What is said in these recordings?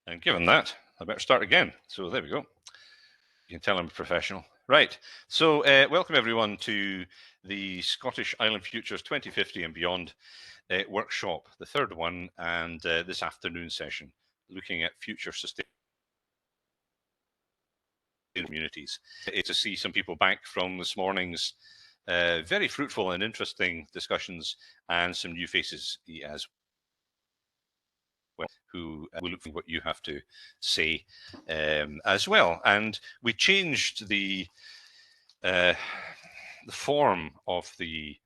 And given that, I better start again. So there we go. You can tell I'm a professional. Right. So welcome everyone to the Scottish Island Futures 2050 and Beyond workshop, the third one, and this afternoon session, looking at future sustainable communities. To see some people back from this morning's very fruitful and interesting discussions, and some new faces as well, who will look for what you have to say as well. And we changed the form of the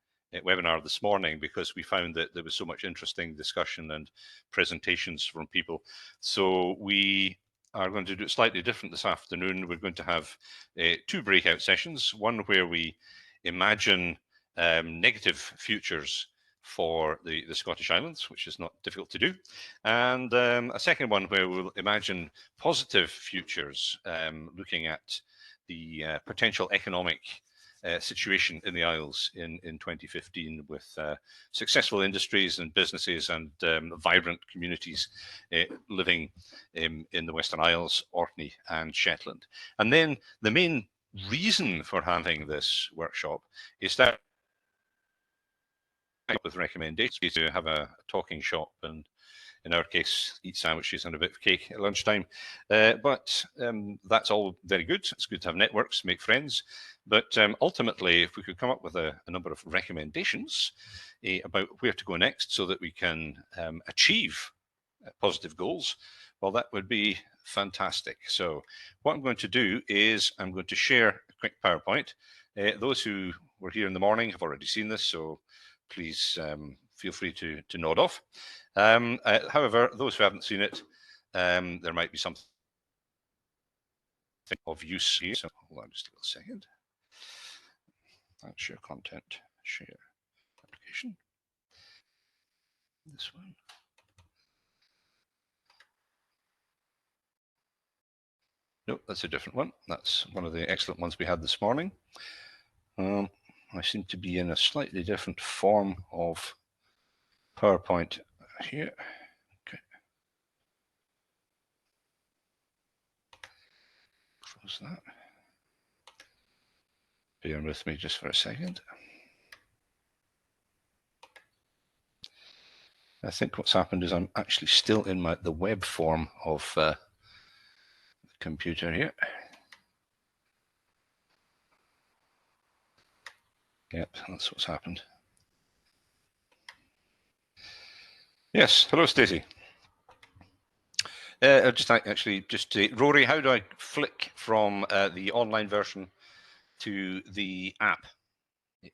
webinar this morning because we found that there was so much interesting discussion and presentations from people. So we are going to do it slightly different this afternoon. We're going to have two breakout sessions, one where we imagine negative futures for the Scottish Islands, which is not difficult to do, and a second one where we'll imagine positive futures, looking at the potential economic situation in the Isles in 2015 with successful industries and businesses and vibrant communities living in the Western Isles, Orkney and Shetland. And then the main reason for having this workshop is that with recommendations to have a talking shop and, in our case, eat sandwiches and a bit of cake at lunchtime. But that's all very good. It's good to have networks, make friends. But ultimately, if we could come up with a number of recommendations about where to go next so that we can achieve positive goals, well, that would be fantastic. So what I'm going to do is I'm going to share a quick PowerPoint. Those who were here in the morning have already seen this, so please feel free to nod off. However, those who haven't seen it, there might be something of use here. So hold on just a little second. Share content, share application. This one. Nope, that's a different one. That's one of the excellent ones we had this morning. I seem to be in a slightly different form of PowerPoint here. Okay. Close that. Bear with me just for a second. I think what's happened is I'm actually still in the web form of the computer here. Yep, that's what's happened. Yes, hello, Stacy. Just Rory, how do I flick from the online version to the app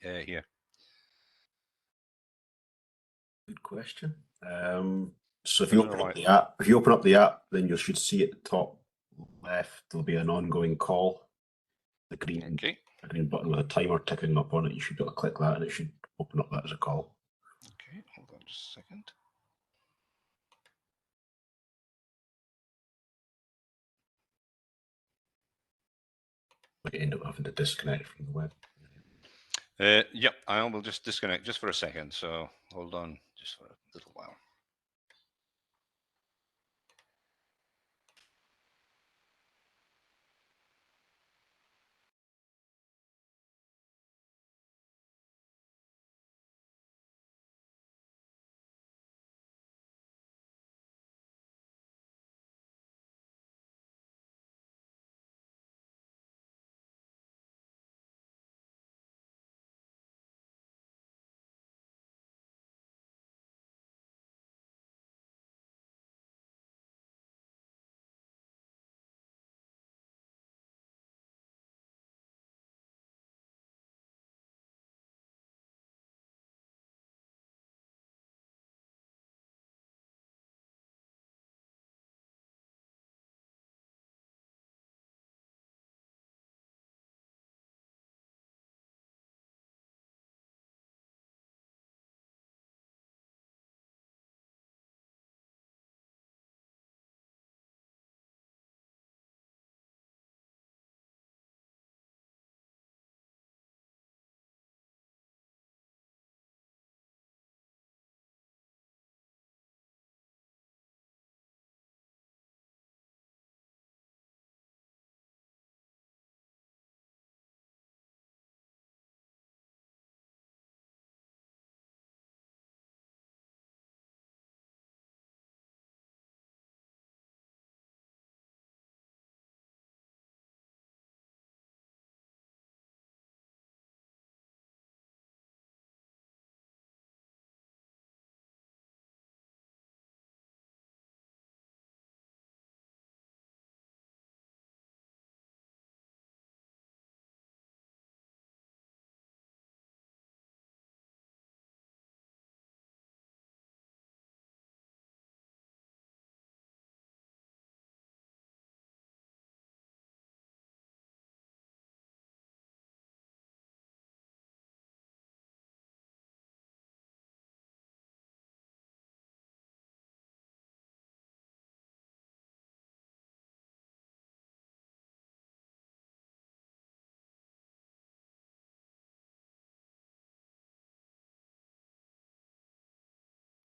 here? Good question. So if you open up the app, then you should see at the top left there'll be an ongoing call. The green button with a timer ticking up on it. You should be able to click that, and it should open up that as a call. Okay, hold on just a second. Might end up having to disconnect from the web. Yep, I will just disconnect just for a second. So hold on just for a little while.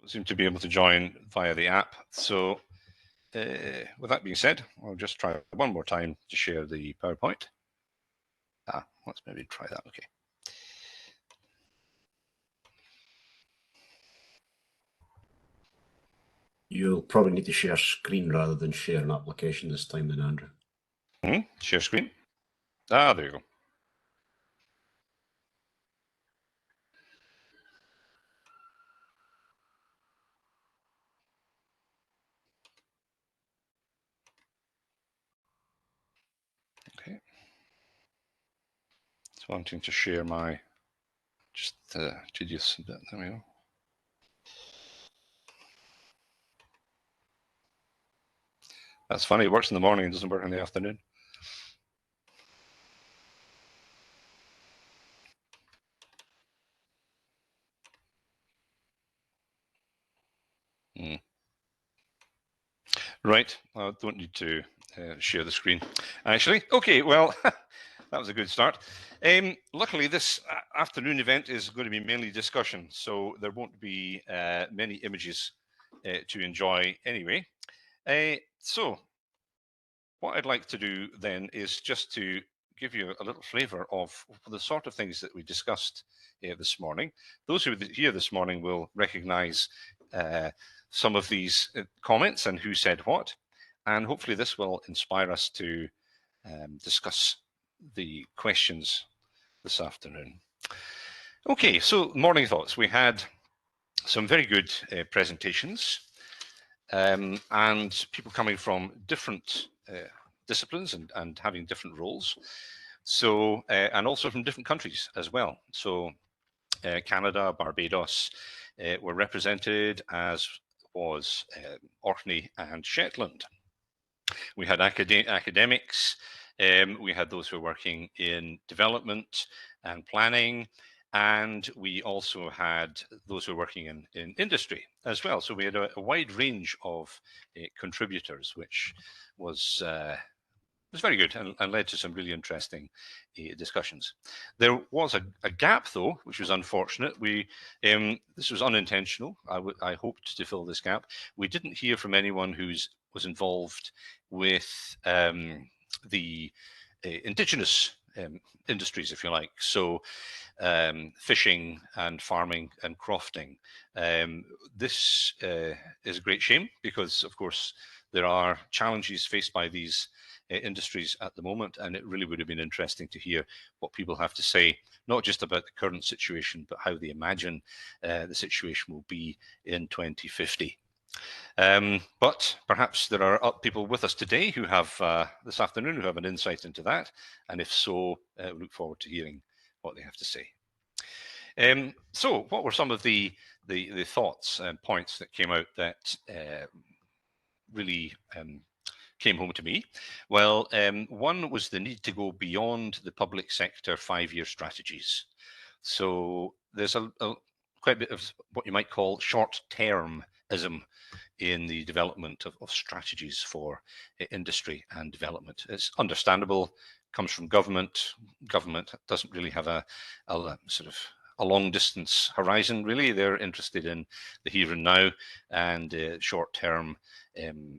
seem to be able to join via the app. So with that being said, I'll just try one more time to share the PowerPoint. Let's maybe try that. Okay. You'll probably need to share screen rather than share an application this time then, Andrew. Share screen. There you go. Okay. It's wanting to share my just tedious bit. There we go. That's funny. It works in the morning and doesn't work in the afternoon. Right. I don't need to share the screen. Actually, okay. Well, that was a good start. Luckily, this afternoon event is going to be mainly discussion, so there won't be many images to enjoy anyway. So what I'd like to do then is just to give you a little flavor of the sort of things that we discussed this morning. Those who are here this morning will recognize some of these comments and who said what, and hopefully this will inspire us to discuss the questions this afternoon. Okay, so morning thoughts. We had some very good presentations and people coming from different disciplines and having different roles. So, and also from different countries as well. So Canada, Barbados were represented, as was Orkney and Shetland. We had academics, we had those who were working in development and planning, and we also had those who were working in industry as well. So we had a wide range of contributors, which was very good and led to some really interesting discussions. There was a gap, though, which was unfortunate. This was unintentional. I hoped to fill this gap. We didn't hear from anyone who was involved with the indigenous industries, if you like. So fishing and farming and crofting. This is a great shame because, of course, there are challenges faced by these industries at the moment, and it really would have been interesting to hear what people have to say, not just about the current situation, but how they imagine the situation will be in 2050. But perhaps there are people with us today who have this afternoon who have an insight into that, and if so, we look forward to hearing what they have to say. So what were some of the thoughts and points that came out that really came home to me? Well, one was the need to go beyond the public sector 5-year strategies. So there's quite a bit of what you might call short-termism in the development of strategies for industry and development. It's understandable, comes from government. Government doesn't really have a sort of a long distance horizon, really. They're interested in the here and now and short-term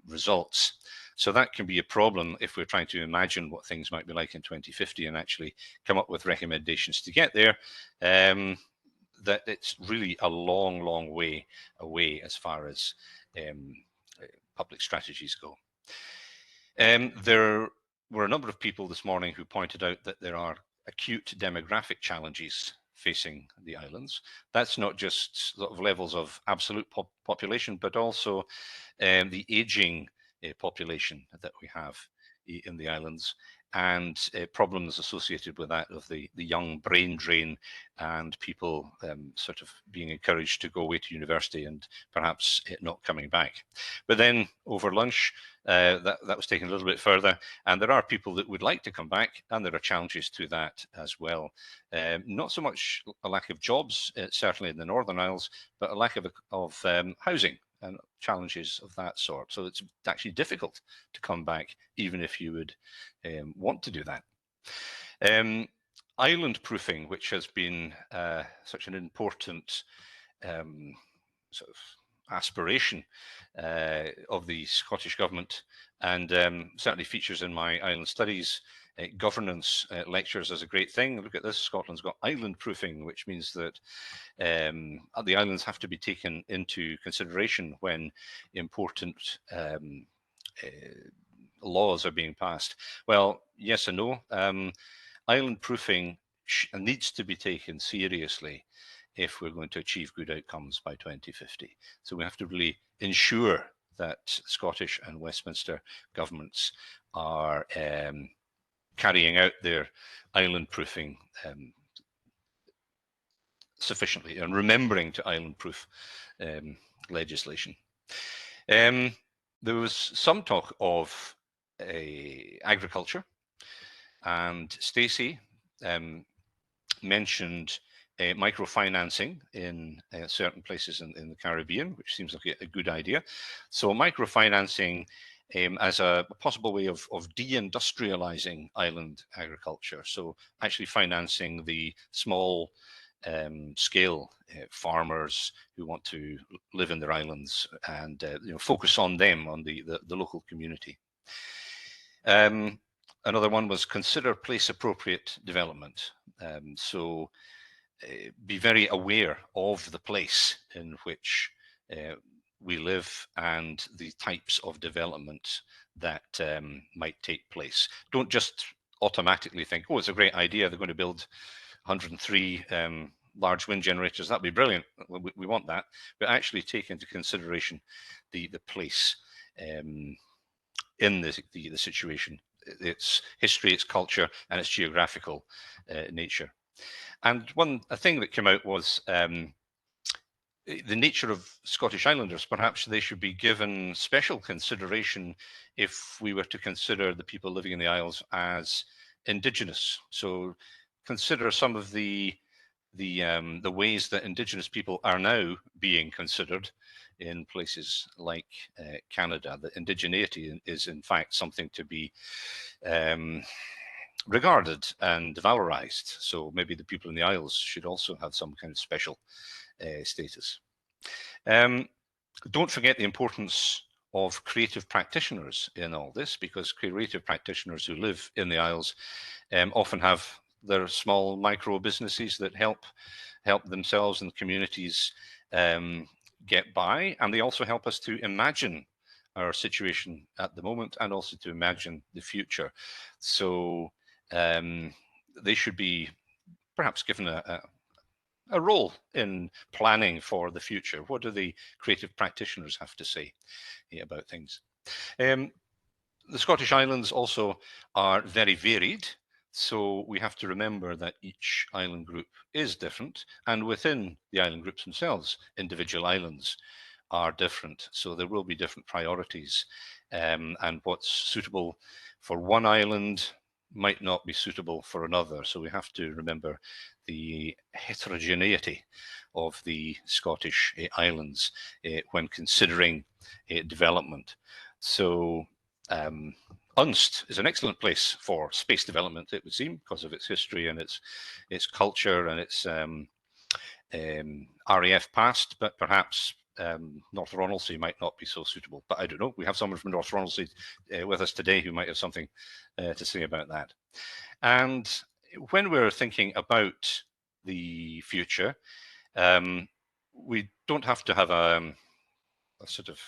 results. So that can be a problem if we're trying to imagine what things might be like in 2050 and actually come up with recommendations to get there. That it's really a long, long way away as far as public strategies go. There were a number of people this morning who pointed out that there are acute demographic challenges facing the islands. That's not just sort of levels of absolute population, but also the aging population that we have in the islands, and problems associated with that of the young brain drain and people sort of being encouraged to go away to university and perhaps not coming back. But then over lunch, that was taken a little bit further, and there are people that would like to come back, and there are challenges to that as well. Not so much a lack of jobs, certainly in the Northern Isles, but a lack of housing and challenges of that sort. So it's actually difficult to come back, even if you would want to do that. Island proofing, which has been such an important sort of aspiration of the Scottish Government, and certainly features in my island studies governance lectures as a great thing. Look at this, Scotland's got island proofing, which means that the islands have to be taken into consideration when important laws are being passed. Well, yes and no. Island proofing needs to be taken seriously if we're going to achieve good outcomes by 2050. So we have to really ensure that Scottish and Westminster governments are carrying out their island proofing sufficiently and remembering to island proof legislation. There was some talk of agriculture, and Stacy mentioned microfinancing in certain places in the Caribbean, which seems like a good idea. So microfinancing as a possible way of deindustrializing island agriculture. So actually financing the small scale farmers who want to live in their islands and focus on them, on the local community. Another one was consider place appropriate development. So be very aware of the place in which we live and the types of development that might take place. Don't just automatically think, oh, it's a great idea, they're going to build 103 large wind generators. That'd be brilliant. We want that, but actually take into consideration the place in the situation, its history, its culture, and its geographical nature. And a thing that came out was the nature of Scottish Islanders. Perhaps they should be given special consideration if we were to consider the people living in the Isles as Indigenous. So consider some of the ways that Indigenous people are now being considered in places like Canada. That indigeneity is in fact something to be regarded and valorized. So maybe the people in the Isles should also have some kind of special status. Don't forget the importance of creative practitioners in all this, because creative practitioners who live in the Isles often have their small micro businesses that help themselves and communities get by, and they also help us to imagine our situation at the moment and also to imagine the future. So they should be perhaps given a role in planning for the future. What do the creative practitioners have to say about things? The Scottish Islands also are very varied. So we have to remember that each island group is different, and within the island groups themselves, individual islands are different. So there will be different priorities, and what's suitable for one island might not be suitable for another. So we have to remember the heterogeneity of the Scottish islands when considering development. So Unst is an excellent place for space development, it would seem, because of its history and its culture and its RAF past, but perhaps North Ronaldsay might not be so suitable. But I don't know. We have someone from North Ronaldsay with us today who might have something to say about that. And when we're thinking about the future, we don't have to have a sort of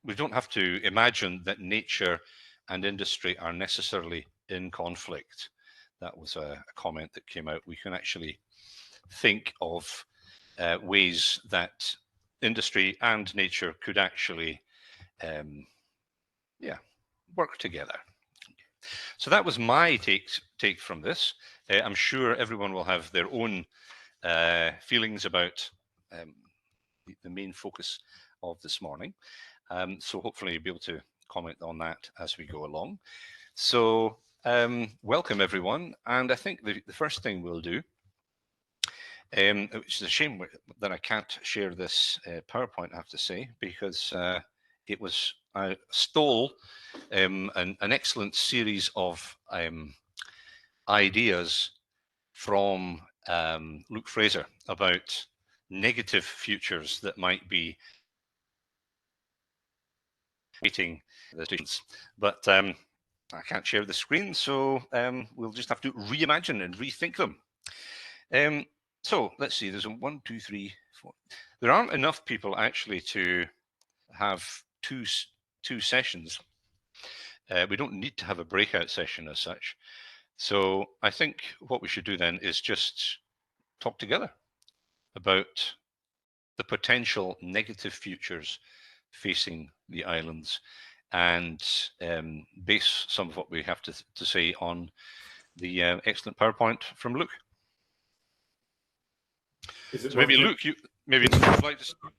we don't have to imagine that nature and industry are necessarily in conflict. That was a comment that came out. We can actually think of ways that industry and nature could actually work together. So that was my take from this. I'm sure everyone will have their own feelings about the main focus of this morning. So hopefully you'll be able to comment on that as we go along. So welcome everyone. And I think the first thing we'll do, which is a shame that I can't share this PowerPoint, I have to say, because I stole an excellent series of ideas from Luke Fraser about negative futures that might be waiting the stations. But I can't share the screen, so we'll just have to reimagine and rethink them. So let's see, there's a 1, 2, 3, 4. There aren't enough people actually to have two sessions. We don't need to have a breakout session as such. So I think what we should do then is just talk together about the potential negative futures facing the islands and base some of what we have to say on the excellent PowerPoint from Luke. So maybe Luke, you maybe would like to start.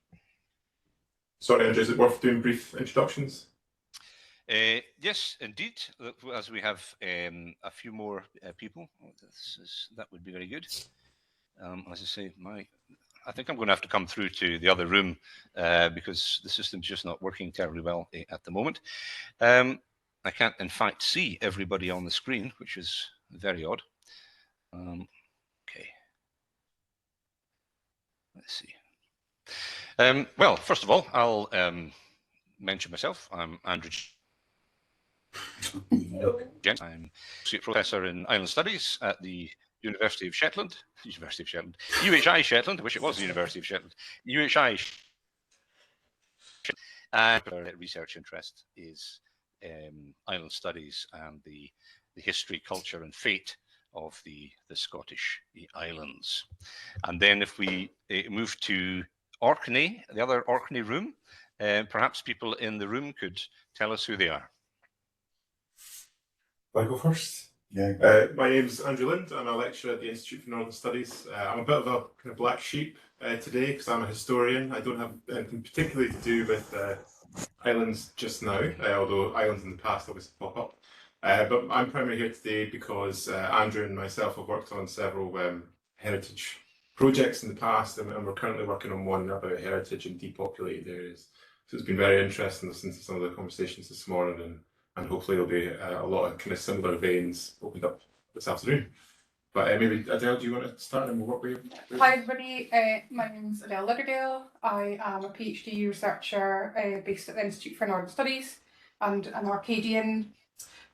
Sorry, Andrew, is it worth doing brief introductions? Yes, indeed. As we have a few more people, that would be very good. As I say, I think I'm going to have to come through to the other room because the system's just not working terribly well at the moment. I can't, in fact, see everybody on the screen, which is very odd. Okay. Let's see. Well, first of all, I'll mention myself. I'm Andrew Jens. I'm Associate Professor in Island Studies at the University of Shetland. UHI Shetland. I wish it was the University of Shetland. UHI and our research interest is island studies and the history, culture and fate of the Scottish Islands. And then if we move to Orkney, the other Orkney room, perhaps people in the room could tell us who they are. I go first? Yeah. My name's Andrew Lind. I'm a lecturer at the Institute for Northern Studies. I'm a bit of a kind of black sheep today because I'm a historian. I don't have anything particularly to do with islands just now, although islands in the past obviously pop up. But I'm primarily here today because Andrew and myself have worked on several heritage projects in the past, and we're currently working on one about heritage in depopulated areas. So it's been very interesting listening to some of the conversations this morning, and hopefully there'll be a lot of kind of similar veins opened up this afternoon. But maybe Adele, do you want to start and we'll work with you? Hi everybody, my name's Adele Lidderdale. I am a PhD researcher based at the Institute for Northern Studies and an Orcadian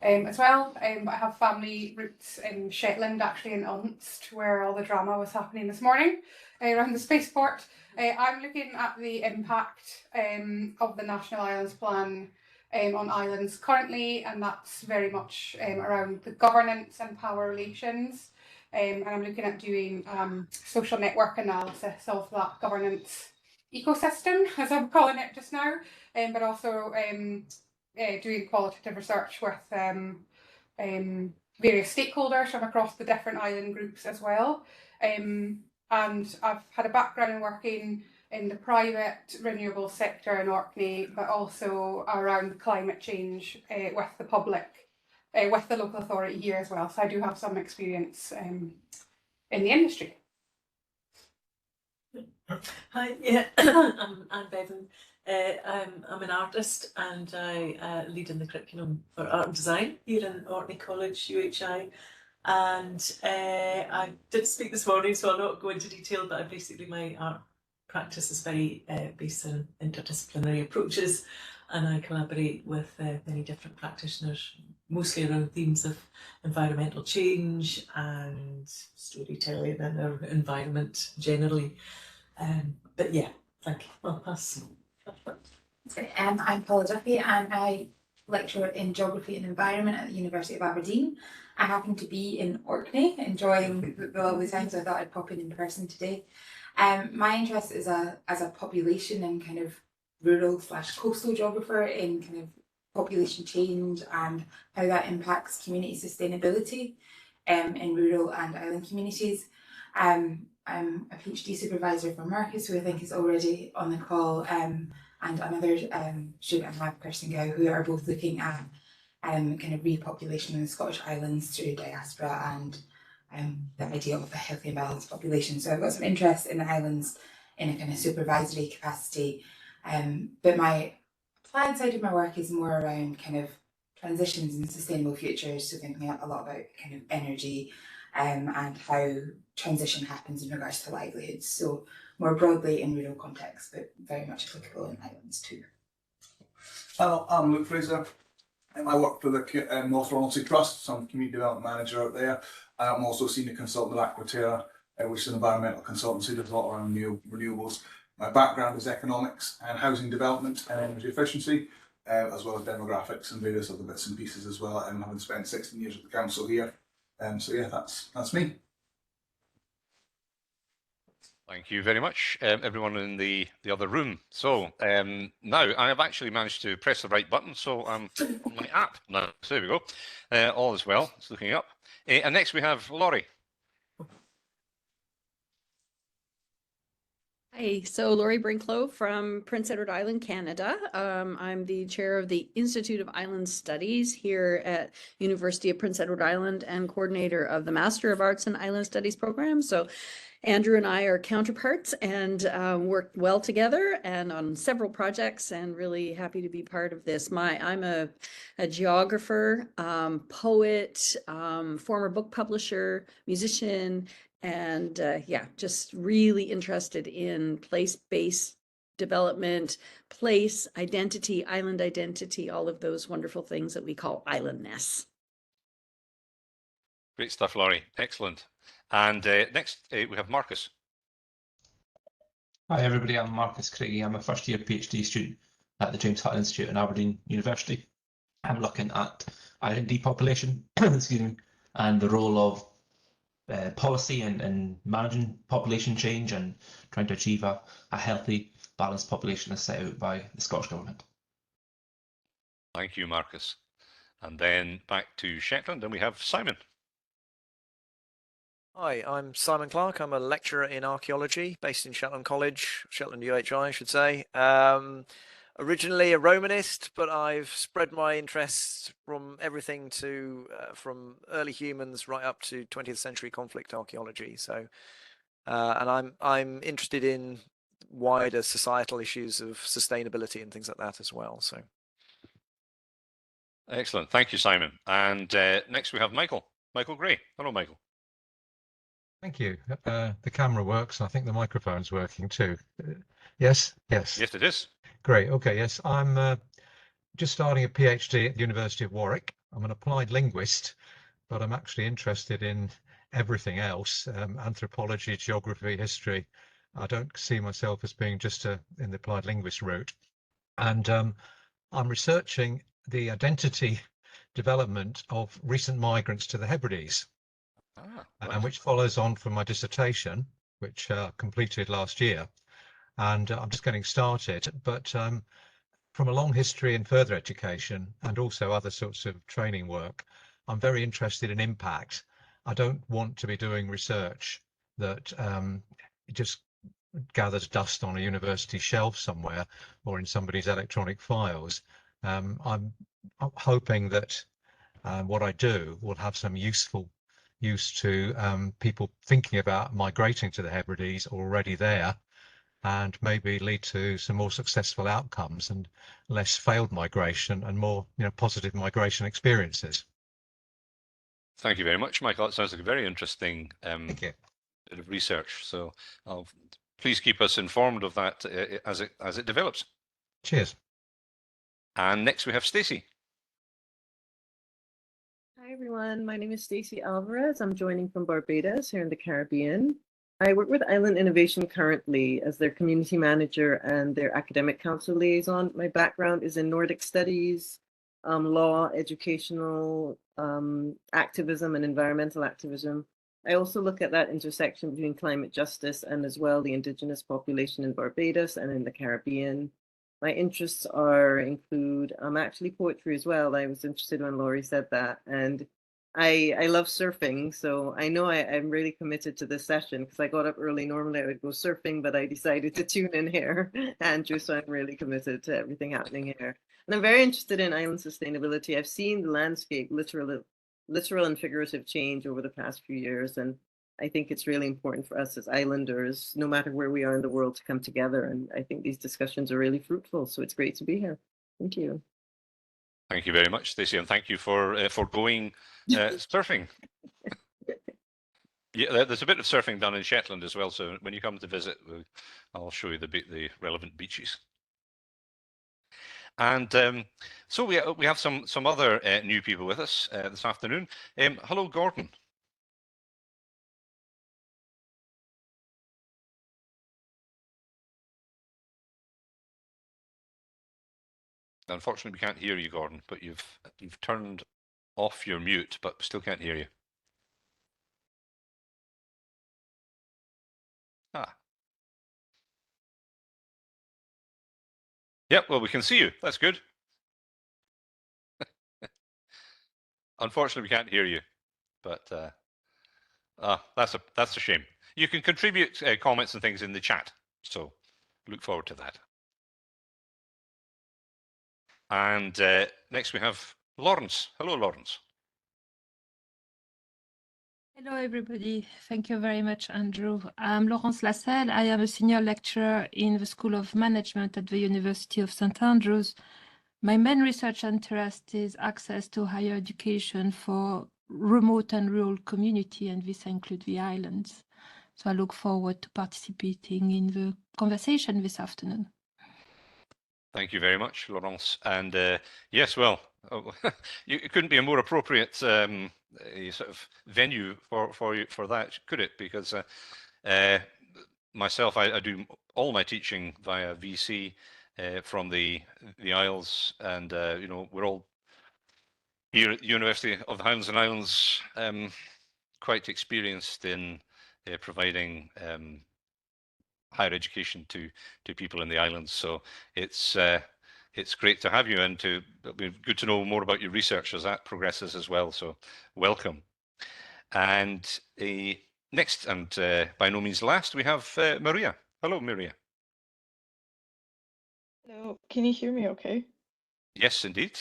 as well. I have family roots in Shetland, actually in Unst, where all the drama was happening this morning around the spaceport. I'm looking at the impact of the National Islands Plan on islands currently, and that's very much around the governance and power relations. And I'm looking at doing social network analysis of that governance ecosystem, as I'm calling it just now, but also doing qualitative research with various stakeholders from across the different island groups as well. And I've had a background in working in the private renewable sector in Orkney, but also around climate change with the public, with the local authority here as well. So I do have some experience in the industry. Hi, yeah, I'm Anne Bevan. I'm an artist and I lead in the curriculum for art and design here in Orkney College, UHI. And I did speak this morning, so I'll not go into detail, but basically my art practice is very based on interdisciplinary approaches, and I collaborate with many different practitioners, mostly around themes of environmental change and storytelling and our environment generally. But yeah, thank you. I'll pass. I'm Paula Duffy and I lecture in Geography and Environment at the University of Aberdeen. I happen to be in Orkney, enjoying the lovely time, so I thought I'd pop in person today. My interest is as a population and kind of rural/coastal geographer in kind of population change and how that impacts community sustainability in rural and island communities. I'm a PhD supervisor for Marcus, who I think is already on the call, and another student and lab person, Gao, who are both looking at kind of repopulation in the Scottish Islands through diaspora and the idea of a healthy and balanced population. So I've got some interest in the islands in a kind of supervisory capacity, but my applied side of my work is more around kind of transitions and sustainable futures, so thinking a lot about kind of energy and how transition happens in regards to livelihoods. So more broadly in rural contexts, but very much applicable in islands too. I'm Luke Fraser. I work for the North Ronaldsay Trust, so I'm Community Development Manager out there. I'm also Senior Consultant at Aquaterra, which is an environmental consultancy that does a lot around renewables. My background is economics and housing development and energy efficiency, as well as demographics and various other bits and pieces as well, and having spent 16 years at the council here. So yeah, that's me. Thank you very much, everyone in the other room. So now I have actually managed to press the right button, so I'm on my app now. So there we go. All is well. It's looking up. And next we have Laurie. Hi, so Laurie Brinklow from Prince Edward Island, Canada. I'm the chair of the Institute of Island Studies here at University of Prince Edward Island and coordinator of the Master of Arts in Island Studies program. So Andrew and I are counterparts and work well together and on several projects, and really happy to be part of this. I'm a geographer, poet, former book publisher, musician, and yeah, just really interested in place-based development, place identity, island identity, all of those wonderful things that we call islandness. Great stuff, Laurie. Excellent. And next we have Marcus. Hi everybody, I'm Marcus Craigie. I'm a first year PhD student at the James Hutt Institute in Aberdeen University. I'm looking at island depopulation excuse me, and the role of policy and managing population change and trying to achieve a healthy, balanced population as set out by the Scottish Government. Thank you, Marcus. And then back to Shetland, and we have Simon. Hi, I'm Simon Clark. I'm a lecturer in archaeology based in Shetland College, Shetland UHI, I should say. Originally a Romanist, but I've spread my interests from everything to from early humans right up to 20th century conflict archaeology. So, and I'm interested in wider societal issues of sustainability and things like that as well. So, excellent. Thank you, Simon. And next we have Michael. Michael Gray. Hello, Michael. Thank you. The camera works. I think the microphone's working too. Yes. Yes, it is. Great. Okay. Yes, I'm just starting a PhD at the University of Warwick. I'm an applied linguist, but I'm actually interested in everything else, anthropology, geography, history. I don't see myself as being just in the applied linguist route. And I'm researching the identity development of recent migrants to the Hebrides. And which follows on from my dissertation, which completed last year. And I'm just getting started, but from a long history in further education and also other sorts of training work, I'm very interested in impact. I don't want to be doing research that just gathers dust on a university shelf somewhere or in somebody's electronic files. I'm hoping that what I do will have some useful use to people thinking about migrating to the Hebrides already there, and maybe lead to some more successful outcomes and less failed migration and more positive migration experiences. Thank you very much, Michael. That sounds like a very interesting bit of research. So please keep us informed of that as it develops. Cheers. And next we have Stacy. Hi everyone, my name is Stacy Alvarez. I'm joining from Barbados here in the Caribbean. I work with Island Innovation currently as their community manager and their academic council liaison. My background is in Nordic studies, law, educational activism and environmental activism. I also look at that intersection between climate justice and as well the indigenous population in Barbados and in the Caribbean. My interests include actually poetry as well. I was interested when Laurie said that, and I love surfing, so I know I'm really committed to this session because I got up early. Normally I would go surfing, but I decided to tune in here, Andrew, so I'm really committed to everything happening here. And I'm very interested in island sustainability. I've seen the landscape, literal and figurative change over the past few years, and I think it's really important for us as islanders, no matter where we are in the world, to come together. And I think these discussions are really fruitful. So it's great to be here. Thank you. Thank you very much, Stacey, and thank you for going surfing. Yeah, there's a bit of surfing done in Shetland as well. So when you come to visit, I'll show you the relevant beaches. And so we have some other new people with us this afternoon. Hello, Gordon. Unfortunately, we can't hear you, Gordon, but you've turned off your mute, but still can't hear you. Ah. Yep, well, we can see you. That's good. Unfortunately, we can't hear you, but that's a shame. You can contribute comments and things in the chat, so look forward to that. And next we have Laurence. Hello, Laurence. Hello, everybody. Thank you very much, Andrew. I'm Laurence LaSalle. I am a senior lecturer in the School of Management at the University of St. Andrews. My main research interest is access to higher education for remote and rural community, and this includes the islands. So I look forward to participating in the conversation this afternoon. Thank you very much, Laurence. And yes, well, it couldn't be a more appropriate sort of venue for you for that, could it? Because myself, I do all my teaching via VC from the Isles, and you know, we're all here at the University of the Highlands and Islands quite experienced in providing higher education to people in the islands. So it's great to have you, and it'll be good to know more about your research as that progresses as well. So welcome. And next, and by no means last, we have Maria. Hello, Maria. Hello, can you hear me okay? Yes, indeed.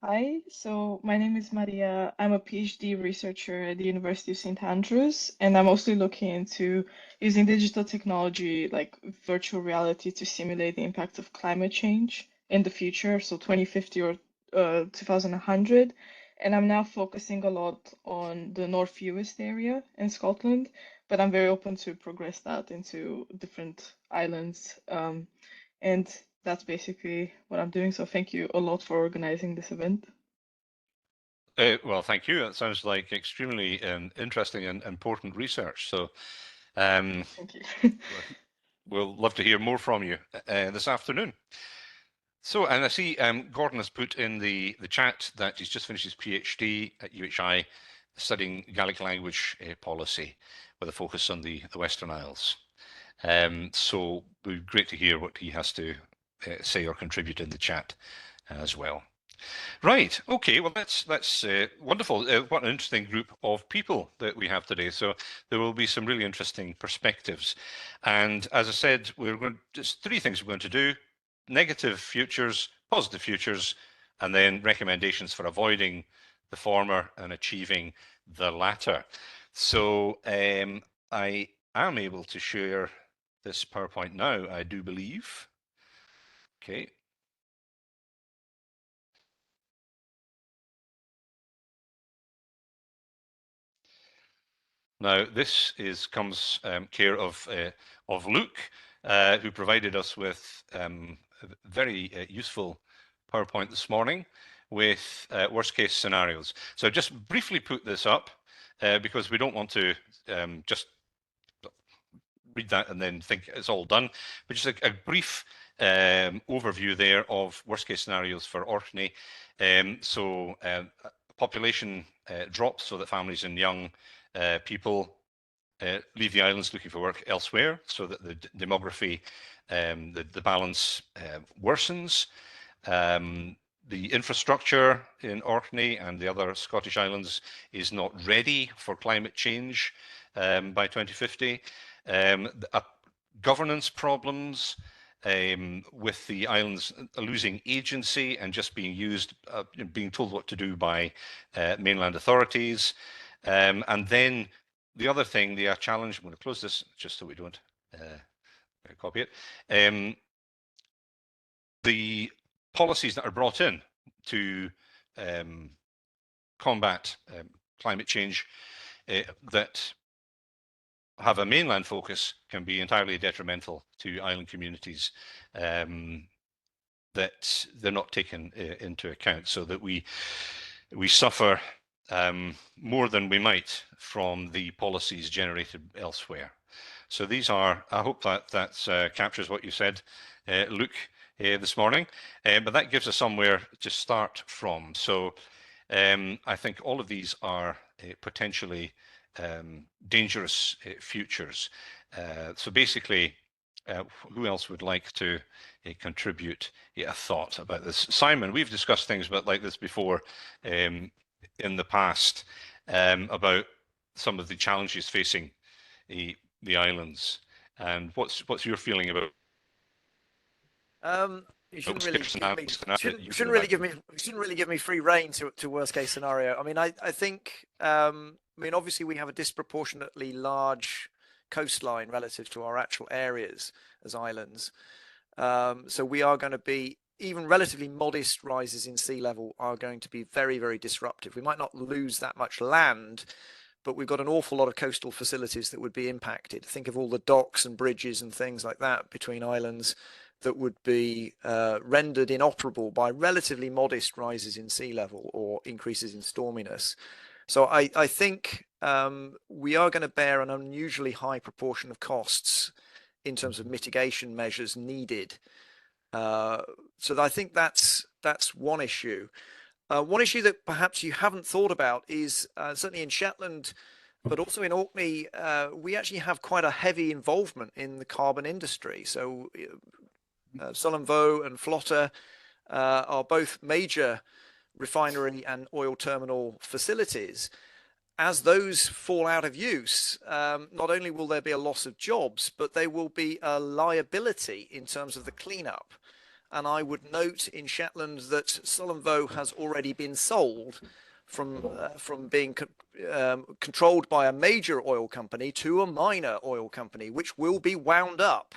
Hi, so my name is Maria. I'm a PhD researcher at the University of St. Andrews, and I'm mostly looking into using digital technology like virtual reality to simulate the impact of climate change in the future, so 2050 or 2100. And I'm now focusing a lot on the northwest area in Scotland, but I'm very open to progress that into different islands. And that's basically what I'm doing. So thank you a lot for organizing this event. Well, thank you. That sounds like extremely interesting and important research. So thank you. We'll love to hear more from you this afternoon. So, and I see Gordon has put in the chat that he's just finished his PhD at UHI studying Gaelic language policy with a focus on the Western Isles. So it would be great to hear what he has to say or contribute in the chat as well. Right. Okay. Well, that's wonderful. What an interesting group of people that we have today. So there will be some really interesting perspectives. And as I said, just three things we're going to do: negative futures, positive futures, and then recommendations for avoiding the former and achieving the latter. So I am able to share this PowerPoint now, I do believe. Okay. Now, this comes care of Luke, who provided us with a very useful PowerPoint this morning with worst case scenarios. So just briefly put this up because we don't want to just read that and then think it's all done, but just a brief overview there of worst case scenarios for Orkney. So population drops so that families and young people leave the islands looking for work elsewhere, so that the demography, the balance worsens. The infrastructure in Orkney and the other Scottish islands is not ready for climate change by 2050. Governance problems with the islands losing agency and just being used, being told what to do by mainland authorities. And then the other thing, the challenge, I'm going to close this just so we don't copy it. The policies that are brought in to combat climate change that have a mainland focus can be entirely detrimental to island communities, that they're not taken into account, so that we suffer more than we might from the policies generated elsewhere. So these are, I hope that captures what you said, Luke, this morning, but that gives us somewhere to start from. So I think all of these are potentially dangerous futures. So basically, who else would like to contribute a thought about this? Simon, we've discussed things like this before in the past, about some of the challenges facing the islands, and what's your feeling about? You shouldn't really give me free rein to worst case scenario. I mean, I think obviously we have a disproportionately large coastline relative to our actual areas as islands. So we are going to be, even relatively modest rises in sea level are going to be very, very disruptive. We might not lose that much land, but we've got an awful lot of coastal facilities that would be impacted. Think of all the docks and bridges and things like that between islands that would be rendered inoperable by relatively modest rises in sea level or increases in storminess. So I think we are going to bear an unusually high proportion of costs in terms of mitigation measures needed. So I think that's one issue. One issue that perhaps you haven't thought about is certainly in Shetland, but also in Orkney, we actually have quite a heavy involvement in the carbon industry. So Sullom Voe and Flotta are both major refinery and oil terminal facilities. As those fall out of use, not only will there be a loss of jobs, but they will be a liability in terms of the cleanup. And I would note in Shetland that Sullom Voe has already been sold from being controlled by a major oil company to a minor oil company, which will be wound up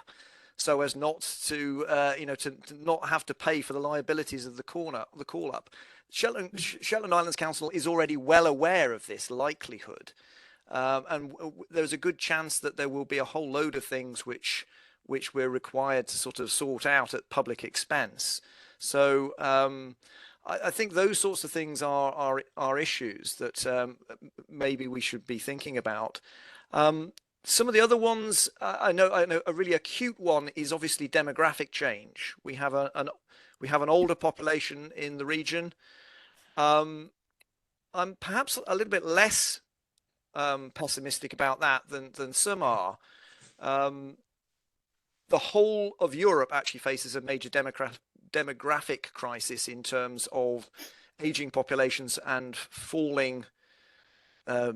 so as not to to not have to pay for the liabilities of the call up. Shetland Islands Council is already well aware of this likelihood, and there's a good chance that there will be a whole load of things which we're required to sort of sort out at public expense. So I think those sorts of things are issues that maybe we should be thinking about. Some of the other ones, I know a really acute one is obviously demographic change. We have an older population in the region. I'm perhaps a little bit less pessimistic about that than some are. The whole of Europe actually faces a major demographic crisis in terms of aging populations and falling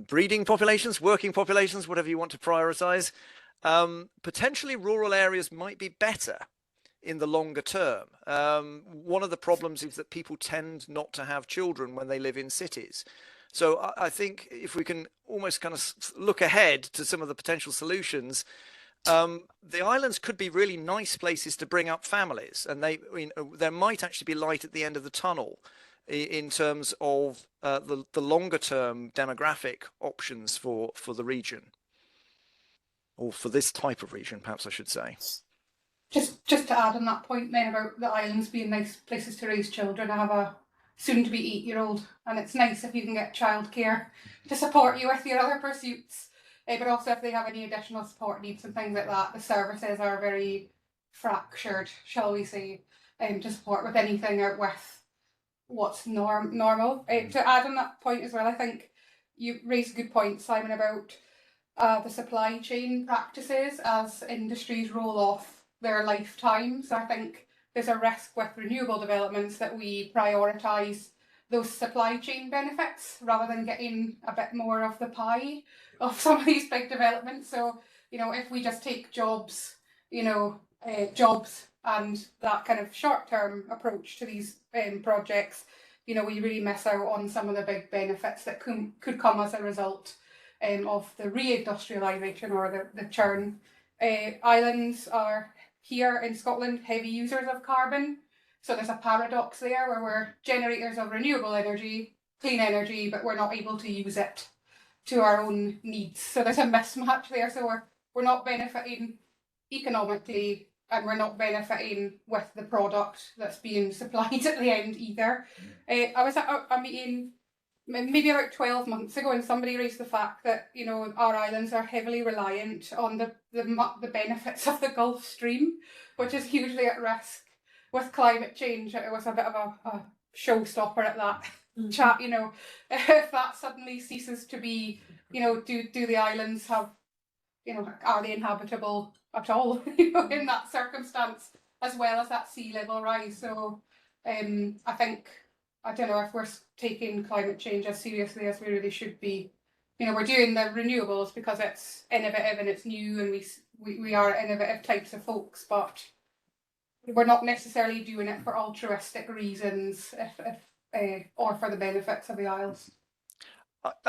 breeding populations, working populations, whatever you want to prioritize. Potentially rural areas might be better in the longer term. One of the problems is that people tend not to have children when they live in cities. So I think if we can almost kind of look ahead to some of the potential solutions, the islands could be really nice places to bring up families, and there might actually be light at the end of the tunnel in terms of the longer term demographic options for the region, or for this type of region, perhaps I should say. Just to add on that point then about the islands being nice places to raise children, I have a soon-to-be 8-year-old, and it's nice if you can get childcare to support you with your other pursuits. But also if they have any additional support needs and things like that, the services are very fractured, shall we say, to support with anything or with what's normal. To add on that point as well, I think you raised a good point, Simon, about the supply chain practices as industries roll off their lifetime. So I think there's a risk with renewable developments that we prioritise those supply chain benefits rather than getting a bit more of the pie of some of these big developments. So, if we just take jobs, jobs and that kind of short-term approach to these projects, we really miss out on some of the big benefits that could come as a result of the re-industrialisation or the churn. Islands are, here in Scotland, heavy users of carbon. So there's a paradox there where we're generators of renewable energy, clean energy, but we're not able to use it. to our own needs. So there's a mismatch there. So we're not benefiting economically, and we're not benefiting with the product that's being supplied at the end either. I was at a meeting maybe about 12 months ago, and somebody raised the fact that, you know, our islands are heavily reliant on the benefits of the Gulf Stream, which is hugely at risk with climate change. It was a bit of a showstopper at that chat, you know. If that suddenly ceases to be, you know, do the islands have, you know, are they inhabitable at all, you know, in that circumstance, as well as that sea level rise? So I think, I don't know if we're taking climate change as seriously as we really should be. You know, we're doing the renewables because it's innovative and it's new, and we are innovative types of folks, but we're not necessarily doing it for altruistic reasons, or for the benefits of the Isles.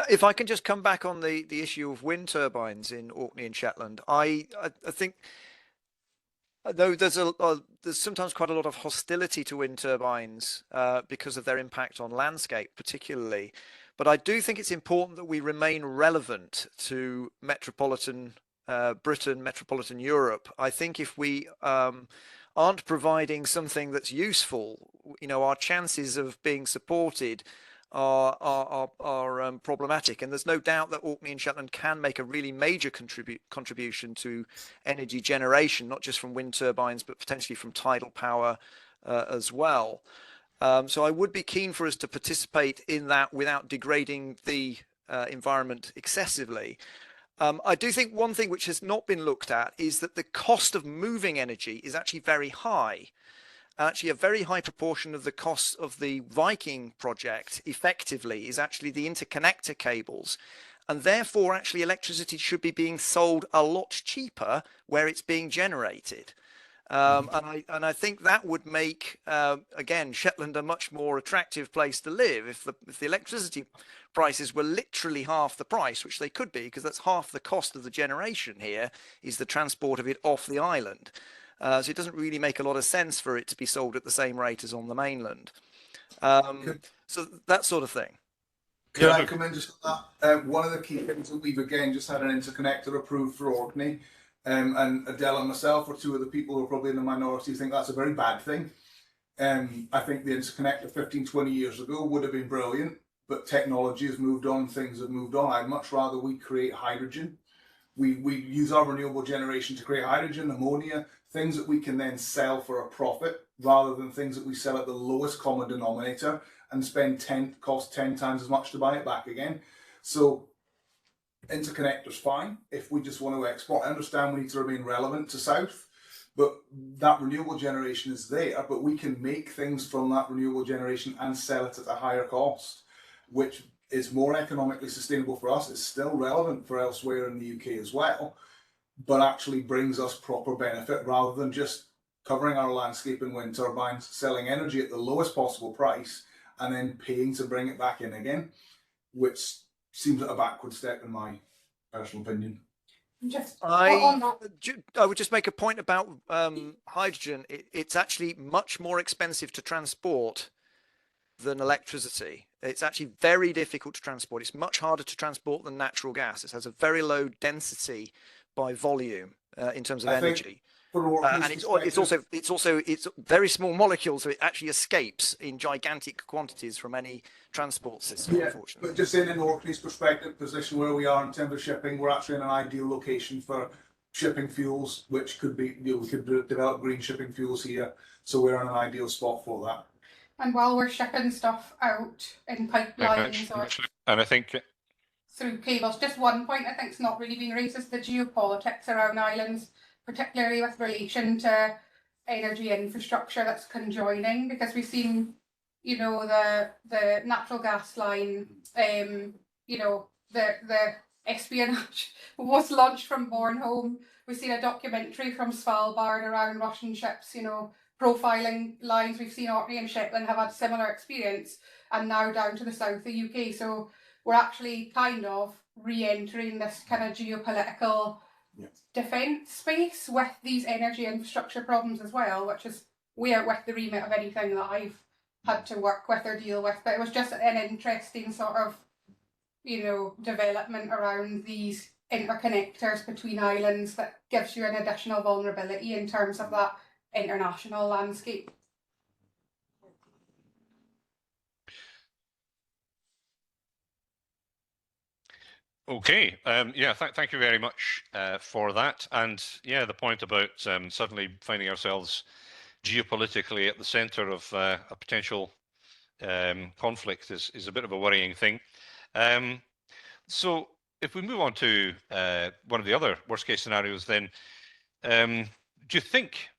If I can just come back on the issue of wind turbines in Orkney and Shetland, I think, though there's sometimes quite a lot of hostility to wind turbines because of their impact on landscape, particularly. But I do think it's important that we remain relevant to metropolitan Britain, metropolitan Europe. I think if we aren't providing something that's useful, you know, our chances of being supported are problematic, and there's no doubt that Orkney and Shetland can make a really major contribution to energy generation, not just from wind turbines, but potentially from tidal power as well. So I would be keen for us to participate in that without degrading the environment excessively. I do think one thing which has not been looked at is that the cost of moving energy is actually very high. Actually, a very high proportion of the cost of the Viking project effectively is actually the interconnector cables, and therefore actually electricity should be being sold a lot cheaper where it's being generated. And I think that would make, again, Shetland a much more attractive place to live if the electricity prices were literally half the price, which they could be, because that's half the cost of the generation here is the transport of it off the island. So it doesn't really make a lot of sense for it to be sold at the same rate as on the mainland. So that sort of thing. Could I come in just on that? One of the key things that we've again just had an interconnector approved for Orkney, and Adele and myself are two of the people who are probably in the minority who think that's a very bad thing. I think the interconnector 15, 20 years ago would have been brilliant, but technology has moved on, things have moved on. I'd much rather we create hydrogen. We use our renewable generation to create hydrogen, ammonia, things that we can then sell for a profit, rather than things that we sell at the lowest common denominator and cost 10 times as much to buy it back again. So interconnector's fine if we just want to export. I understand we need to remain relevant to South, but that renewable generation is there, but we can make things from that renewable generation and sell it at a higher cost, which is more economically sustainable for us. It's still relevant for elsewhere in the UK as well, but actually brings us proper benefit rather than just covering our landscape in wind turbines, selling energy at the lowest possible price, and then paying to bring it back in again, which seems a backward step in my personal opinion. I would just make a point about hydrogen. It's actually much more expensive to transport than electricity. It's actually very difficult to transport. It's much harder to transport than natural gas. It has a very low density by volume in terms of energy. And it's very small molecules, so it actually escapes in gigantic quantities from any transport system. Yeah, unfortunately. but just in Orkney's perspective, position where we are in terms of shipping, we're actually in an ideal location for shipping fuels, which could be, you know, we could develop green shipping fuels here, so we're in an ideal spot for that. And while we're shipping stuff out in pipelines and I think through cables, just one point I think it's not really been raised is the geopolitics around islands, particularly with relation to energy infrastructure that's conjoining, because we've seen, you know, the natural gas line, you know, the espionage was launched from Bornholm. We've seen a documentary from Svalbard around Russian ships, you know, profiling lines. We've seen Orkney and Shetland have had similar experience, and now down to the south of the UK. So we're actually kind of re-entering this kind of geopolitical defence space with these energy infrastructure problems as well, which is we're with the remit of anything that I've had to work with or deal with. But it was just an interesting sort of development around these interconnectors between islands that gives you an additional vulnerability in terms of that international landscape. Okay, yeah, thank you very much for that. And yeah, the point about suddenly finding ourselves geopolitically at the center of a potential conflict is a bit of a worrying thing. So if we move on to one of the other worst case scenarios, then do you think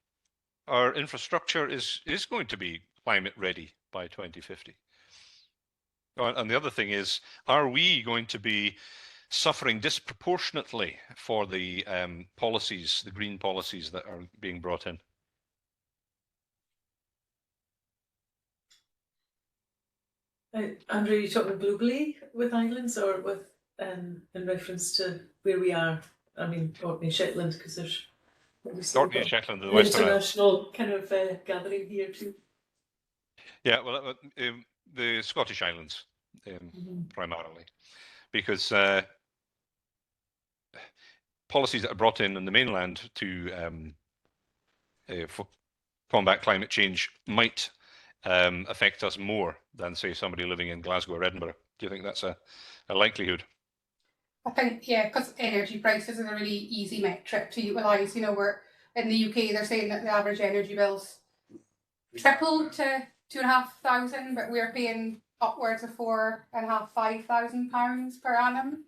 our infrastructure is going to be climate ready by 2050? And the other thing is, are we going to be suffering disproportionately for the policies, the green policies that are being brought in? Andrew, are you talking globally with islands or with in reference to where we are? I mean, Orkney, Shetland, because there's Orkney, Shetland, the Western Isles. International kind of gathering here too. Yeah, well, the Scottish Islands primarily, because policies that are brought in the mainland to combat climate change might affect us more than, say, somebody living in Glasgow or Edinburgh. Do you think that's a likelihood? I think, yeah, because energy prices is a really easy metric to utilise. We're in the UK, they're saying that the average energy bill's tripled to £2,500, but we're paying upwards of £4,500 per annum,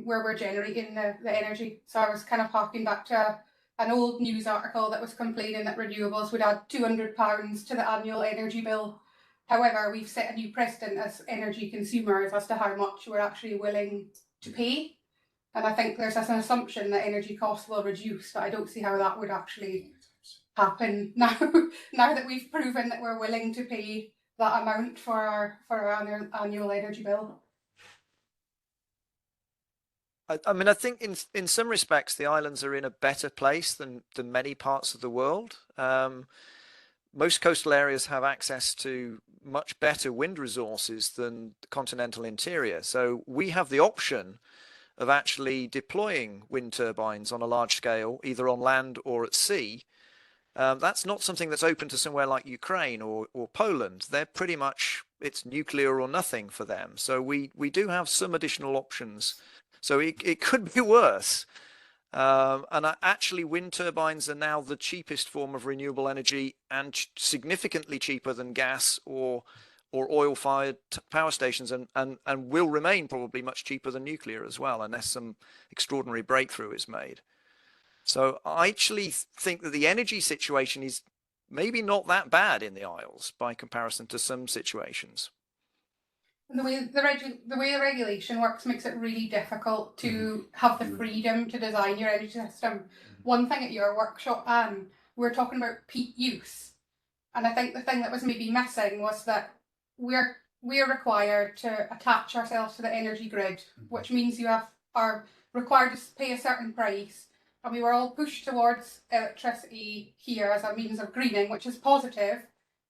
where we're generating the energy. So I was kind of harking back to an old news article that was complaining that renewables would add £200 to the annual energy bill. However, we've set a new precedent as energy consumers as to how much we're actually willing to pay. And I think there's an assumption that energy costs will reduce, but I don't see how that would actually happen now that we've proven that we're willing to pay that amount for our annual energy bill. I mean, I think in some respects the islands are in a better place than many parts of the world. Most coastal areas have access to much better wind resources than the continental interior. So we have the option of actually deploying wind turbines on a large scale, either on land or at sea. That's not something that's open to somewhere like Ukraine or Poland. They're pretty much, it's nuclear or nothing for them. So we do have some additional options. So it could be worse. And actually, wind turbines are now the cheapest form of renewable energy and significantly cheaper than gas or oil-fired power stations, and will remain probably much cheaper than nuclear as well, unless some extraordinary breakthrough is made. So I actually think that the energy situation is maybe not that bad in the Isles by comparison to some situations. And the way the regulation works makes it really difficult to have the freedom to design your energy system. One thing at your workshop, Anne, we were talking about peak use. And I think the thing that was maybe missing was that we're required to attach ourselves to the energy grid, which means you are required to pay a certain price. And we were all pushed towards electricity here as a means of greening, which is positive.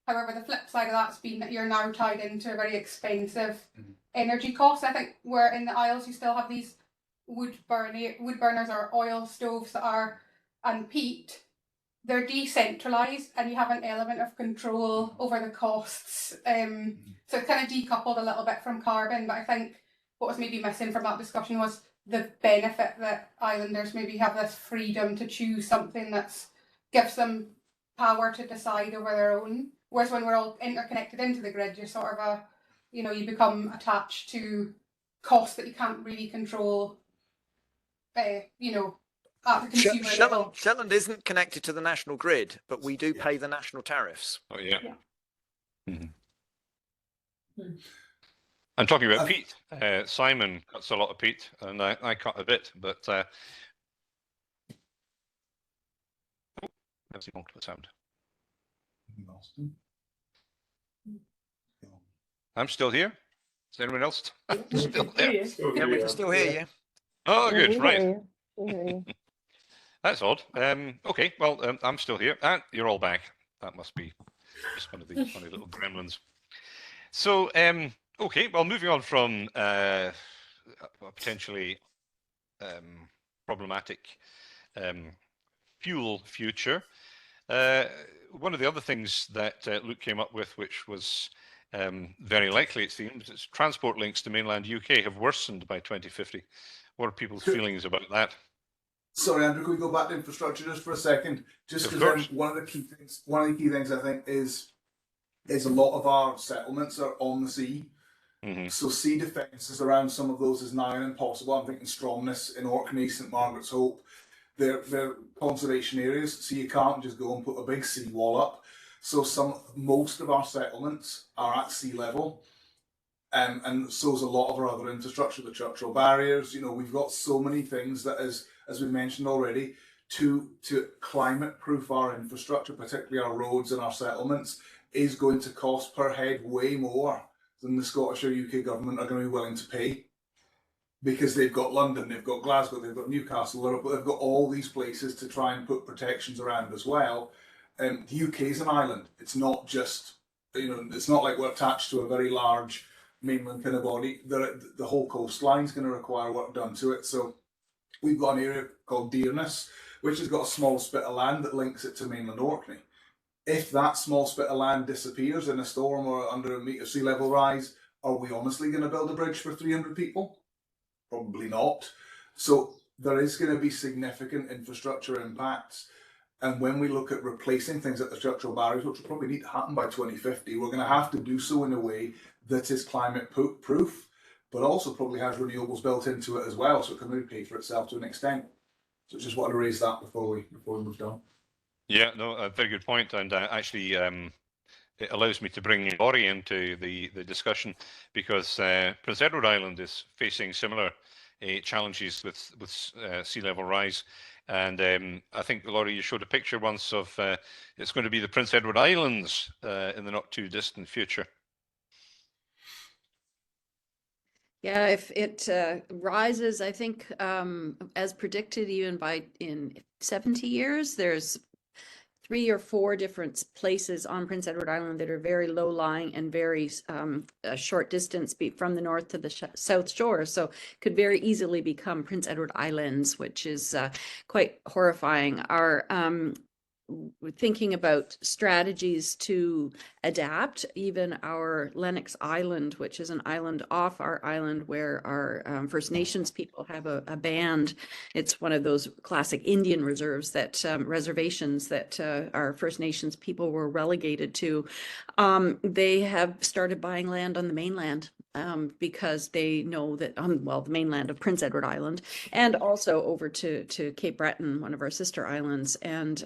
However, the flip side of that's been that you're now tied into a very expensive energy cost. I think where in the Isles you still have these wood burners or oil stoves that are unpeaked. They're decentralised and you have an element of control over the costs. So it's kind of decoupled a little bit from carbon. But I think what was maybe missing from that discussion was the benefit that islanders maybe have this freedom to choose something that gives them power to decide over their own. Whereas when we're all interconnected into the grid, you're sort of you become attached to costs that you can't really control, at the consumer level. Shetland isn't connected to the national grid, but we do pay the national tariffs. Oh, yeah. I'm talking about peat. Simon cuts a lot of peat, and I cut a bit, but that's the wrong sound. I'm still here. Is anyone else still there? Yeah, we can still hear you. Oh, good, right. That's odd. Okay, well, I'm still here. You're all back. That must be just one of the funny little gremlins. So, okay, well, moving on from a potentially problematic fuel future, one of the other things that Luke came up with, which was very likely, it seems, is transport links to mainland UK have worsened by 2050. What are people's feelings about that? Sorry, Andrew, can we go back to infrastructure just for a second? Just because one of the key things I think is a lot of our settlements are on the sea. Mm-hmm. So sea defences around some of those is nigh impossible. I'm thinking Stromness in Orkney, St Margaret's Hope. They're conservation areas, so you can't just go and put a big seawall up. So most of our settlements are at sea level. And so is a lot of our other infrastructure, the structural barriers. You know, we've got so many things that, as we mentioned already, to climate-proof our infrastructure, particularly our roads and our settlements, is going to cost per head way more than the Scottish or UK government are going to be willing to pay. Because they've got London, they've got Glasgow, they've got Newcastle, they've got all these places to try and put protections around as well. The UK is an island. It's not just, you know, it's not like we're attached to a very large mainland kind of body. The whole coastline is going to require work done to it. So we've got an area called Dearness, which has got a small spit of land that links it to mainland Orkney. If that small spit of land disappears in a storm or under a metre sea level rise, are we honestly going to build a bridge for 300 people? Probably not. So there is going to be significant infrastructure impacts. And when we look at replacing things like the structural barriers, which will probably need to happen by 2050, we're going to have to do so in a way that is climate proof, but also probably has renewables built into it as well, so it can really pay for itself to an extent. So just wanted to raise that before we moved on. Yeah, no, a very good point, and actually it allows me to bring Laurie into the discussion, because Prince Edward Island is facing similar challenges with sea level rise. And I think, Laurie, you showed a picture once of it's going to be the Prince Edward Islands in the not too distant future. Yeah, if it rises, I think, as predicted, even in 70 years, there's 3 or 4 different places on Prince Edward Island that are very low lying and very a short distance from the north to the south shore. So could very easily become Prince Edward Islands, which is quite horrifying. We're thinking about strategies to adapt even our Lennox Island, which is an island off our island where our First Nations people have a band. It's one of those classic Indian reserves that reservations that our First Nations people were relegated to. They have started buying land on the mainland because they know that the mainland of Prince Edward Island, and also over to Cape Breton, one of our sister islands. And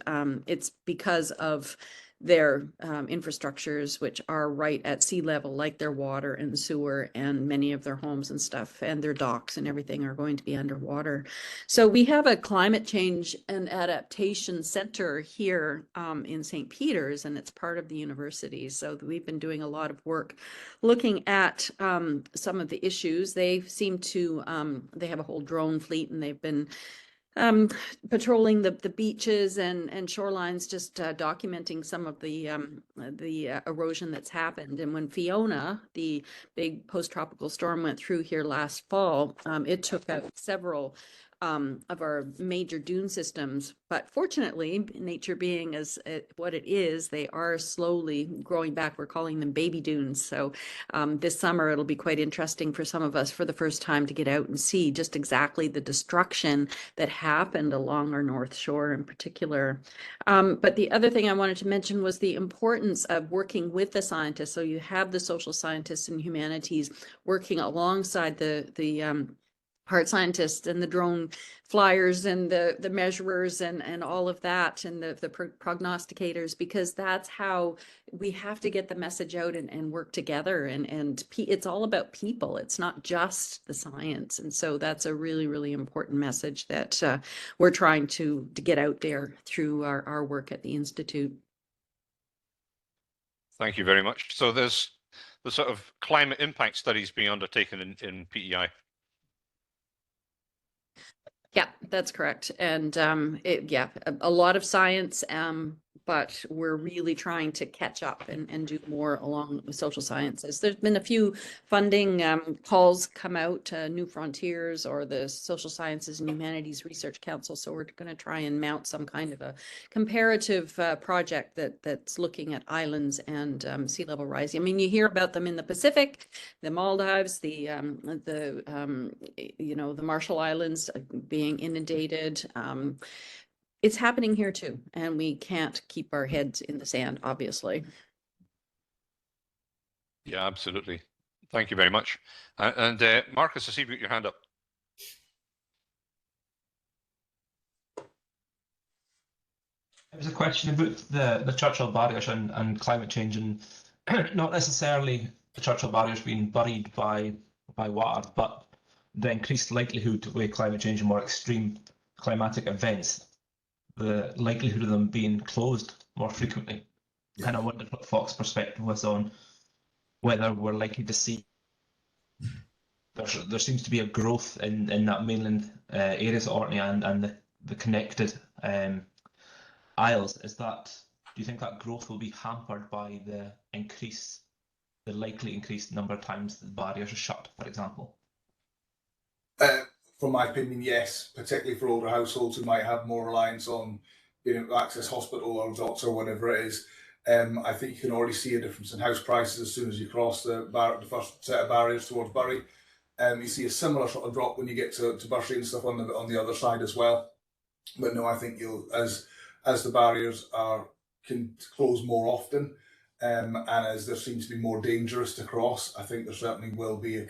it's because of their infrastructures, which are right at sea level, like their water and sewer, and many of their homes and stuff, and their docks and everything are going to be underwater. So we have a climate change and adaptation center here in St. Peter's, and it's part of the university. So we've been doing a lot of work looking at some of the issues. They seem to, they have a whole drone fleet, and they've been patrolling the beaches and shorelines, just documenting some of the erosion that's happened. And when Fiona, the big post-tropical storm, went through here last fall, it took out several of our major dune systems. But fortunately, nature being as what it is, they are slowly growing back. We're calling them baby dunes. So this summer, it'll be quite interesting for some of us for the first time to get out and see just exactly the destruction that happened along our North Shore in particular. But the other thing I wanted to mention was the importance of working with the scientists. So you have the social scientists and humanities working alongside the hard scientists and the drone flyers and the measurers and all of that, and the prognosticators, because that's how we have to get the message out and work together. And it's all about people. It's not just the science. And so that's a really, really important message that we're trying to get out there through our work at the Institute. Thank you very much. So there's the sort of climate impact studies being undertaken in PEI. Yeah, that's correct. And yeah, a lot of science, but we're really trying to catch up and do more along with social sciences. There's been a few funding calls come out, New Frontiers or the Social Sciences and Humanities Research Council. So we're going to try and mount some kind of a comparative project that's looking at islands and sea level rise. I mean, you hear about them in the Pacific, the Maldives, the Marshall Islands being inundated. It's happening here too, and we can't keep our heads in the sand, obviously. Yeah, absolutely. Thank you very much. And Marcus, I see you've got your hand up. It was a question about the Churchill barriers and climate change, and not necessarily the Churchill barriers being buried by water, but the increased likelihood with climate change and more extreme climatic events, the likelihood of them being closed more frequently. Yeah. And I wondered what Fox's perspective was on whether we're likely to see there seems to be a growth in that mainland areas of Orkney and the connected isles. Do you think that growth will be hampered by the likely increased number of times the barriers are shut, for example? From my opinion, yes, particularly for older households who might have more reliance on being able to access hospital or doctor or whatever it is. I think you can already see a difference in house prices as soon as you cross the first set of barriers towards Bury. You see a similar sort of drop when you get to Bury and stuff on the other side as well. But no, I think as the barriers can close more often, and as there seems to be more dangerous to cross, I think there certainly will be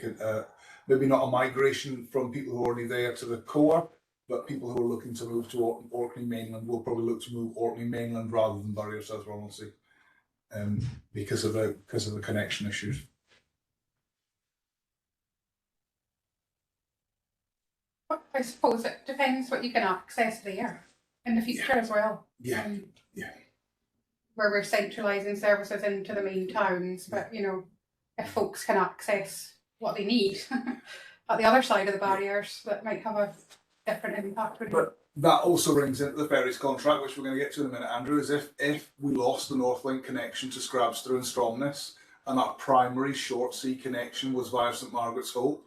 maybe not a migration from people who are already there to the core, but people who are looking to move to Orkney mainland will probably look to move Orkney mainland rather than Bury or South Ronaldsay, because of the connection issues. I suppose it depends what you can access there in the future as well. Yeah. Where we're centralising services into the main towns, but if folks can access what they need at the other side of the barriers, that might have a different impact. But that also rings into the ferries contract, which we're going to get to in a minute, Andrew, is if we lost the Northlink connection to Scrabster and Stromness, and that primary short sea connection was via St Margaret's Hope,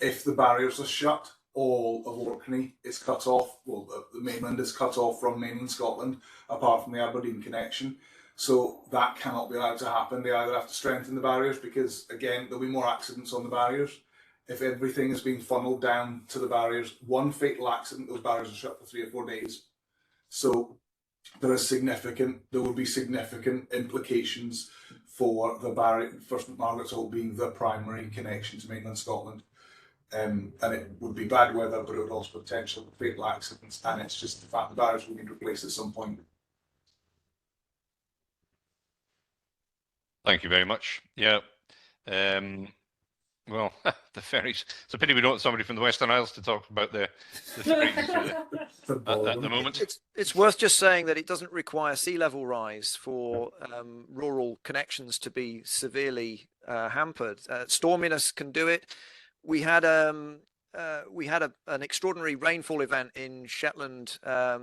if the barriers are shut, all of Orkney is cut off, well, the mainland is cut off from mainland Scotland, apart from the Aberdeen connection. So that cannot be allowed to happen. They either have to strengthen the barriers because, again, there'll be more accidents on the barriers. If everything is being funneled down to the barriers, one fatal accident, those barriers are shut for 3 or 4 days. So there will be significant implications for the barrier, First Margaret's Hope being the primary connection to mainland Scotland. And it would be bad weather, but it would also potential fatal accidents. And it's just the fact the barriers will need replaced at some point. Thank you very much. Yeah. Well, the ferries. It's a pity we don't have somebody from the Western Isles to talk about the ferries at the moment. It's worth just saying that it doesn't require sea level rise for rural connections to be severely hampered. Storminess can do it. We had an extraordinary rainfall event in Shetland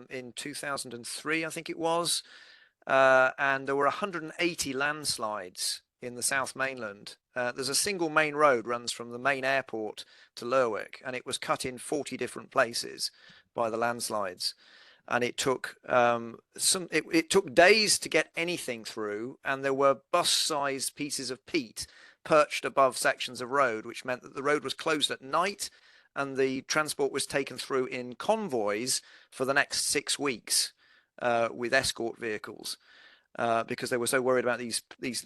in 2003, I think it was. And there were 180 landslides in the South Mainland. There's a single main road runs from the main airport to Lerwick, and it was cut in 40 different places by the landslides. And it took it took days to get anything through, and there were bus-sized pieces of peat perched above sections of road, which meant that the road was closed at night, and the transport was taken through in convoys for the next 6 weeks. With escort vehicles, because they were so worried about these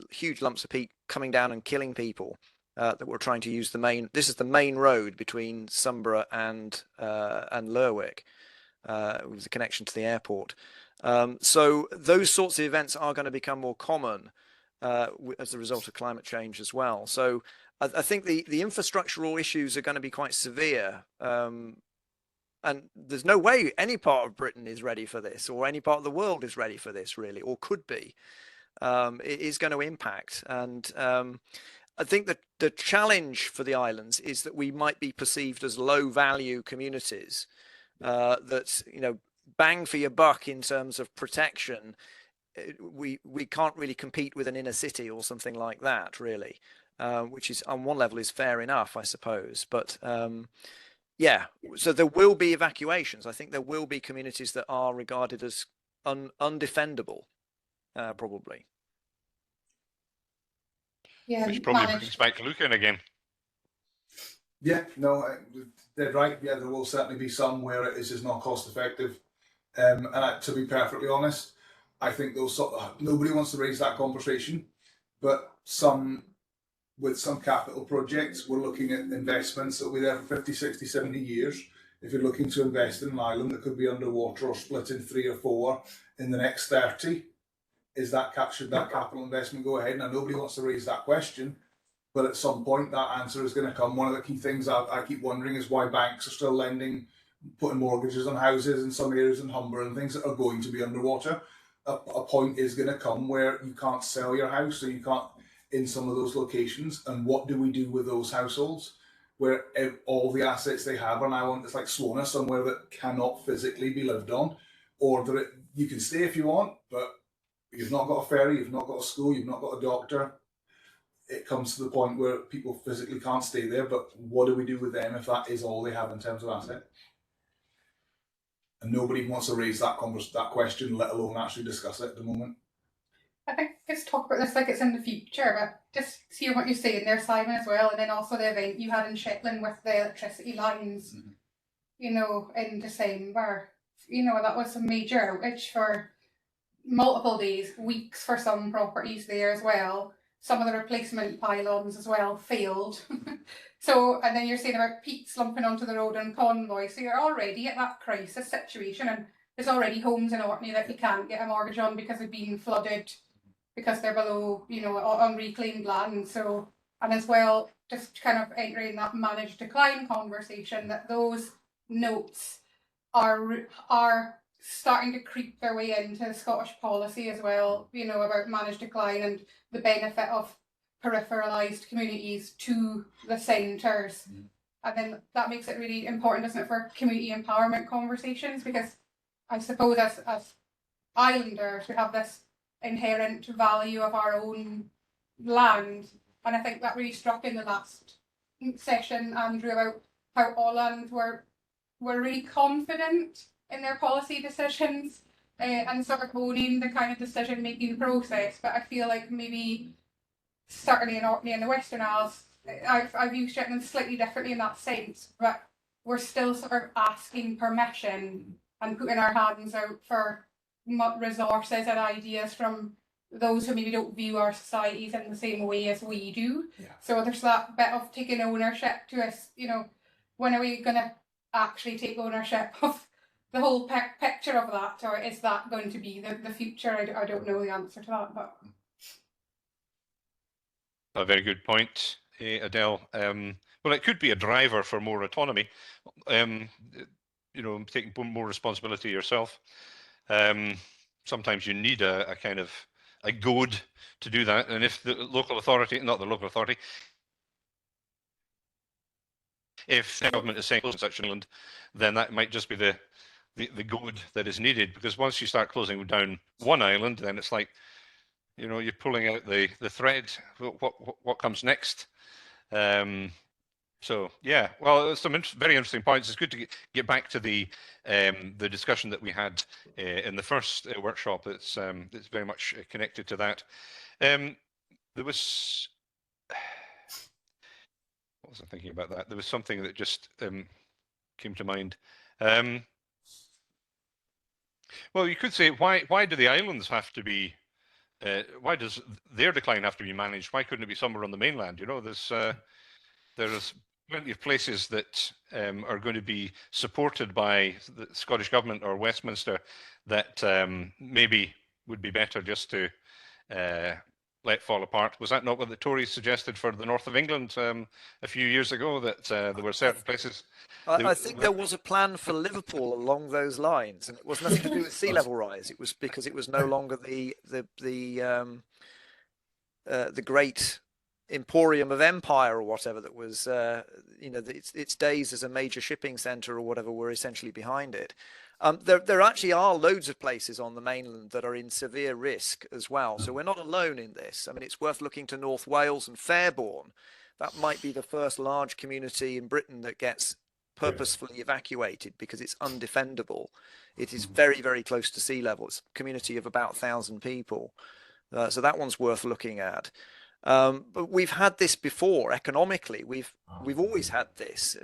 huge lumps of peat coming down and killing people that were trying to use the main. This is the main road between Sunborough and Lerwick, with the connection to the airport. So those sorts of events are going to become more common as a result of climate change as well. So I think the infrastructural issues are going to be quite severe. And there's no way any part of Britain is ready for this, or any part of the world is ready for this, really, or could be. It is going to impact. And I think that the challenge for the islands is that we might be perceived as low-value communities. That's, you know, bang for your buck in terms of protection. We can't really compete with an inner city or something like that, really, which is on one level is fair enough, I suppose. But yeah, so there will be evacuations. I think there will be communities that are regarded as undefendable, probably. Yeah, which probably brings back to Lucan again. Yeah, no, they're right. Yeah, there will certainly be some where it is just not cost effective. To be perfectly honest, I think those nobody wants to raise that conversation, but with some capital projects, we're looking at investments that will be there for 50, 60, 70 years. If you're looking to invest in an island that could be underwater or split in 3 or 4 in the next 30, should that capital investment go ahead? Now, nobody wants to raise that question, but at some point that answer is going to come. One of the key things I keep wondering is why banks are still lending, putting mortgages on houses in some areas in Humber and things that are going to be underwater. A point is going to come where you can't sell your house, or you can't in some of those locations. And what do we do with those households where all the assets they have are now on, it's like Swana, somewhere that cannot physically be lived on, or that you can stay if you want, but you've not got a ferry, you've not got a school, you've not got a doctor. It comes to the point where people physically can't stay there, but what do we do with them if that is all they have in terms of asset? And nobody wants to raise that question, let alone actually discuss it at the moment. I think just talk about this like it's in the future, but just see what you're saying there, Simon, as well. And then also the event you had in Shetland with the electricity lines, you know, in December. You know, that was a major outage for multiple days, weeks for some properties there as well. Some of the replacement pylons as well failed. So, and then you're saying about peat slumping onto the road and convoy. So you're already at that crisis situation, and there's already homes in Orkney that you can't get a mortgage on because they've been flooded, because they're below, you know, on reclaimed land. So, and as well, just kind of entering that managed decline conversation, that those notes are starting to creep their way into the Scottish policy as well, you know, about managed decline and the benefit of peripheralised communities to the centres. And then that makes it really important, doesn't it, for community empowerment conversations, because I suppose as islanders, we have this inherent value of our own land. And I think that really struck in the last session, Andrew, about how Åland were really confident in their policy decisions and sort of owning the kind of decision-making process. But I feel like maybe certainly in Orkney and the Western Isles, I view Shetland slightly differently in that sense, but we're still sort of asking permission and putting our hands out for resources and ideas from those who maybe don't view our societies in the same way as we do. Yeah. So there's that bit of taking ownership to us, you know, when are we going to actually take ownership of the whole picture of that, or is that going to be the future? I don't know the answer to that, but... A very good point, Adele. Well, it could be a driver for more autonomy, you know, taking more responsibility yourself. Sometimes you need a kind of a goad to do that, and if the local authority, not the local authority, if the government is saying close such an island, then that might just be the goad that is needed, because once you start closing down one island, then it's like, you know, you're pulling out the thread. What comes next? So yeah, well, some very interesting points. It's good to get back to the discussion that we had in the first workshop. It's very much connected to that. There was, what was I thinking about that? There was something that just came to mind. Well, you could say, why do the islands have to be? Why does their decline have to be managed? Why couldn't it be somewhere on the mainland? You know, there's plenty of places that are going to be supported by the Scottish Government or Westminster that maybe would be better just to let fall apart. Was that not what the Tories suggested for the north of England a few years ago, that there were certain places? I think there was a plan for Liverpool along those lines, and it was nothing to do with sea level rise. It was because it was no longer the great emporium of empire or whatever that was, you know, its days as a major shipping center or whatever were essentially behind it. There actually are loads of places on the mainland that are in severe risk as well. So we're not alone in this. I mean, it's worth looking to North Wales and Fairborn. That might be the first large community in Britain that gets purposefully evacuated because it's undefendable. It is very, very close to sea level. It's a community of about 1,000 people. So that one's worth looking at. But we've had this before economically. We've always had this.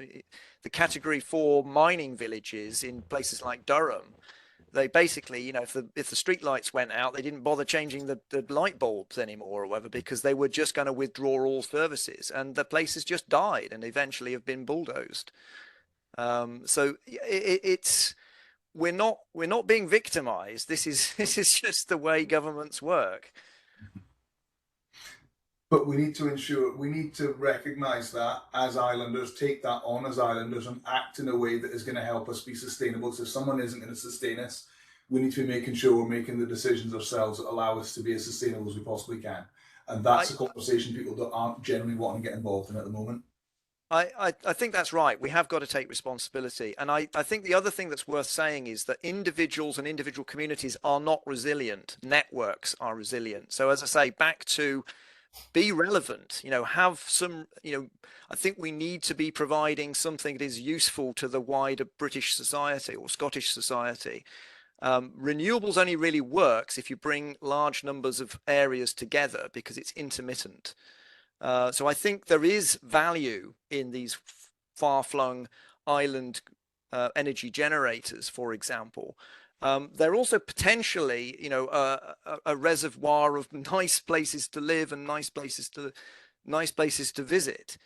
The category 4 mining villages in places like Durham, they basically, you know, if the street lights went out, they didn't bother changing the light bulbs anymore or whatever, because they were just going to withdraw all services, and the places just died and eventually have been bulldozed. So we're not being victimized. This is just the way governments work. But we need to recognise that as islanders, take that on as islanders and act in a way that is going to help us be sustainable. So if someone isn't going to sustain us, we need to be making sure we're making the decisions ourselves that allow us to be as sustainable as we possibly can. And that's a conversation people that aren't generally wanting to get involved in at the moment. I think that's right. We have got to take responsibility. And I think the other thing that's worth saying is that individuals and individual communities are not resilient. Networks are resilient. So as I say, back to be relevant, you know, have some, you know, I think we need to be providing something that is useful to the wider British society or Scottish society. Renewables only really works if you bring large numbers of areas together because it's intermittent. So I think there is value in these far-flung island energy generators, for example. They're also potentially, you know, a reservoir of nice places to live and nice places to visit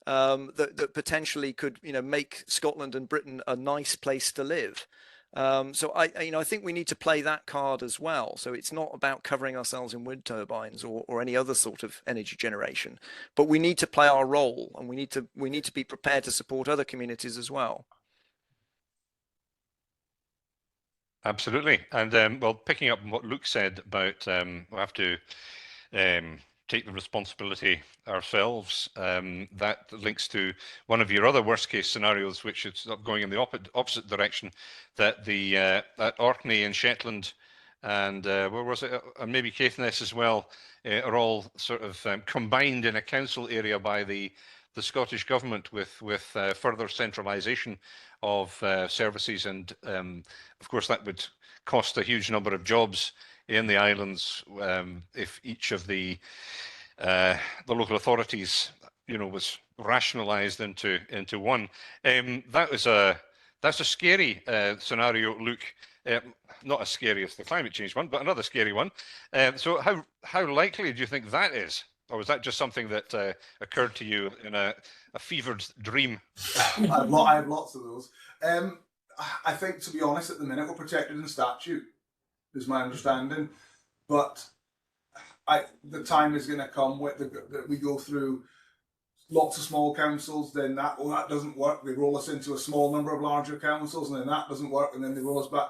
that potentially could, you know, make Scotland and Britain a nice place to live. So I think we need to play that card as well. So it's not about covering ourselves in wind turbines or any other sort of energy generation, but we need to play our role, and we need to be prepared to support other communities as well. Absolutely. And well, picking up on what Luke said about we have to take the responsibility ourselves, that links to one of your other worst case scenarios, which is going in the opposite direction, that the that Orkney and Shetland and where was it, and maybe Caithness as well, are all sort of combined in a council area by the Scottish government with further centralisation of services, and of course that would cost a huge number of jobs in the islands if each of the local authorities, you know, was rationalised into one. That's a scary scenario, Luke. Not as scary as the climate change one, but another scary one. So how likely do you think that is? Or was that just something that occurred to you in a fevered dream? I have lots of those. I think, to be honest, at the minute we're protected in statute, is my understanding. But the time is going to come that we go through lots of small councils, then that doesn't work. They roll us into a small number of larger councils, and then that doesn't work, and then they roll us back.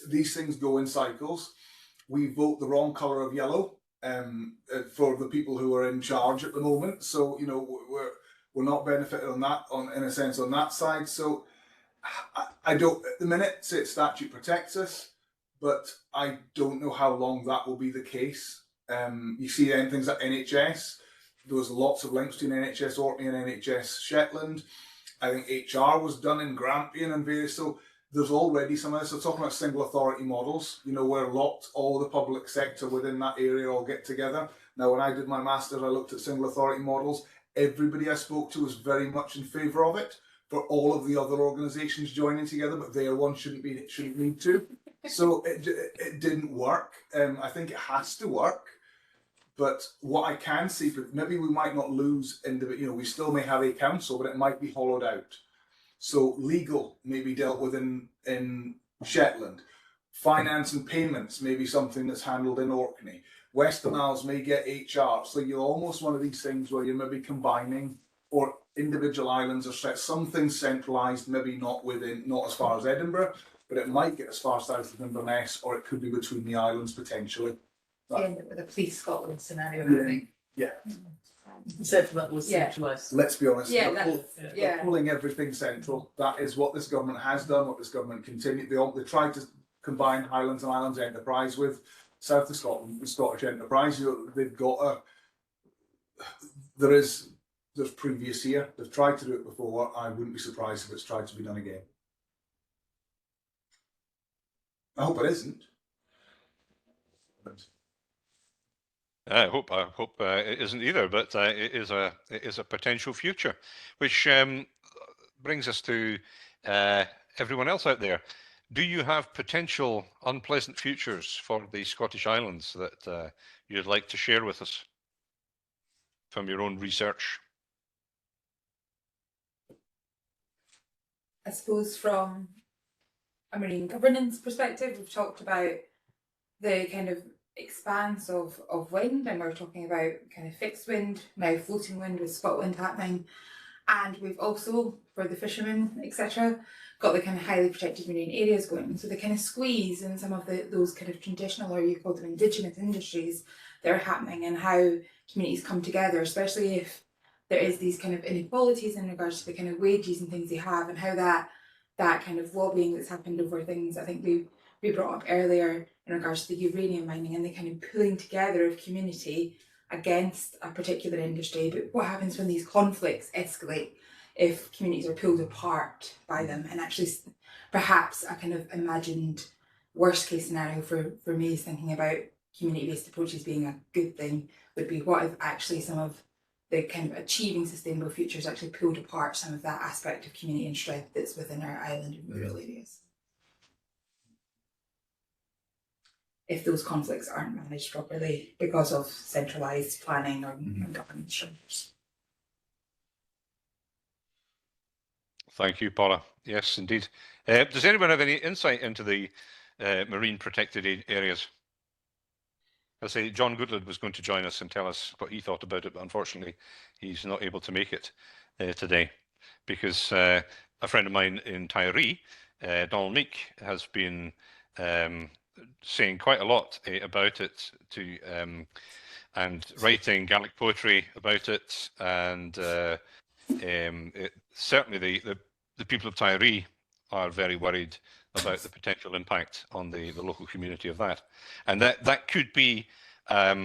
These things go in cycles. We vote the wrong colour of yellow for the people who are in charge at the moment. So, you know, we're not benefiting on that, in a sense, on that side. So I don't, at the minute, say statute protects us, but I don't know how long that will be the case. You see things like NHS. There was lots of links between NHS Orkney and NHS Shetland. I think HR was done in Grampian and various. So there's already some of this. So talking about single authority models, you know, where all the public sector within that area all get together. Now, when I did my master's, I looked at single authority models. Everybody I spoke to was very much in favour of it, for all of the other organisations joining together, but their one shouldn't need to. So it didn't work. I think it has to work. But what I can see, maybe we might not lose we still may have a council, but it might be hollowed out. So legal may be dealt with in Shetland. Finance and payments may be something that's handled in Orkney. Western Isles may get HR. So you're almost one of these things where you're maybe combining, or individual islands are some things centralised, maybe not as far as Edinburgh, but it might get as far south as Inverness, or it could be between the islands potentially. You end up with a Police Scotland scenario, I think. Yeah. That was centralised. Let's be honest. Yeah, they're pulling everything central. That is what this government has done. What this government continued. They tried to combine Highlands and Islands Enterprise with South of Scotland, the Scottish Enterprise. They've got there's previous here. They've tried to do it before. I wouldn't be surprised if it's tried to be done again. I hope it isn't. I hope it isn't either, but it is a potential future, which brings us to everyone else out there. Do you have potential unpleasant futures for the Scottish Islands that you'd like to share with us from your own research? I suppose from a marine governance perspective, we've talked about the kind of expanse of wind, and we're talking about kind of fixed wind, now floating wind with Scotland happening. And we've also, for the fishermen, etc., got the kind of highly protected marine areas going. So the kind of squeeze in some of those kind of traditional, or you call them indigenous industries, that are happening, and how communities come together, especially if there is these kind of inequalities in regards to the kind of wages and things they have, and how that kind of lobbying that's happened over things, I think we brought up earlier in regards to the uranium mining and the kind of pulling together of community against a particular industry. But what happens when these conflicts escalate if communities are pulled apart by them? And actually perhaps a kind of imagined worst case scenario for me is thinking about community-based approaches being a good thing would be, what if actually some of the kind of achieving sustainable futures actually pulled apart some of that aspect of community and strength that's within our island and rural areas, if those conflicts aren't managed properly because of centralised planning or governance structures. Thank you, Paula. Yes, indeed. Does anyone have any insight into the marine protected areas? I say John Goodland was going to join us and tell us what he thought about it, but unfortunately he's not able to make it today, because a friend of mine in Tiree, Donald Meek, has been saying quite a lot about it and writing Gaelic poetry about it, and certainly the people of Tiree are very worried about the potential impact on the local community of that. And that could be a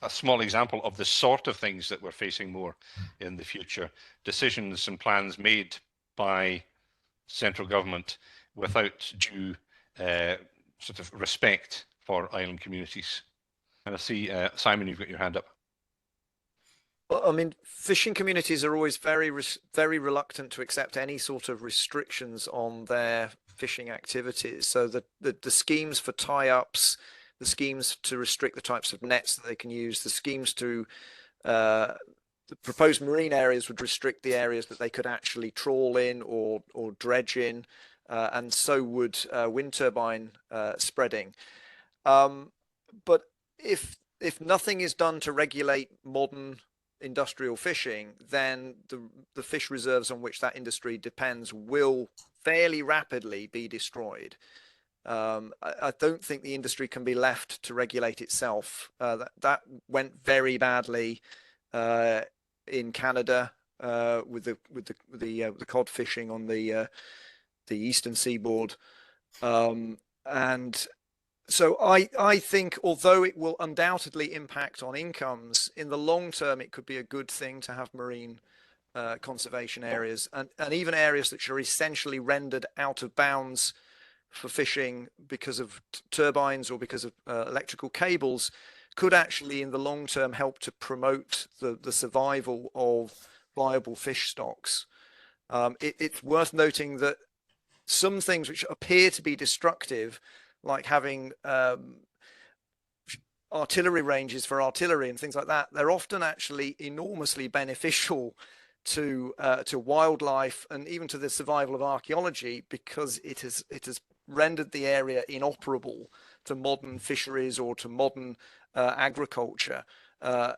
small example of the sort of things that we're facing more in the future. Decisions and plans made by central government without due sort of respect for island communities. And I see, Simon, you've got your hand up. Well, I mean, fishing communities are always very reluctant to accept any sort of restrictions on their fishing activities. So the schemes for tie-ups, the schemes to restrict the types of nets that they can use, the schemes to the proposed marine areas would restrict the areas that they could actually trawl in or dredge in, and so would wind turbine spreading. But if nothing is done to regulate modern industrial fishing, then the fish reserves on which that industry depends will fairly rapidly be destroyed. I don't think the industry can be left to regulate itself. That went very badly in Canada with the cod fishing on the eastern seaboard, and so I think, although it will undoubtedly impact on incomes, in the long term, it could be a good thing to have marine conservation areas, and even areas that are essentially rendered out of bounds for fishing because of turbines or because of electrical cables could actually, in the long term, help to promote the survival of viable fish stocks. It's worth noting that some things which appear to be destructive, like having artillery ranges for artillery and things like that, they're often actually enormously beneficial to wildlife and even to the survival of archaeology, because it has rendered the area inoperable to modern fisheries or to modern agriculture.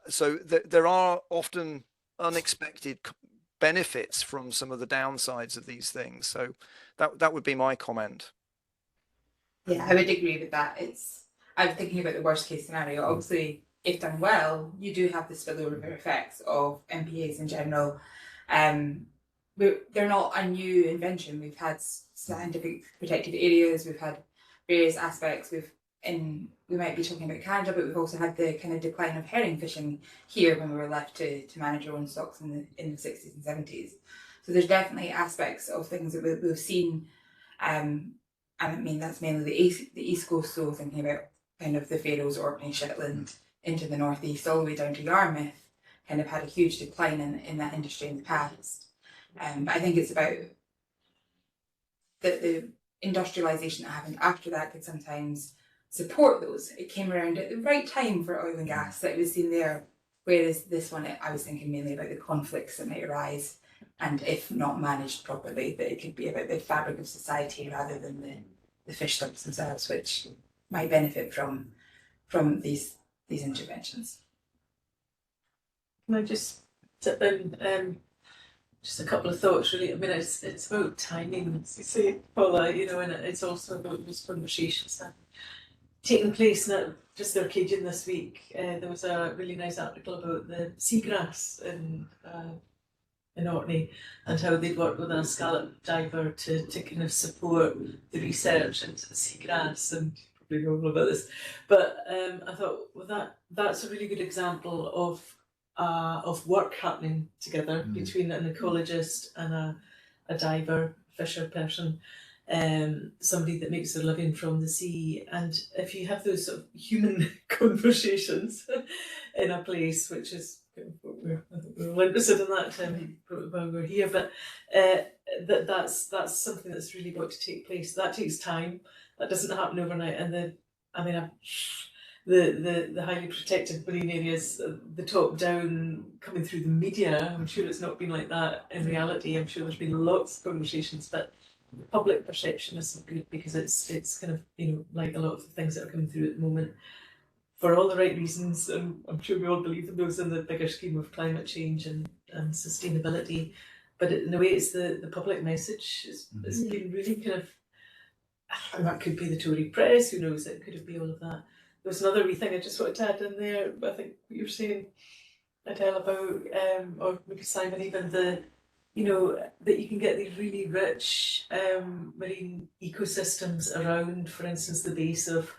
So there are often unexpected benefits from some of the downsides of these things. So that would be my comment. Yeah, I would agree with that. I'm thinking about the worst case scenario. Obviously, if done well, you do have the spillover effects of MPAs in general. They're not a new invention. We've had scientific protected areas, we've had various aspects. We might be talking about Canada, but we've also had the kind of decline of herring fishing here when we were left to manage our own stocks in the 60s and 70s. So there's definitely aspects of things that we've seen, and I mean that's mainly the East Coast, so thinking about kind of the Faroes, Orkney, Shetland, into the northeast, all the way down to Yarmouth, kind of had a huge decline in that industry in the past. But I think it's about the industrialisation that happened after that could sometimes support those. It came around at the right time for oil and gas that was seen there, whereas this one, I was thinking mainly about the conflicts that might arise, and if not managed properly, that it could be about the fabric of society rather than the fish stocks themselves, which might benefit from these interventions. Can I just tip in just a couple of thoughts really? I mean, it's about timing, as you say, Paula, you know, and it's also about those conversations that taking place. Now, just the Arcadian this week, there was a really nice article about the seagrass in Orkney and how they'd worked with a scallop diver to kind of support the research into the seagrass, and probably know all about this. But I thought, well, that's a really good example of work happening together between an ecologist and a diver, fisher person, somebody that makes their living from the sea. And if you have those sort of human conversations in a place, which is we're interested in that while we're here, but that's something that's really got to take place. That takes time. That doesn't happen overnight. And the highly protected marine areas, the top down coming through the media, I'm sure it's not been like that in reality. I'm sure there's been lots of conversations, but public perception isn't good because it's kind of, you know, like a lot of the things that are coming through at the moment, for all the right reasons, and I'm sure we all believe in those in the bigger scheme of climate change and sustainability. But in a way, it's the public message has been really kind of, and that could be the Tory press, who knows, it could be all of that. There was another wee thing I just wanted to add in there, but I think what you were saying, Adele, about, or maybe Simon, even you know, that you can get these really rich marine ecosystems around, for instance, the base of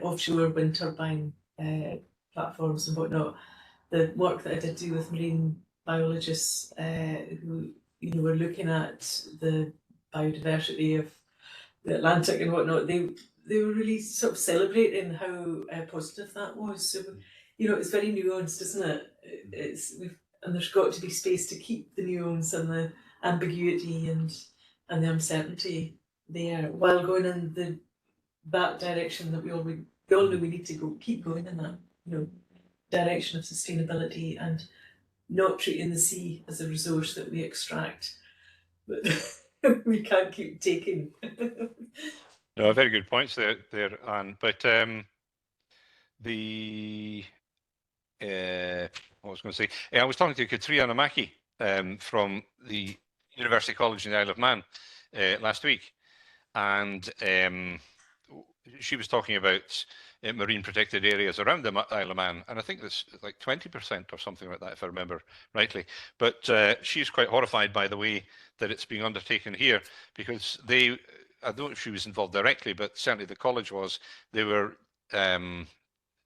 offshore wind turbine platforms and whatnot. The work that I did do with marine biologists who, you know, were looking at the biodiversity of the Atlantic and whatnot, they were really sort of celebrating how positive that was. So, you know, it's very nuanced, isn't it? And there's got to be space to keep the nuance and the ambiguity and the uncertainty there, while going in that direction that we all know we need to keep going in that, you know, direction of sustainability and not treating the sea as a resource that we extract, but we can't keep taking. No, very good points there, Anne. But what was I going to say? I was talking to Katrina Namaki from the University College in the Isle of Man last week, and she was talking about marine protected areas around the Isle of Man, and I think it's like 20% or something like that, if I remember rightly. But she's quite horrified by the way that it's being undertaken here, because I don't know if she was involved directly, but certainly the college was. They were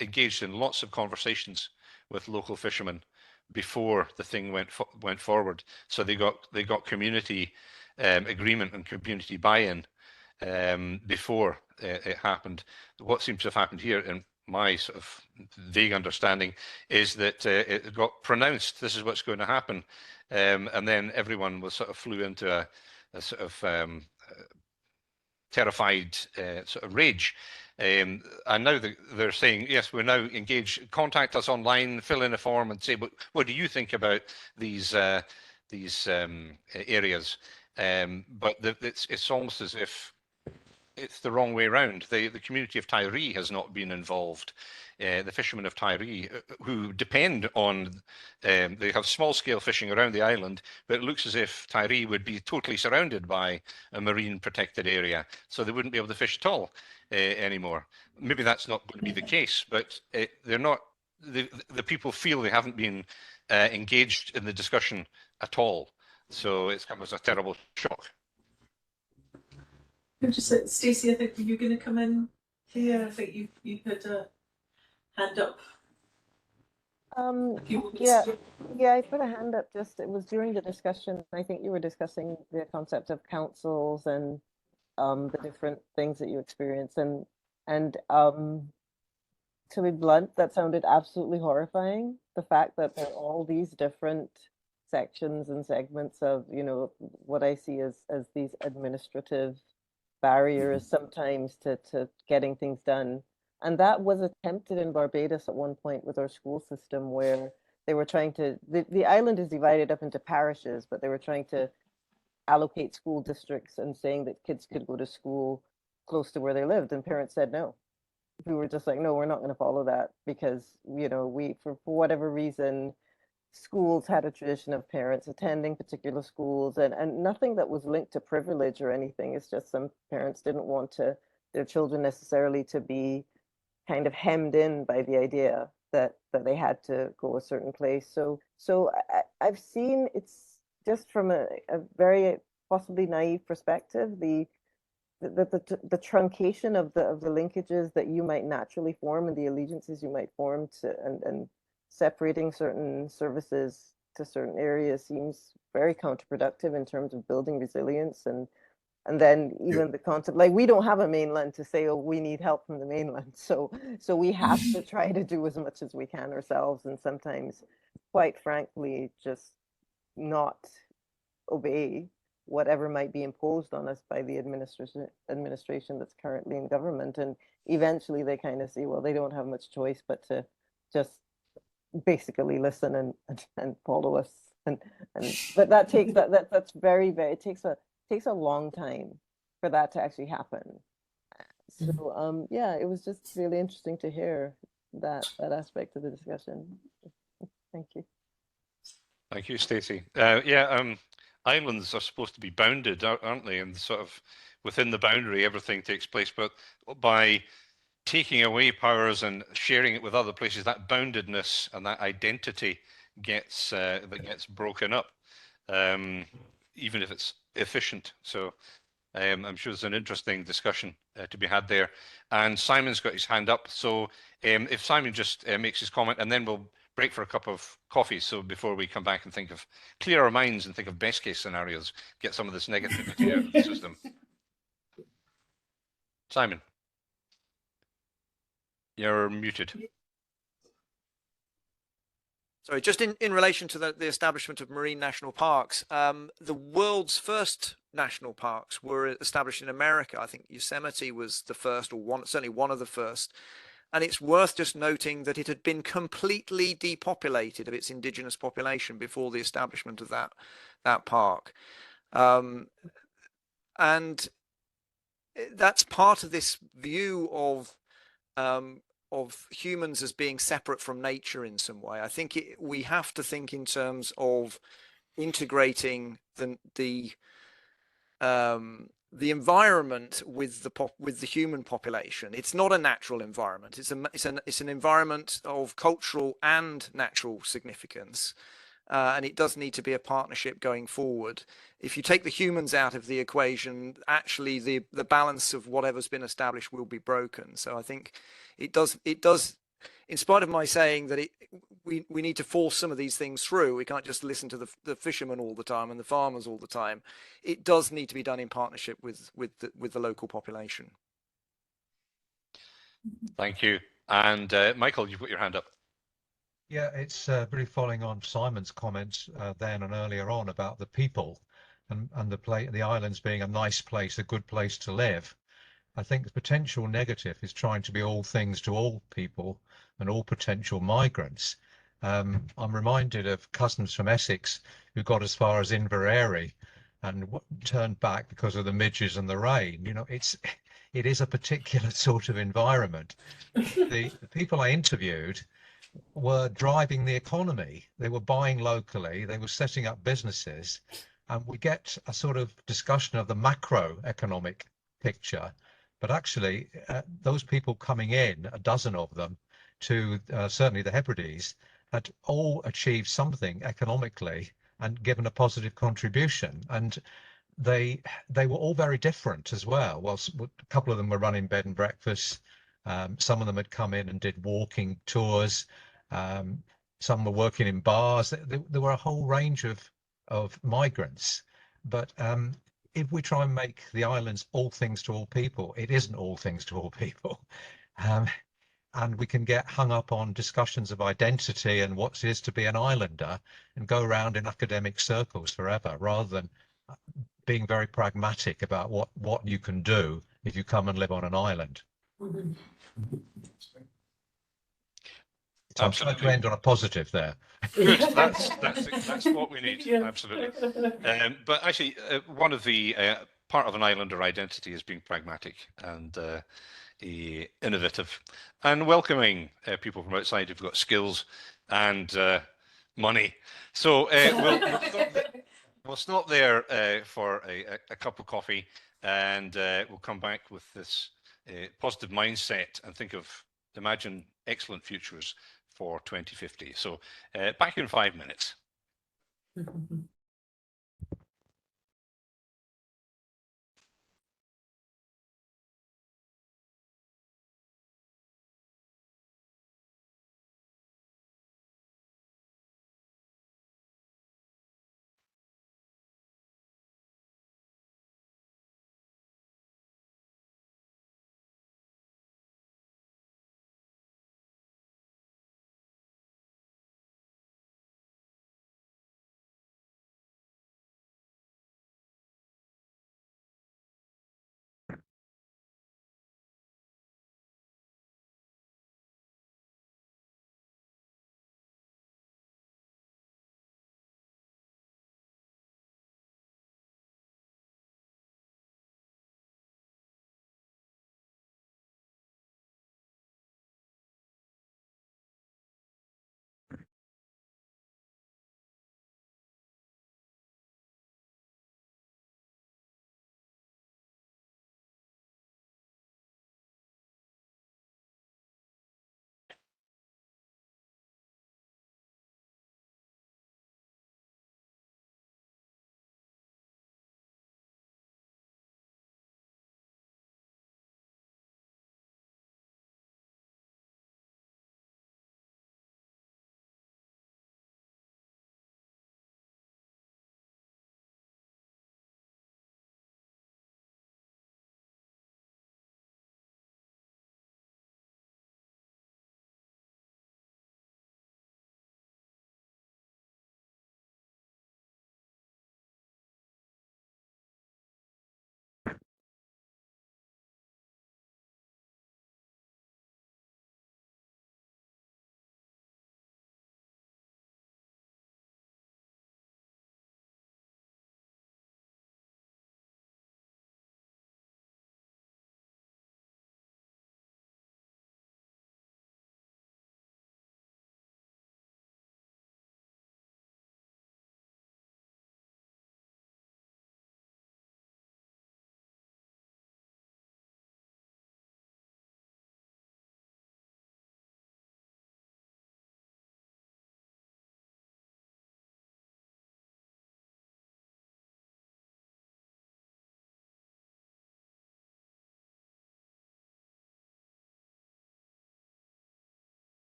engaged in lots of conversations with local fishermen before the thing went forward. So they got community agreement and community buy-in before it happened. What seems to have happened here, in my sort of vague understanding, is that it got pronounced, this is what's going to happen, and then everyone was sort of flew into a sort of terrified sort of rage. And now they're saying, yes, we're now engaged, contact us online, fill in a form and say, what do you think about these areas? But it's almost as if it's the wrong way around. The community of Tiree has not been involved. The fishermen of Tiree, who depend on, they have small-scale fishing around the island, but it looks as if Tiree would be totally surrounded by a marine protected area, so they wouldn't be able to fish at all. anymore. Maybe that's not going to be the case, but they're not. The people feel they haven't been engaged in the discussion at all. So it's come as a terrible shock. Just Stacey, I think you're going to come in here. I think you had a hand up. Yeah, I put a hand up it was during the discussion. I think you were discussing the concept of councils and the different things that you experience, and to be blunt, that sounded absolutely horrifying. The fact that there are all these different sections and segments of, what I see as these administrative barriers sometimes to getting things done. And that was attempted in Barbados at one point with our school system, where they were trying to, the island is divided up into parishes, but they were trying to allocate school districts and saying that kids could go to school close to where they lived. And parents said no. We were just like, no, we're not going to follow that, because, we, for whatever reason, schools had a tradition of parents attending particular schools, and nothing that was linked to privilege or anything. It's just some parents didn't want their children necessarily to be kind of hemmed in by the idea that they had to go a certain place. So I've seen, it's just from a very possibly naive perspective, the truncation of the linkages that you might naturally form and the allegiances you might form to, and separating certain services to certain areas seems very counterproductive in terms of building resilience. And then even the concept, like, we don't have a mainland to say, oh, we need help from the mainland. So we have to try to do as much as we can ourselves, and sometimes, quite frankly, just not obey whatever might be imposed on us by the administration that's currently in government. And eventually they kind of see, well, they don't have much choice but to just basically listen and follow us. But that takes that's very, very, it takes a long time for that to actually happen. So yeah, it was just really interesting to hear that aspect of the discussion. Thank you. Thank you, Stacey. Islands are supposed to be bounded, aren't they? And sort of within the boundary, everything takes place. But by taking away powers and sharing it with other places, that boundedness and that identity gets broken up, even if it's efficient. So I'm sure there's an interesting discussion to be had there. And Simon's got his hand up. So if Simon just makes his comment, and then we'll break for a cup of coffee. So before we come back and clear our minds and think of best case scenarios, get some of this negativity out of the system. Simon, you're muted. Sorry, just in relation to the establishment of marine national parks, the world's first national parks were established in America. I think Yosemite was the first, or certainly one of the first. And it's worth just noting that it had been completely depopulated of its indigenous population before the establishment of that park. And that's part of this view of humans as being separate from nature in some way. I think we have to think in terms of integrating the environment with the human population. It's not a natural environment. It's an environment of cultural and natural significance, and it does need to be a partnership going forward. If you take the humans out of the equation, actually the balance of whatever's been established will be broken. So I think it does. In spite of my saying that we need to force some of these things through, we can't just listen to the fishermen all the time and the farmers all the time. It does need to be done in partnership with the local population. Thank you. And Michael, you've got your hand up. Yeah, it's really following on Simon's comments then and earlier on about the people and the islands being a nice place, a good place to live. I think the potential negative is trying to be all things to all people and all potential migrants. I'm reminded of cousins from Essex who got as far as Inverary and turned back because of the midges and the rain. It is a particular sort of environment. The people I interviewed were driving the economy. They were buying locally, they were setting up businesses, and we get a sort of discussion of the macroeconomic picture, But actually, those people coming in, a dozen of them, to certainly the Hebrides, had all achieved something economically and given a positive contribution. And they were all very different as well. Well, a couple of them were running bed and breakfasts. Some of them had come in and did walking tours. Some were working in bars. There were a whole range of migrants. But if we try and make the islands all things to all people, it isn't all things to all people. And we can get hung up on discussions of identity and what it is to be an islander and go around in academic circles forever, rather than being very pragmatic about what you can do if you come and live on an island. So I'm trying to end on a positive there. Good. That's what we need. Yeah. Absolutely. But actually, one of the part of an islander identity is being pragmatic and innovative and welcoming people from outside who've got skills and money. So we'll stop there for a cup of coffee, and we'll come back with this positive mindset and imagine excellent futures for 2050. So back in 5 minutes.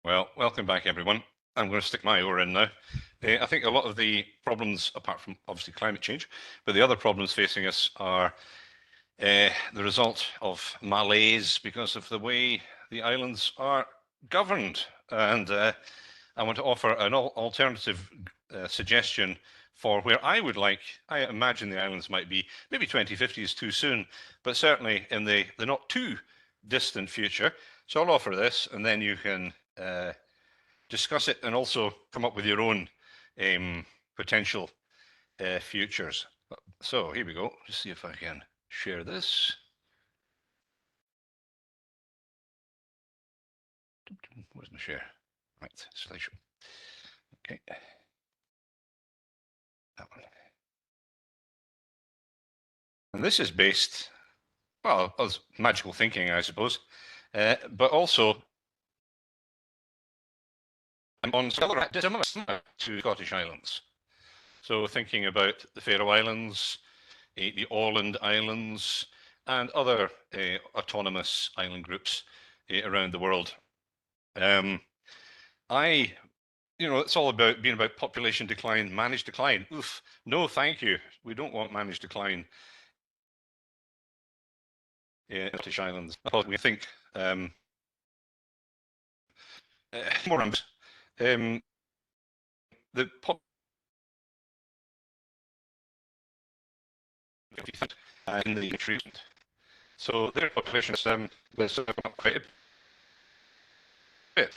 Well, welcome back, everyone. I'm going to stick my oar in now. I think a lot of the problems, apart from obviously climate change, but the other problems facing us are the result of malaise because of the way the islands are governed. And I want to offer an alternative suggestion for where I imagine the islands might be. Maybe 2050 is too soon, but certainly in the not too distant future. So I'll offer this, and then you can discuss it and also come up with your own potential futures. So here we go. Let's see if I can share this. Where's my share? Right, slideshow. Okay. That one. And this is based, well, as magical thinking, I suppose, but also on similar to Scottish Islands. So thinking about the Faroe Islands, the Åland Islands, and other autonomous island groups around the world. It's all about being about population decline, managed decline. Oof, no, thank you. We don't want managed decline in Scottish Islands. We think more the in the treatment. So their population is quite a bit.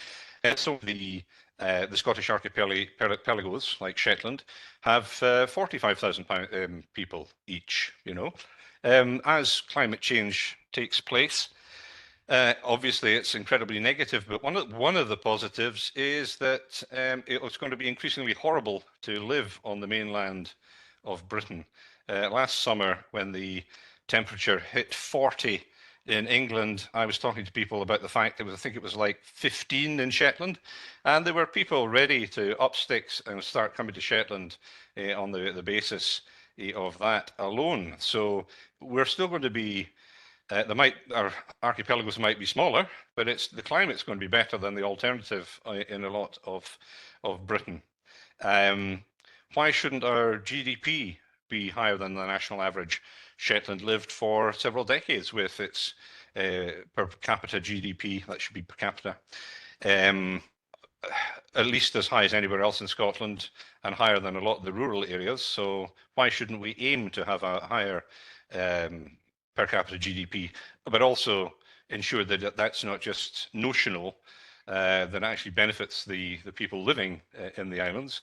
So the Scottish archipelagos, like Shetland, have 45,000 people each. As climate change takes place, obviously it's incredibly negative. But one of the positives is that it's going to be increasingly horrible to live on the mainland of Britain. Last summer, when the temperature hit 40 in England, I was talking to people about the fact that I think it was like 15 in Shetland, and there were people ready to up sticks and start coming to Shetland on the basis of that alone. So we're still going to be, our archipelagos might be smaller, but the climate's going to be better than the alternative in a lot of Britain. Why shouldn't our GDP be higher than the national average? Shetland lived for several decades with its per capita GDP, that should be per capita, at least as high as anywhere else in Scotland and higher than a lot of the rural areas. So why shouldn't we aim to have a higher per capita GDP, but also ensure that that's not just notional, that actually benefits the people living in the islands?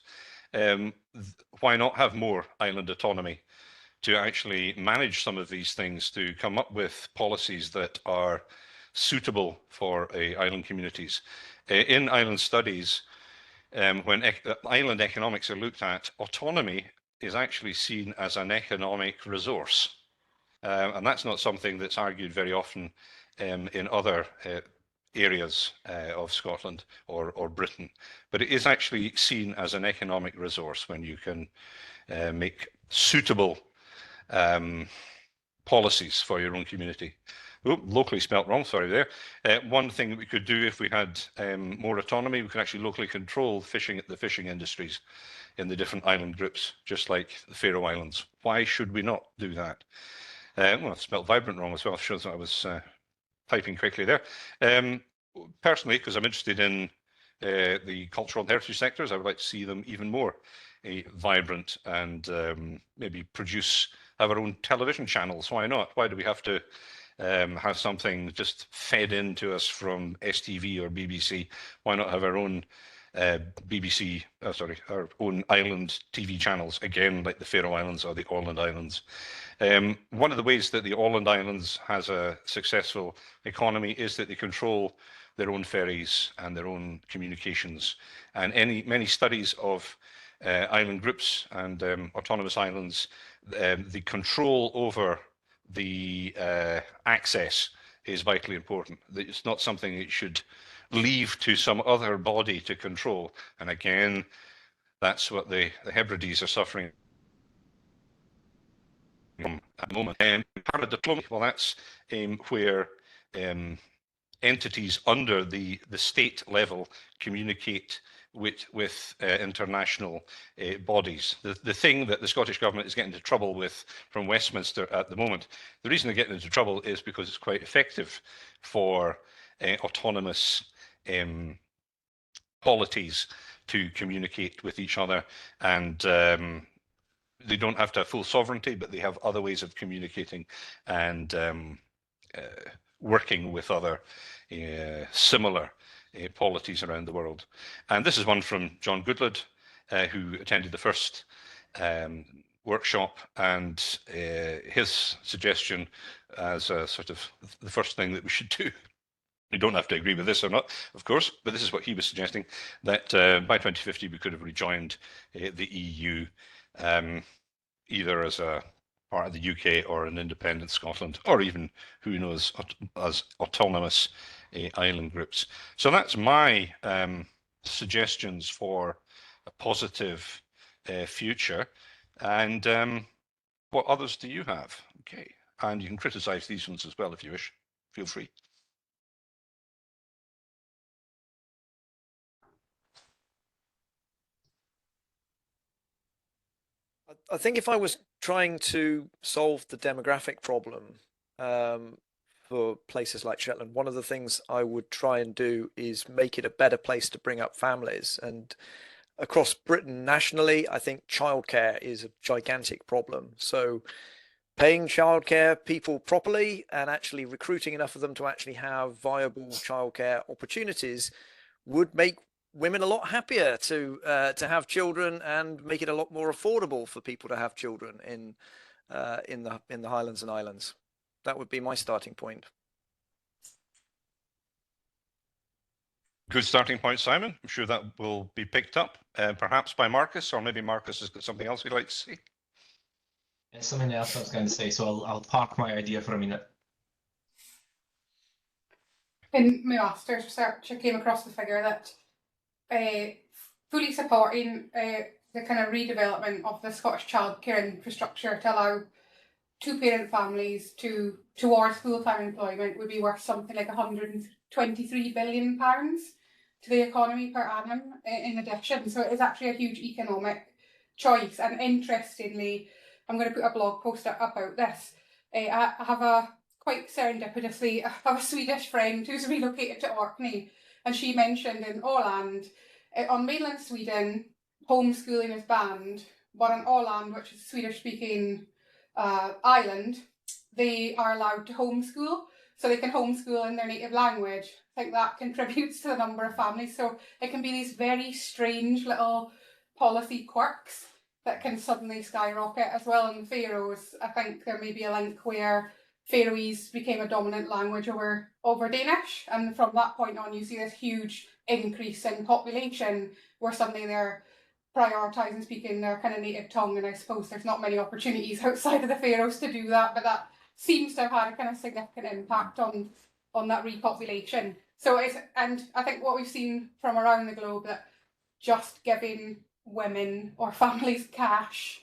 Why not have more island autonomy to actually manage some of these things, to come up with policies that are suitable for island communities? In island studies, when island economics are looked at, autonomy is actually seen as an economic resource. And that's not something that's argued very often in other areas of Scotland or Britain, but it is actually seen as an economic resource when you can make suitable policies for your own community. Oh, locally spelt wrong, sorry there. One thing that we could do if we had more autonomy, we could actually locally control the fishing industries in the different island groups, just like the Faroe Islands. Why should we not do that? Well, I've spelt vibrant wrong as well, shows that I was typing quickly there. Personally, because I'm interested in the cultural and heritage sectors, I would like to see them even more vibrant and maybe have our own television channels. Why not? Why do we have to have something just fed into us from STV or BBC? Why not have our own our own island TV channels, again, like the Faroe Islands or the Åland Islands? One of the ways that the Åland Islands has a successful economy is that they control their own ferries and their own communications. And many studies of island groups and autonomous islands, the control over the access is vitally important. It's not something it should leave to some other body to control. And again, that's what the Hebrides are suffering at the moment. And paradiplomacy, well, that's where entities under the state level communicate with international bodies. The thing that the Scottish Government is getting into trouble with from Westminster at the moment, the reason they're getting into trouble is because it's quite effective for autonomous polities to communicate with each other, and they don't have to have full sovereignty, but they have other ways of communicating and working with other similar polities around the world. And this is one from John Goodlad, who attended the first workshop, and his suggestion as a sort of the first thing that we should do. You don't have to agree with this or not, of course, but this is what he was suggesting, that by 2050 we could have rejoined the EU, either as a part of the UK or an independent Scotland, or even, who knows, as autonomous island groups. So that's my suggestions for a positive future. And what others do you have? Okay, and you can criticise these ones as well if you wish. Feel free. I think if I was trying to solve the demographic problem for places like Shetland, one of the things I would try and do is make it a better place to bring up families. And across Britain nationally, I think childcare is a gigantic problem. So paying childcare people properly and actually recruiting enough of them to actually have viable childcare opportunities would make women a lot happier to have children, and make it a lot more affordable for people to have children in the Highlands and Islands. That would be my starting point. Good starting point, Simon. I'm sure that will be picked up, perhaps by Marcus, or maybe Marcus has got something else he'd like to say. There's something else I was going to say, so I'll park my idea for a minute. In my master's research, I came across the figure that fully supporting the kind of redevelopment of the Scottish childcare infrastructure to allow two-parent families towards full-time employment would be worth something like £123 billion to the economy per annum in addition. So it is actually a huge economic choice. And interestingly, I'm going to put a blog post up about this. I have a quite serendipitously, I have a Swedish friend who's relocated to Orkney, and she mentioned in Åland, on mainland Sweden, homeschooling is banned, but on Åland, which is a Swedish-speaking island, they are allowed to homeschool, so they can homeschool in their native language. I think that contributes to the number of families. So it can be these very strange little policy quirks that can suddenly skyrocket. As well in the Faroes, I think there may be a link where Faroese became a dominant language over Danish, and from that point on you see this huge increase in population where suddenly they're prioritising speaking their kind of native tongue, and I suppose there's not many opportunities outside of the Faroes to do that, but that seems to have had a kind of significant impact on that repopulation. So and I think what we've seen from around the globe, that just giving women or families cash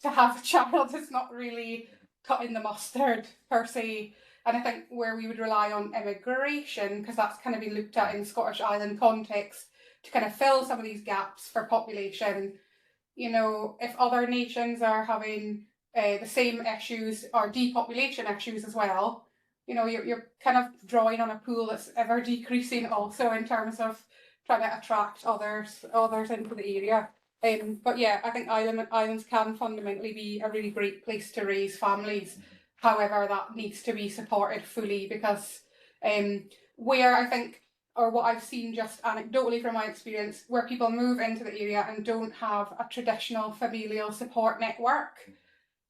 to have a child is not really cutting the mustard per se. And I think where we would rely on immigration, because that's kind of been looked at in Scottish Island context, to kind of fill some of these gaps for population. You know, if other nations are having the same issues or depopulation issues as well, you know, you're kind of drawing on a pool that's ever decreasing also in terms of trying to attract others into the area. But yeah, I think islands can fundamentally be a really great place to raise families. However, that needs to be supported fully, because where I think, or what I've seen just anecdotally from my experience, where people move into the area and don't have a traditional familial support network,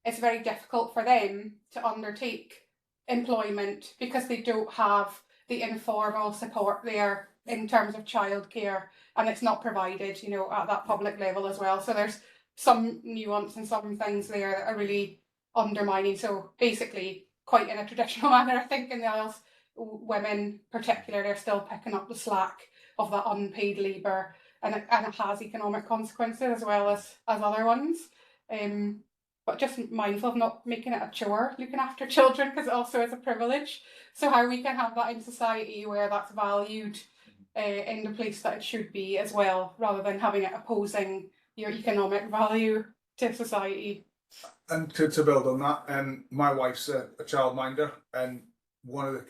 it's very difficult for them to undertake employment because they don't have the informal support there in terms of childcare, and it's not provided, you know, at that public level as well. So there's some nuance and some things there that are really undermining. So basically, quite in a traditional manner, I think in the Isles, women particularly are still picking up the slack of that unpaid labour, and it has economic consequences as well as other ones. but just mindful of not making it a chore looking after children, because it also is a privilege. So how we can have that in society where that's valued in the place that it should be as well, rather than having it opposing your economic value to society. And to build on that, my wife's a childminder, and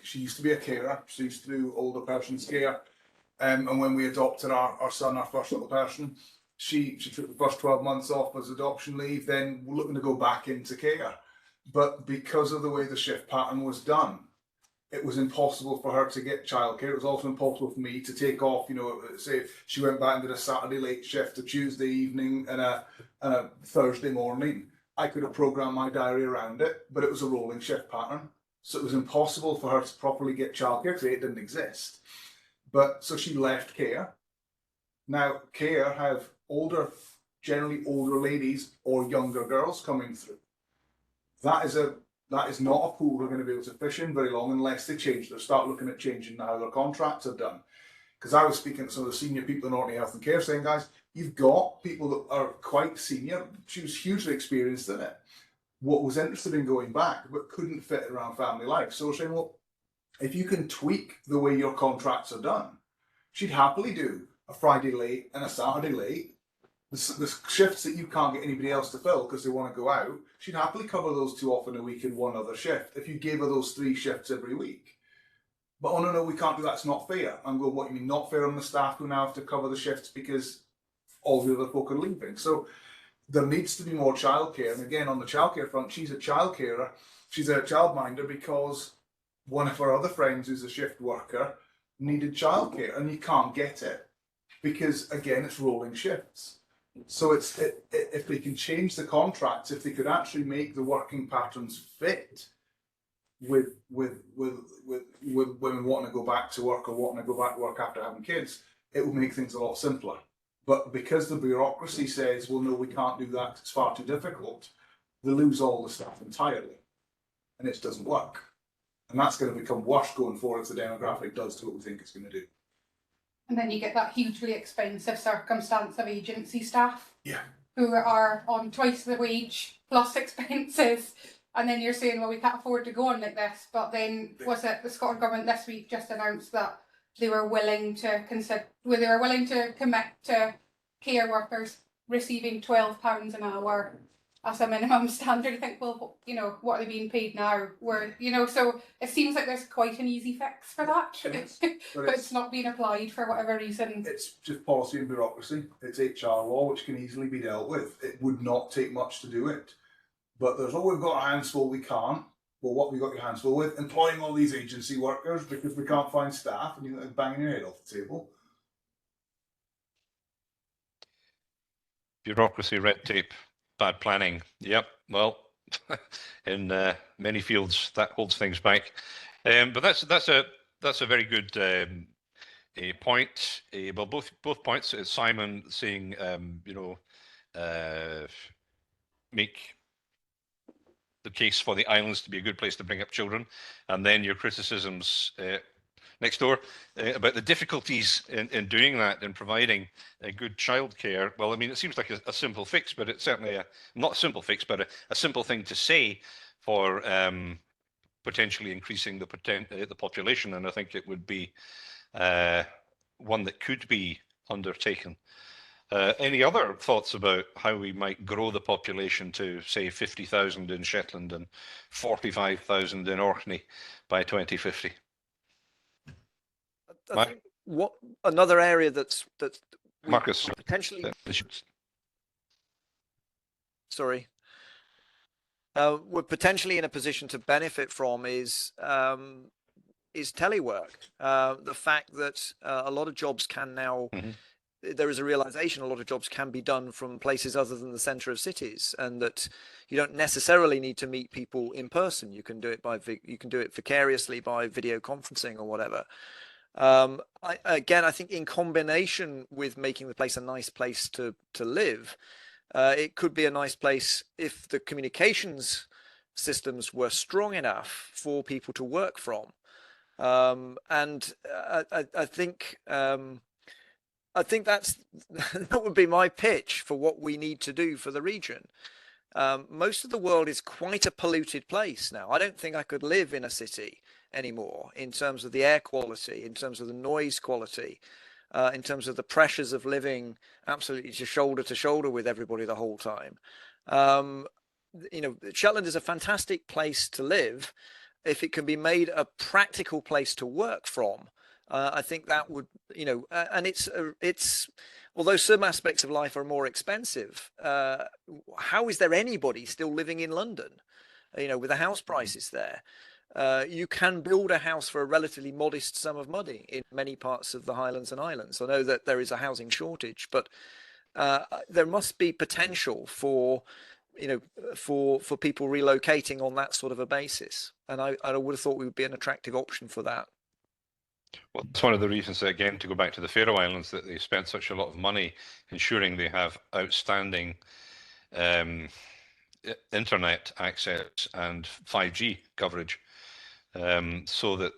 she used to be a carer. She used to do older person's care, and when we adopted our son, our first little person, she took the first 12 months off as adoption leave. Then we're looking to go back into care, but because of the way the shift pattern was done, it was impossible for her to get childcare. It was also impossible for me to take off. You know, say she went back and did a Saturday late shift, a Tuesday evening, and a Thursday morning. I could have programmed my diary around it, but it was a rolling shift pattern. So it was impossible for her to properly get childcare because it didn't exist. But so she left care. Now, care have generally older ladies or younger girls coming through. That is not a pool we're going to be able to fish in very long unless they start looking at changing how their contracts are done. Because I was speaking to some of the senior people in Orkney Health and Care saying, guys, you've got people that are quite senior. She was hugely experienced in it. What was interested in going back, but couldn't fit around family life. So we're saying, well, if you can tweak the way your contracts are done, she'd happily do a Friday late and a Saturday late. The shifts that you can't get anybody else to fill because they want to go out, she'd happily cover those 2 off in a week in one other shift if you gave her those 3 shifts every week. But oh no, we can't do that, it's not fair. I'm going, what you mean not fair on the staff who now have to cover the shifts because all the other folk are leaving? So there needs to be more childcare. And again, on the childcare front, she's a childcarer, she's a childminder because one of her other friends who's a shift worker needed childcare and you can't get it because, again, it's rolling shifts. So if they can change the contracts, if they could actually make the working patterns fit with women wanting to go back to work or wanting to go back to work after having kids, it would make things a lot simpler. But because the bureaucracy says, well, no, we can't do that, it's far too difficult, they lose all the stuff entirely. And it doesn't work. And that's going to become worse going forward if the demographic does to what we think it's going to do. And then you get that hugely expensive circumstance of agency staff. Yeah. Who are on twice the wage plus expenses. And then you're saying, well, we can't afford to go on like this. But then was it the Scottish Government this week just announced that they were willing to commit to care workers receiving £12 an hour as a minimum standard. You think, well, you know, what are they being paid now? So it seems like there's quite an easy fix for that, but it's not being applied for whatever reason. It's just policy and bureaucracy. It's HR law, which can easily be dealt with. It would not take much to do it. But there's, we've got our hands full, we can't. Well, what have we got your hands full with? Employing all these agency workers because we can't find staff, and you're banging your head off the table. Bureaucracy, red tape, bad planning. Yep. Well, in many fields that holds things back. But that's a very good point. Well, both points. Simon saying, make the case for the islands to be a good place to bring up children, and then your criticisms next door about the difficulties in doing that and providing a good childcare. Well, I mean, it seems like a simple fix, but it's certainly not a simple fix, but a simple thing to say for potentially increasing the population, and I think it would be one that could be undertaken. Any other thoughts about how we might grow the population to, say, 50,000 in Shetland and 45,000 in Orkney by 2050? I think another area that's Marcus potentially we're potentially in a position to benefit from is telework. The fact that a lot of jobs can now. Mm-hmm. There is a realization a lot of jobs can be done from places other than the center of cities, and that you don't necessarily need to meet people in person. You can do it vicariously by video conferencing or whatever. I think in combination with making the place a nice place to live, it could be a nice place if the communications systems were strong enough for people to work from. I think that would be my pitch for what we need to do for the region. Most of the world is quite a polluted place now. I don't think I could live in a city anymore in terms of the air quality, in terms of the noise quality, in terms of the pressures of living absolutely to shoulder with everybody the whole time. You know, Shetland is a fantastic place to live if it can be made a practical place to work from. I think that would, you know, and it's although some aspects of life are more expensive, how is there anybody still living in London, you know, with the house prices there? You can build a house for a relatively modest sum of money in many parts of the Highlands and Islands. I know that there is a housing shortage, but there must be potential for, you know, for people relocating on that sort of a basis. And I would have thought we would be an attractive option for that. Well, it's one of the reasons, again, to go back to the Faroe Islands, that they spent such a lot of money ensuring they have outstanding internet access and 5G coverage, so that,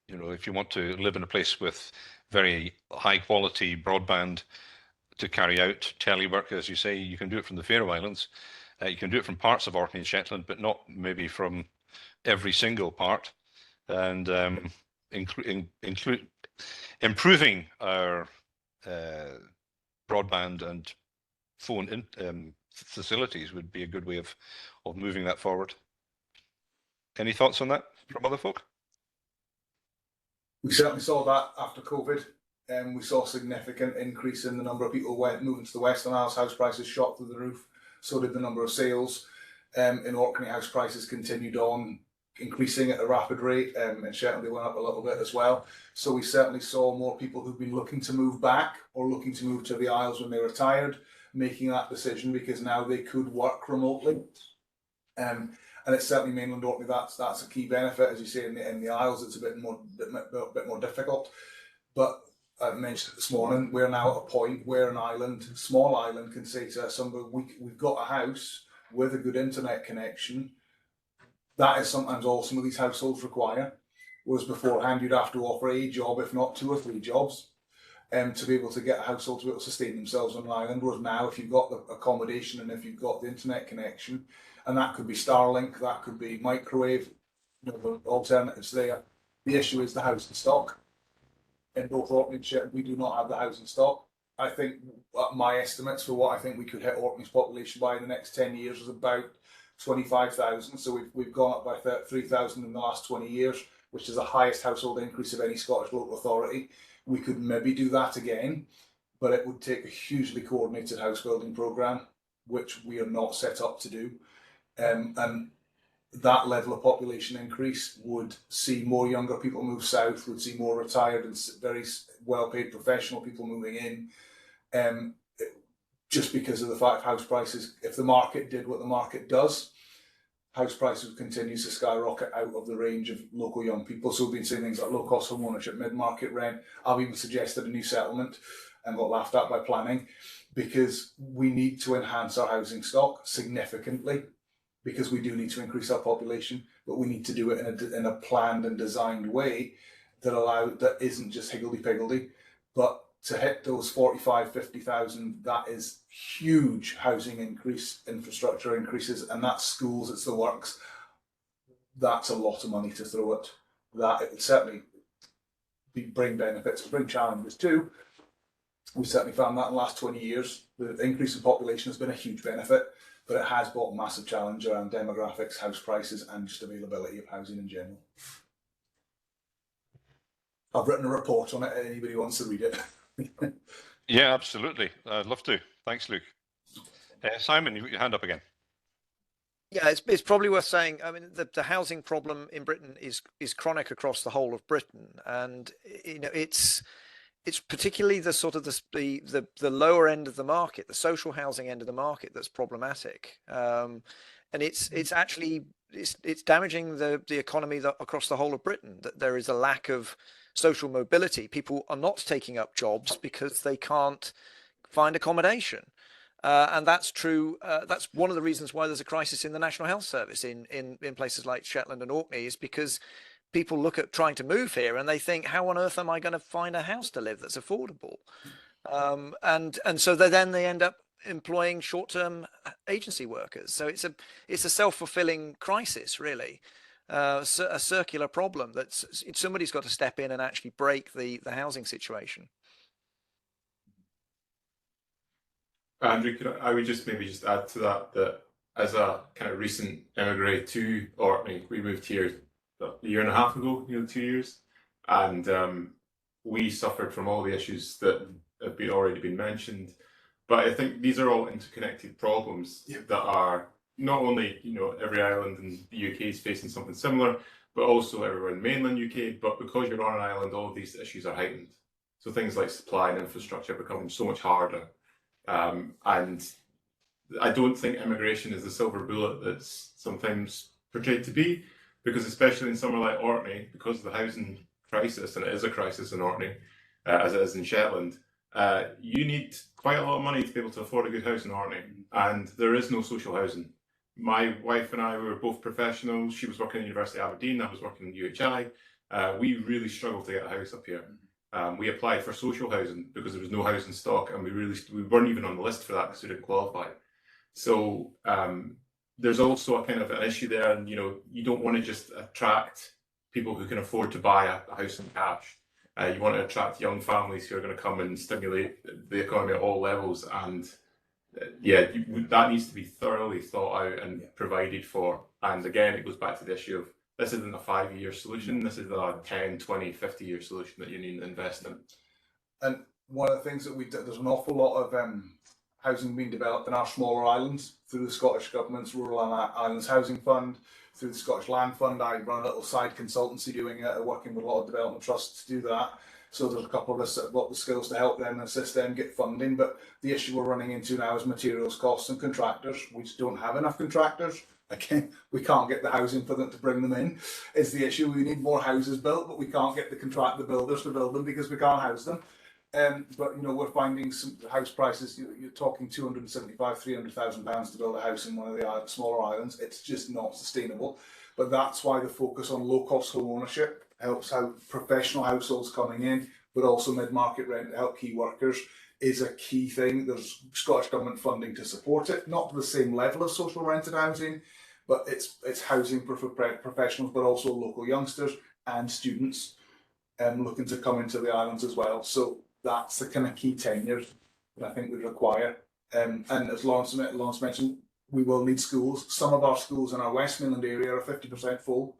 you know, if you want to live in a place with very high quality broadband to carry out telework, as you say, you can do it from the Faroe Islands. You can do it from parts of Orkney and Shetland, but not maybe from every single part. And improving our broadband and phone facilities would be a good way of moving that forward. Any thoughts on that from other folk? We certainly saw that after COVID. We saw a significant increase in the number of people moving to the Western Isles. House prices shot through the roof. So did the number of sales. In Orkney, house prices continued on increasing at a rapid rate, and Shetland they went up a little bit as well. So we certainly saw more people who've been looking to move back or looking to move to the Isles when they retired, making that decision because now they could work remotely. And it's certainly mainland Orkney. That's a key benefit, as you say. In the Isles, it's a bit more difficult. But I mentioned it this morning. We're now at a point where an island, small island, can say to somebody, "We've got a house with a good internet connection." That is sometimes all some of these households require. Whereas beforehand, you'd have to offer a job, if not 2 or 3 jobs, to be able to get a household to be able to sustain themselves on an island. Whereas now, if you've got the accommodation and if you've got the internet connection, and that could be Starlink, that could be microwave, you know, the alternatives there. The issue is the housing stock. In both Orkney and Shetland, we do not have the housing stock. I think my estimates for what I think we could hit Orkney's population by in the next 10 years is about 25,000. So we've gone up by 3,000 in the last 20 years, which is the highest household increase of any Scottish local authority. We could maybe do that again, but it would take a hugely coordinated house building programme, which we are not set up to do. And that level of population increase would see more younger people move south, would see more retired and very well-paid professional people moving in, just because of the fact house prices, if the market did what the market does, house prices would continue to skyrocket out of the range of local young people. So we've been saying things like low-cost home ownership, mid-market rent. I've even suggested a new settlement and got laughed at by planning, because we need to enhance our housing stock significantly, because we do need to increase our population, but we need to do it in a planned and designed way that isn't just higgledy-piggledy. But to hit those 45, 50,000, that is huge housing increase, infrastructure increases, and that's schools, it's the works. That's a lot of money to throw at that. It would certainly bring benefits, bring challenges too. We certainly found that in the last 20 years. The increase in population has been a huge benefit, but it has brought a massive challenge around demographics, house prices, and just availability of housing in general. I've written a report on it. Anybody wants to read it? Yeah, absolutely. I'd love to. Thanks, Luke. Simon, you got your hand up again. Yeah, it's probably worth saying. I mean, the housing problem in Britain is chronic across the whole of Britain, and you know it's particularly the sort of the lower end of the market, the social housing end of the market, that's problematic, and it's actually damaging the economy across the whole of Britain. That there is a lack of social mobility. People are not taking up jobs because they can't find accommodation. And that's true. That's one of the reasons why there's a crisis in the National Health Service in places like Shetland and Orkney, is because people look at trying to move here and they think, how on earth am I going to find a house to live that's affordable? And so they end up employing short-term agency workers. So it's a self-fulfilling crisis, really, a circular problem that somebody's got to step in and actually break the housing situation. Andrew, I would just maybe add to that as a kind of recent immigrant to Orkney, we moved here a year and a half ago, 2 years, and we suffered from all the issues that have already been mentioned. But I think these are all interconnected problems that are not only, every island in the UK is facing something similar, but also everywhere in mainland UK. But because you're on an island, all of these issues are heightened. So things like supply and infrastructure become so much harder. And I don't think immigration is the silver bullet that's sometimes portrayed to be, because especially in somewhere like Orkney, because of the housing crisis, and it is a crisis in Orkney, as it is in Shetland, you need quite a lot of money to be able to afford a good house in Orkney, and there is no social housing. My wife and I, we were both professionals. She was working at the University of Aberdeen, I was working in UHI. We really struggled to get a house up here. We applied for social housing because there was no housing stock, and we weren't even on the list for that because we didn't qualify. So there's also a kind of an issue there, and you don't want to just attract people who can afford to buy a house in cash. You want to attract young families who are going to come and stimulate the economy at all levels, and that needs to be thoroughly thought out and provided for. And again, it goes back to the issue of this isn't a 5-year solution, this is a 10, 20, 50-year solution that you need to invest in. And one of the things that there's an awful lot of housing being developed in our smaller islands through the Scottish Government's Rural Islands Housing Fund, through the Scottish Land Fund. I run a little side consultancy doing it, working with a lot of development trusts to do that. So there's a couple of us that have got the skills to help them and assist them get funding. But the issue we're running into now is materials costs and contractors. We just don't have enough contractors. Again, we can't get the housing for them to bring them in. Is the issue. We need more houses built, but we can't get the builders to build them because we can't house them. But we're finding some house prices. You're talking £275,000, £300,000 to build a house in one of the smaller islands. It's just not sustainable. But that's why the focus on low-cost home ownership helps out professional households coming in, but also mid-market rent to help key workers is a key thing. There's Scottish Government funding to support it, not to the same level of social rented housing, but it's housing for professionals, but also local youngsters and students looking to come into the islands as well. So that's the kind of key tenure that I think we require. And as Laurence mentioned, we will need schools. Some of our schools in our West Midland area are 50% full.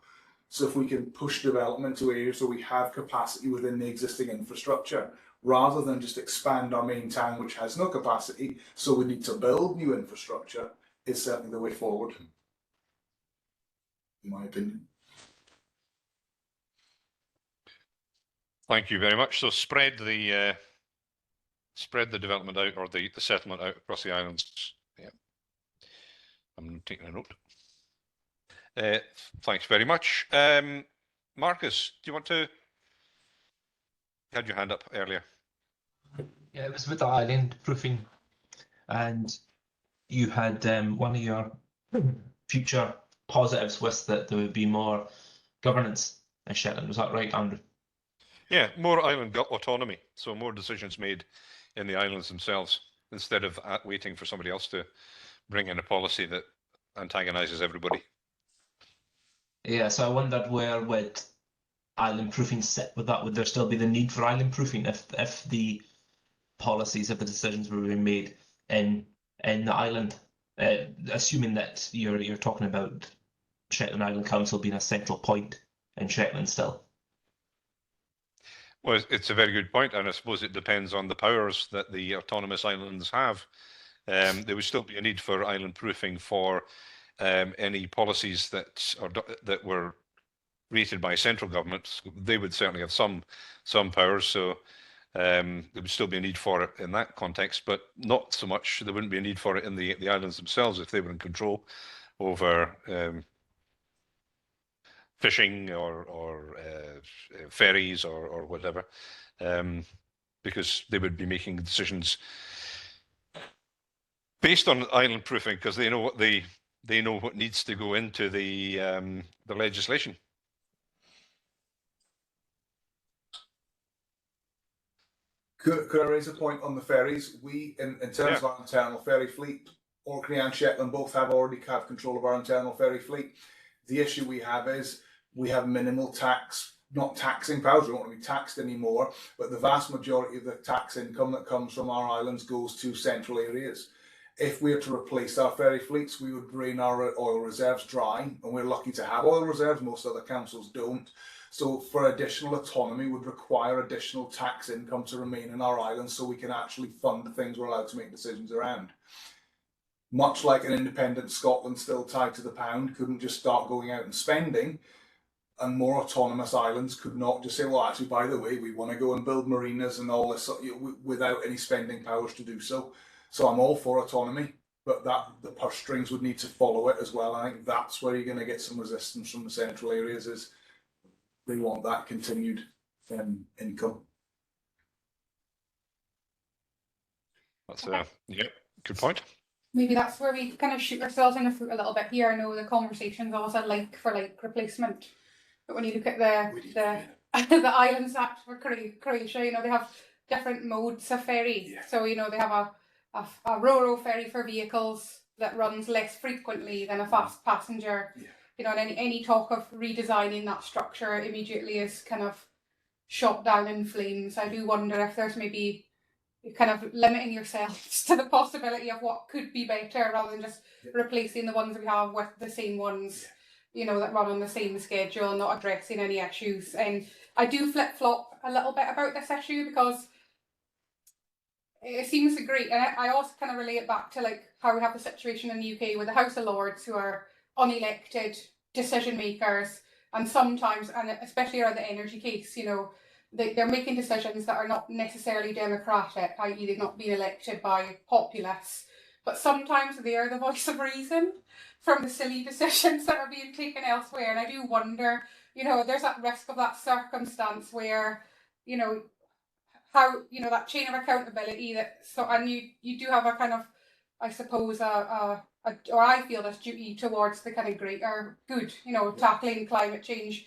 So if we can push development to areas where we have capacity within the existing infrastructure, rather than just expand our main town, which has no capacity, so we need to build new infrastructure, is certainly the way forward, in my opinion. Thank you very much. So spread the development out, or the settlement out across the islands. Yeah, I'm taking a note. Thanks very much. Marcus, do you want to? You had your hand up earlier. Yeah, it was with the island proofing, and you had one of your future positives was that there would be more governance in Shetland. Was that right, Andrew? Yeah, more island autonomy, so more decisions made in the islands themselves, instead of waiting for somebody else to bring in a policy that antagonises everybody. Yeah, so I wondered where would island proofing sit with that? Would there still be the need for island proofing if the policies, if the decisions were being made in the island, assuming that you're talking about Shetland Island Council being a central point in Shetland still? Well, it's a very good point, and I suppose it depends on the powers that the autonomous islands have. There would still be a need for island proofing for any policies that were rated by central governments. They would certainly have some powers, so there would still be a need for it in that context, but not so much. There wouldn't be a need for it in the islands themselves if they were in control over fishing or ferries or whatever, because they would be making decisions based on island proofing, because they know what needs to go into the legislation. Could I raise a point on the ferries? We, in terms of our internal ferry fleet, Orkney and Shetland both already have control of our internal ferry fleet. The issue we have is we have minimal not taxing powers, we don't want to be taxed anymore, but the vast majority of the tax income that comes from our islands goes to central areas. If we were to replace our ferry fleets, we would drain our oil reserves dry, and we're lucky to have oil reserves, most other councils don't. So for additional autonomy would require additional tax income to remain in our islands so we can actually fund the things we're allowed to make decisions around. Much like an independent Scotland still tied to the pound couldn't just start going out and spending, and more autonomous islands could not just say, well, actually, by the way, we want to go and build marinas and all this, without any spending powers to do so. So I'm all for autonomy, but the purse strings would need to follow it as well. I think that's where you're going to get some resistance from the central areas, is they want that continued income. That's good point. Maybe that's where we kind of shoot ourselves in the foot a little bit here. I know the conversation's always a like for like replacement, but when you look at the Islands Act for Croatia, you know, they have different modes of ferry. Yeah. So, you know, they have a ro-ro ferry for vehicles that runs less frequently than a fast passenger. Yeah. You know, and any talk of redesigning that structure immediately is kind of shot down in flames. I do wonder if there's maybe kind of limiting yourselves to the possibility of what could be better rather than just replacing the ones we have with the same ones, you know, that run on the same schedule, not addressing any issues. And I do flip-flop a little bit about this issue because it seems great. And I also kind of relate it back to like how we have the situation in the UK with the House of Lords, who are unelected decision makers, and sometimes, and especially around the energy case, you know, they're making decisions that are not necessarily democratic, i.e. they've not been elected by populace, but sometimes they are the voice of reason from the silly decisions that are being taken elsewhere. And I do wonder, you know, there's that risk of that circumstance where, you know, how, you know, that chain of accountability that, so, and you do have a kind of, I suppose, or I feel this duty towards the kind of greater good, you know, tackling climate change,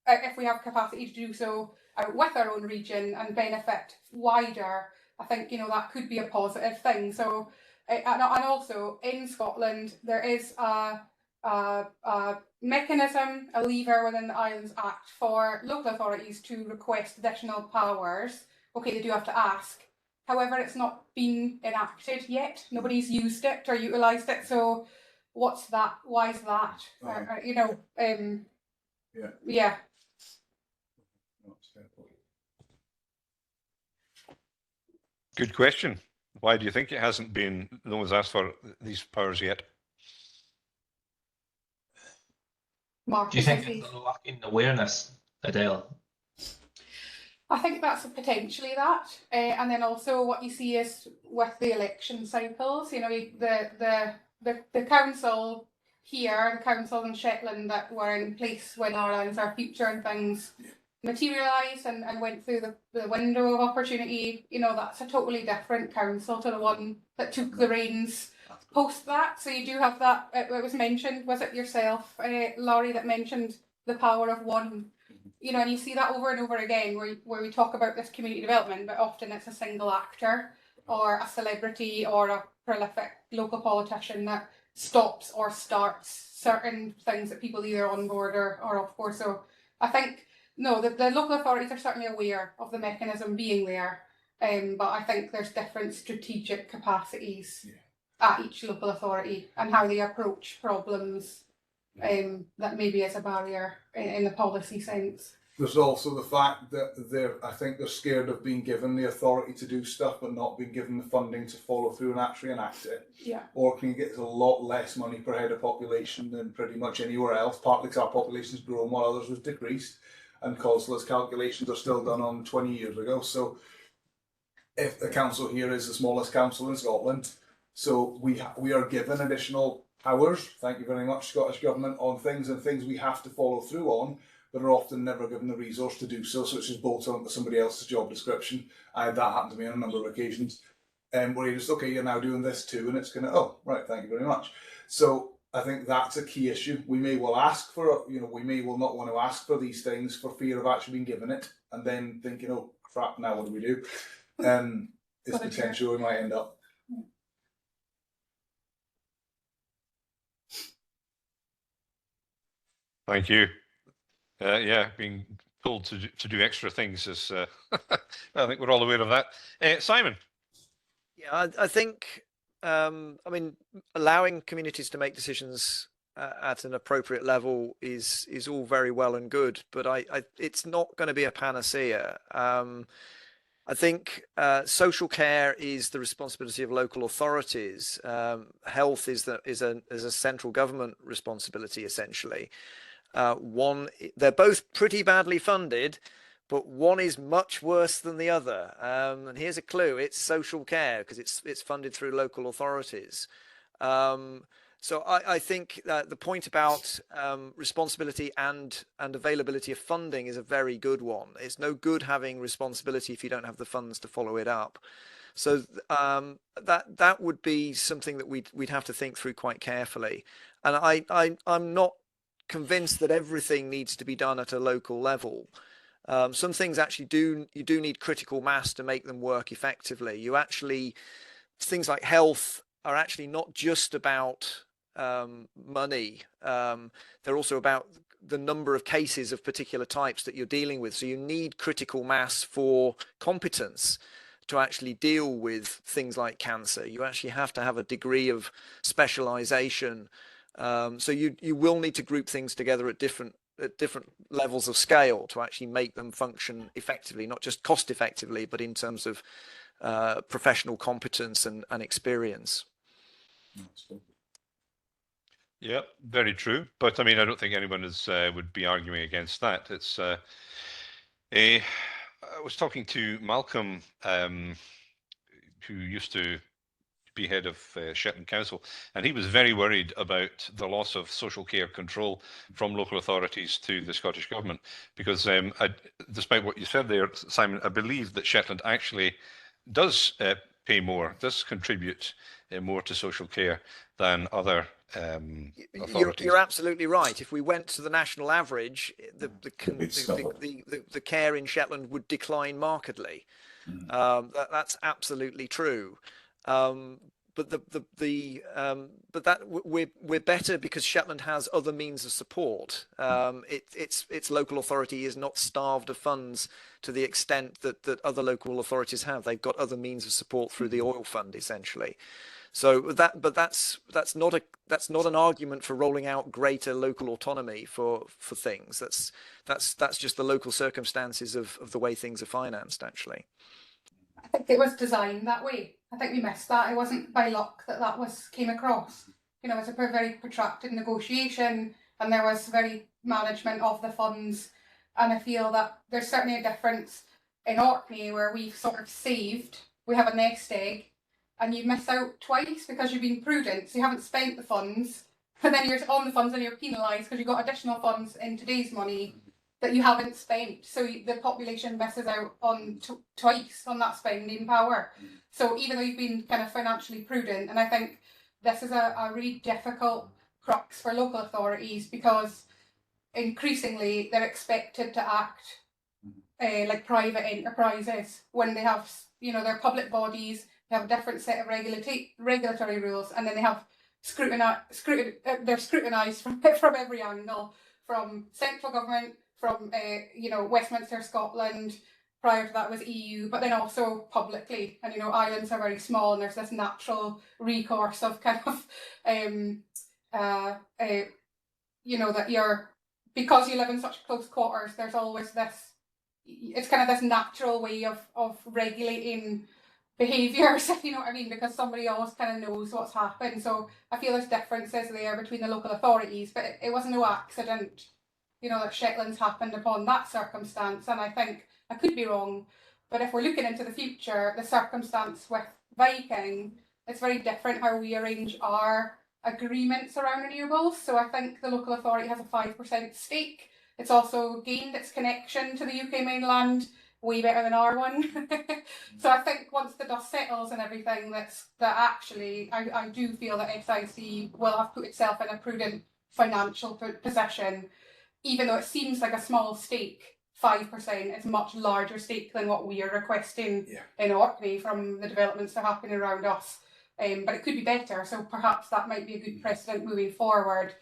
if we have capacity to do so with our own region and benefit wider. I think, you know, that could be a positive thing. So, and also in Scotland, there is a mechanism, a lever within the Islands Act for local authorities to request additional powers. Okay, they do have to ask. However, it's not been enacted yet. Nobody's used it or utilised it. So what's that? Why is that? You know, yeah. Good question. Why do you think it hasn't been, no one's asked for these powers yet? Mark, do you think it's a lack in awareness, Adele? I think that's potentially that, and then also what you see is with the election cycles. You know, the council here, the council in Shetland that were in place when our Islands Our Future and things materialised and went through the window of opportunity. You know, that's a totally different council to the one that took the reins post that. So you do have that. It was mentioned. Was it yourself, Laurie, that mentioned the power of one? You know, and you see that over and over again where we talk about this community development, but often it's a single actor or a celebrity or a prolific local politician that stops or starts certain things that people either on board or off board. So I think, no, the local authorities are certainly aware of the mechanism being there, but I think there's different strategic capacities at each local authority and how they approach problems. That maybe is a barrier in the policy sense. There's also the fact that I think they're scared of being given the authority to do stuff, but not being given the funding to follow through and actually enact it. Yeah. Orkney gets a lot less money per head of population than pretty much anywhere else, partly because our population's grown while others was decreased, and COSLA's calculations are still done on 20 years ago. So if the council here is the smallest council in Scotland, so we are given additional powers, thank you very much, Scottish Government, on things we have to follow through on, but are often never given the resource to do so, so it's just bolted onto somebody else's job description. That happened to me on a number of occasions. Where you're just, okay, you're now doing this too, and it's going to, oh, right, thank you very much. So I think that's a key issue. We may well ask for, you know, we may well not want to ask for these things for fear of actually being given it, and then thinking, oh, crap, now what do we do? is potential we might end up. Thank you. Yeah, being told to do extra things is, I think we're all aware of that. Simon? Yeah, I think, I mean, allowing communities to make decisions at an appropriate level is all very well and good, but it's not going to be a panacea. I think social care is the responsibility of local authorities. Health is a central government responsibility, essentially. They're both pretty badly funded, but one is much worse than the other. And here's a clue: it's social care because it's funded through local authorities. So I think that the point about responsibility and availability of funding is a very good one. It's no good having responsibility if you don't have the funds to follow it up. So that would be something that we'd have to think through quite carefully. And I'm not convinced that everything needs to be done at a local level. Some things actually you do need critical mass to make them work effectively. Things like health are actually not just about money. They're also about the number of cases of particular types that you're dealing with. So you need critical mass for competence to actually deal with things like cancer. You actually have to have a degree of specialization. So you will need to group things together at different levels of scale to actually make them function effectively, not just cost effectively, but in terms of professional competence and experience. Yeah, very true. But I mean, I don't think anyone would be arguing against that. It's I was talking to Malcolm, who used to be head of Shetland Council, and he was very worried about the loss of social care control from local authorities to the Scottish Government, because despite what you said there, Simon, I believe that Shetland actually does pay more, does contribute more to social care than other authorities. You're absolutely right. If we went to the national average, the care in Shetland would decline markedly. That's absolutely true. But we're better because Shetland has other means of support. Its local authority is not starved of funds to the extent that other local authorities have. They've got other means of support through the oil fund, essentially. So that's not an argument for rolling out greater local autonomy for things. That's just the local circumstances of the way things are financed, actually. I think it was designed that way. I think we missed that. It wasn't by luck that came across. You know, it was a very protracted negotiation, and there was very management of the funds. And I feel that there's certainly a difference in Orkney, where we've sort of saved. We have a nest egg, and you miss out twice because you've been prudent. So you haven't spent the funds, and then you're on the funds and you're penalised because you've got additional funds in today's money that you haven't spent. So the population misses out on twice on that spending power. So even though you've been kind of financially prudent, and I think this is a really difficult crux for local authorities, because increasingly they're expected to act like private enterprises when they have, they're public bodies. They have a different set of regulatory rules, and then they have they're scrutinised from every angle, from central government, from Westminster, Scotland. Prior to that was EU, but then also publicly. And islands are very small, and there's this natural recourse of kind of that because you live in such close quarters, there's always this. It's kind of this natural way of regulating behaviours, if you know what I mean, because somebody always kind of knows what's happened. So I feel there's differences there between the local authorities, but it was no accident, that Shetland's happened upon that circumstance. And I think, I could be wrong, but if we're looking into the future, the circumstance with Viking, it's very different how we arrange our agreements around renewables. So I think the local authority has a 5% stake. It's also gained its connection to the UK mainland way better than our one. So I think once the dust settles and everything, that actually, I do feel that SIC will have put itself in a prudent financial position, even though it seems like a small stake 5% is much larger stake than what we are requesting in Orkney from the developments that are happening around us. But it could be better, so perhaps that might be a good precedent moving forward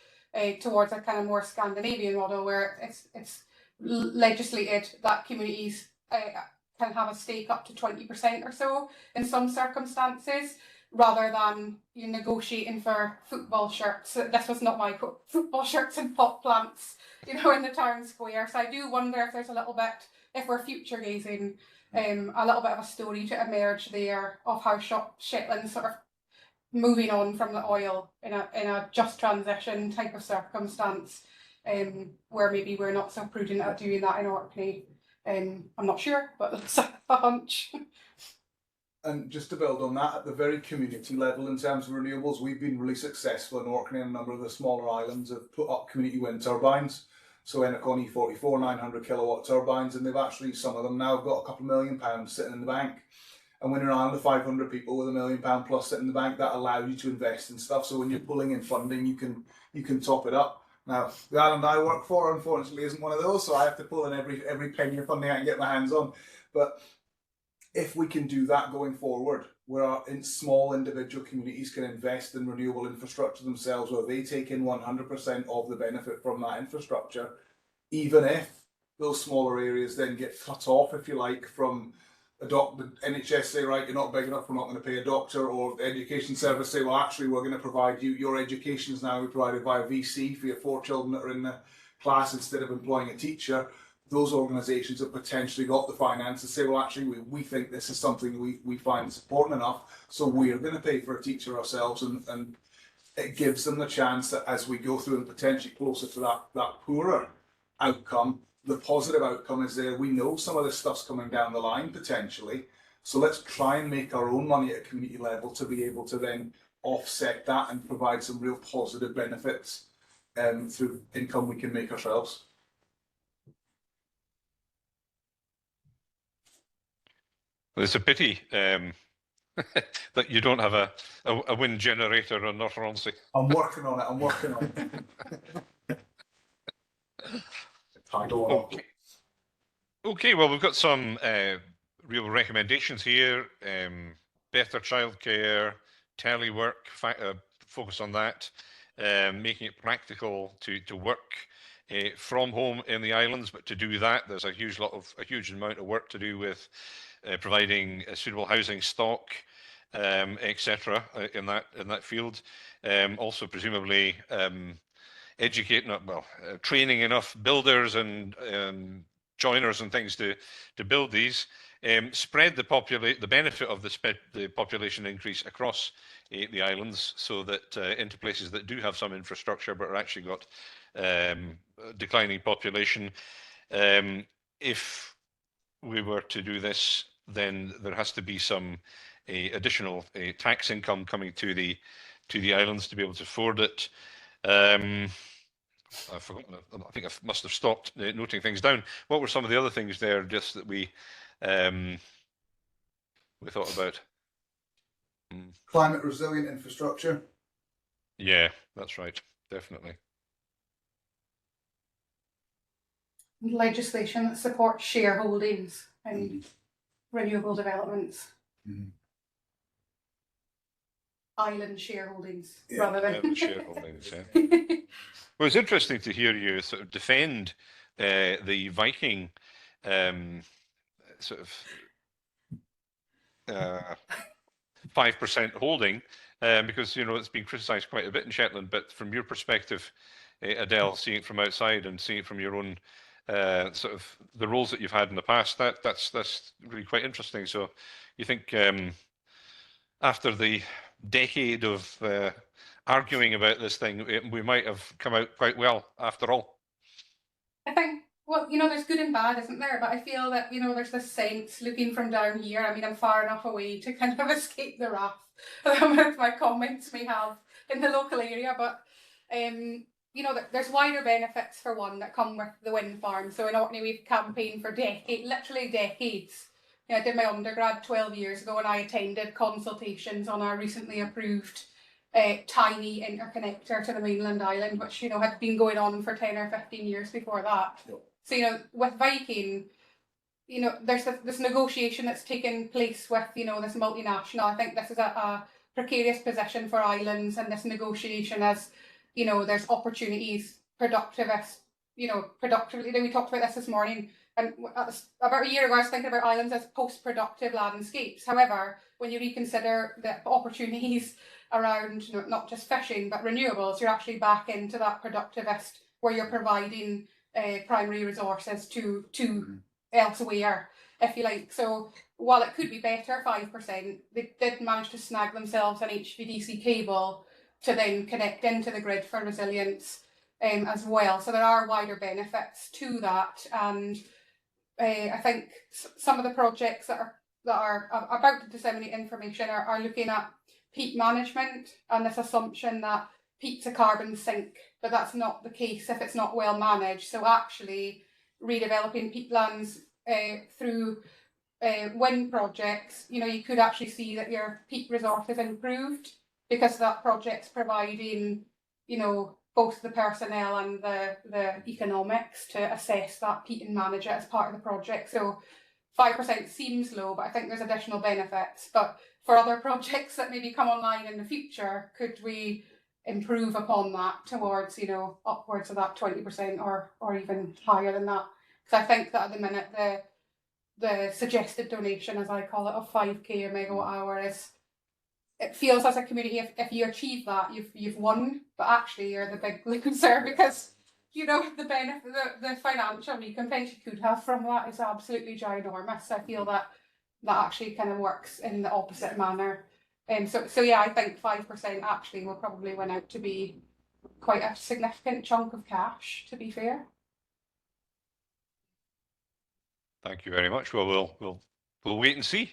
towards a kind of more Scandinavian model where it's legislated that communities can have a stake up to 20% or so in some circumstances, rather than you negotiating for football shirts. This was not my quote, football shirts and pot plants, you know, in the town square. So I do wonder if there's a little bit, if we're future gazing, a little bit of a story to emerge there of how Shetland's sort of moving on from the oil in a just transition type of circumstance, where maybe we're not so prudent at doing that in Orkney. I'm not sure, but that's a hunch. And just to build on that, at the very community level in terms of renewables, we've been really successful in Orkney, and a number of the smaller islands have put up community wind turbines. So Ennicorn E44, 900 kilowatt turbines, and they've actually, some of them now have got a couple £1 million sitting in the bank. And when you're around the 500 people with £1 million plus sitting in the bank, that allows you to invest in stuff. So when you're pulling in funding, you can top it up. Now, the island I work for, unfortunately, isn't one of those, so I have to pull in every penny of funding I can get my hands on. But if we can do that going forward, where small individual communities can invest in renewable infrastructure themselves, where they take in 100% of the benefit from that infrastructure, even if those smaller areas then get cut off, if you like, from the NHS say, right, you're not big enough, we're not going to pay a doctor, or the education service say, well, actually, we're going to provide you, your education is now provided via VC for your 4 children that are in the class instead of employing a teacher. Those organisations have potentially got the finances to say, well, actually, we think this is something we find is important enough, so we are going to pay for a teacher ourselves, and it gives them the chance that as we go through and potentially closer to that poorer outcome, the positive outcome is there. We know some of this stuff's coming down the line potentially, so let's try and make our own money at a community level to be able to then offset that and provide some real positive benefits through income we can make ourselves. Well, it's a pity that you don't have a wind generator on North Hornsey. I'm working on it. Okay, well, we've got some real recommendations here. Better childcare, telework, focus on that, making it practical to work from home in the islands. But to do that, there's a huge amount of work to do with providing a suitable housing stock, etc. in that field. Also, presumably, educating, training enough builders and joiners and things to build these. Spread the benefit of the population increase across the islands, so that into places that do have some infrastructure but are actually got declining population. If we were to do this, then there has to be some additional tax income coming to the islands to be able to afford it. I've forgotten. I think I must have stopped noting things down. What were some of the other things there, just that we thought about? Climate resilient infrastructure. Yeah, that's right. Definitely. Legislation that supports shareholdings and renewable developments. Island shareholdings, rather than shareholdings. Yeah. Well, it's interesting to hear you sort of defend the Viking sort of 5% holding, because it's been criticised quite a bit in Shetland. But from your perspective, Adele, seeing it from outside and seeing it from your own sort of the roles that you've had in the past, that's really quite interesting. So you think after the decade of arguing about this thing, we might have come out quite well after all? I think, well, there's good and bad, isn't there? But I feel that, there's this sense looking from down here. I mean, I'm far enough away to kind of escape the wrath that my comments may have in the local area. But, there's wider benefits, for one, that come with the wind farm. So in Orkney, we've campaigned for literally decades. I did my undergrad 12 years ago, and I attended consultations on our recently approved tiny interconnector to the mainland island, which had been going on for 10 or 15 years before that. So, you know, with Viking, you know, there's this negotiation that's taken place with, you know, this multinational. I think this is a precarious position for islands, and this negotiation as, you know, there's opportunities, productivist, you know, productively. We talked about this morning, and about a year ago I was thinking about islands as post-productive landscapes. However, when you reconsider the opportunities around, you know, not just fishing but renewables, you're actually back into that productivist where you're providing primary resources to elsewhere, if you like. So while it could be better, 5%, they did manage to snag themselves an HVDC cable to then connect into the grid for resilience as well. So there are wider benefits to that, and I think some of the projects that are about to disseminate information are looking at peat management and this assumption that peat's a carbon sink, but that's not the case if it's not well managed. So actually redeveloping peatlands through wind projects, you know, you could actually see that your peat resource is improved because that project's providing, you know, both the personnel and the economics to assess that peat and manage it as part of the project. So 5% seems low, but I think there's additional benefits. But for other projects that maybe come online in the future, could we improve upon that towards, you know, upwards of that 20% or even higher than that? Because I think that at the minute the suggested donation, as I call it, of 5k a megawatt hour is, it feels as a community, if you achieve that, you've won, but actually you're the big loser because, you know, the benefit, the financial recompense you could have from that is absolutely ginormous. I feel that actually kind of works in the opposite manner. So yeah, I think 5% actually will probably win out to be quite a significant chunk of cash, to be fair. Thank you very much. Well, we'll wait and see.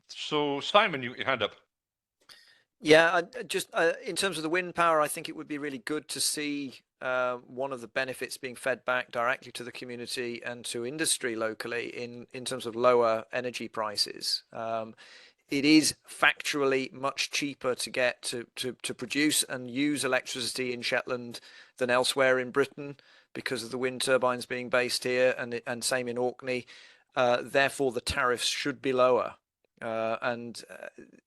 So Simon, you hand up. Yeah, just in terms of the wind power, I think it would be really good to see one of the benefits being fed back directly to the community and to industry locally in terms of lower energy prices. It is factually much cheaper to get to produce and use electricity in Shetland than elsewhere in Britain because of the wind turbines being based here, and same in Orkney. Therefore, the tariffs should be lower.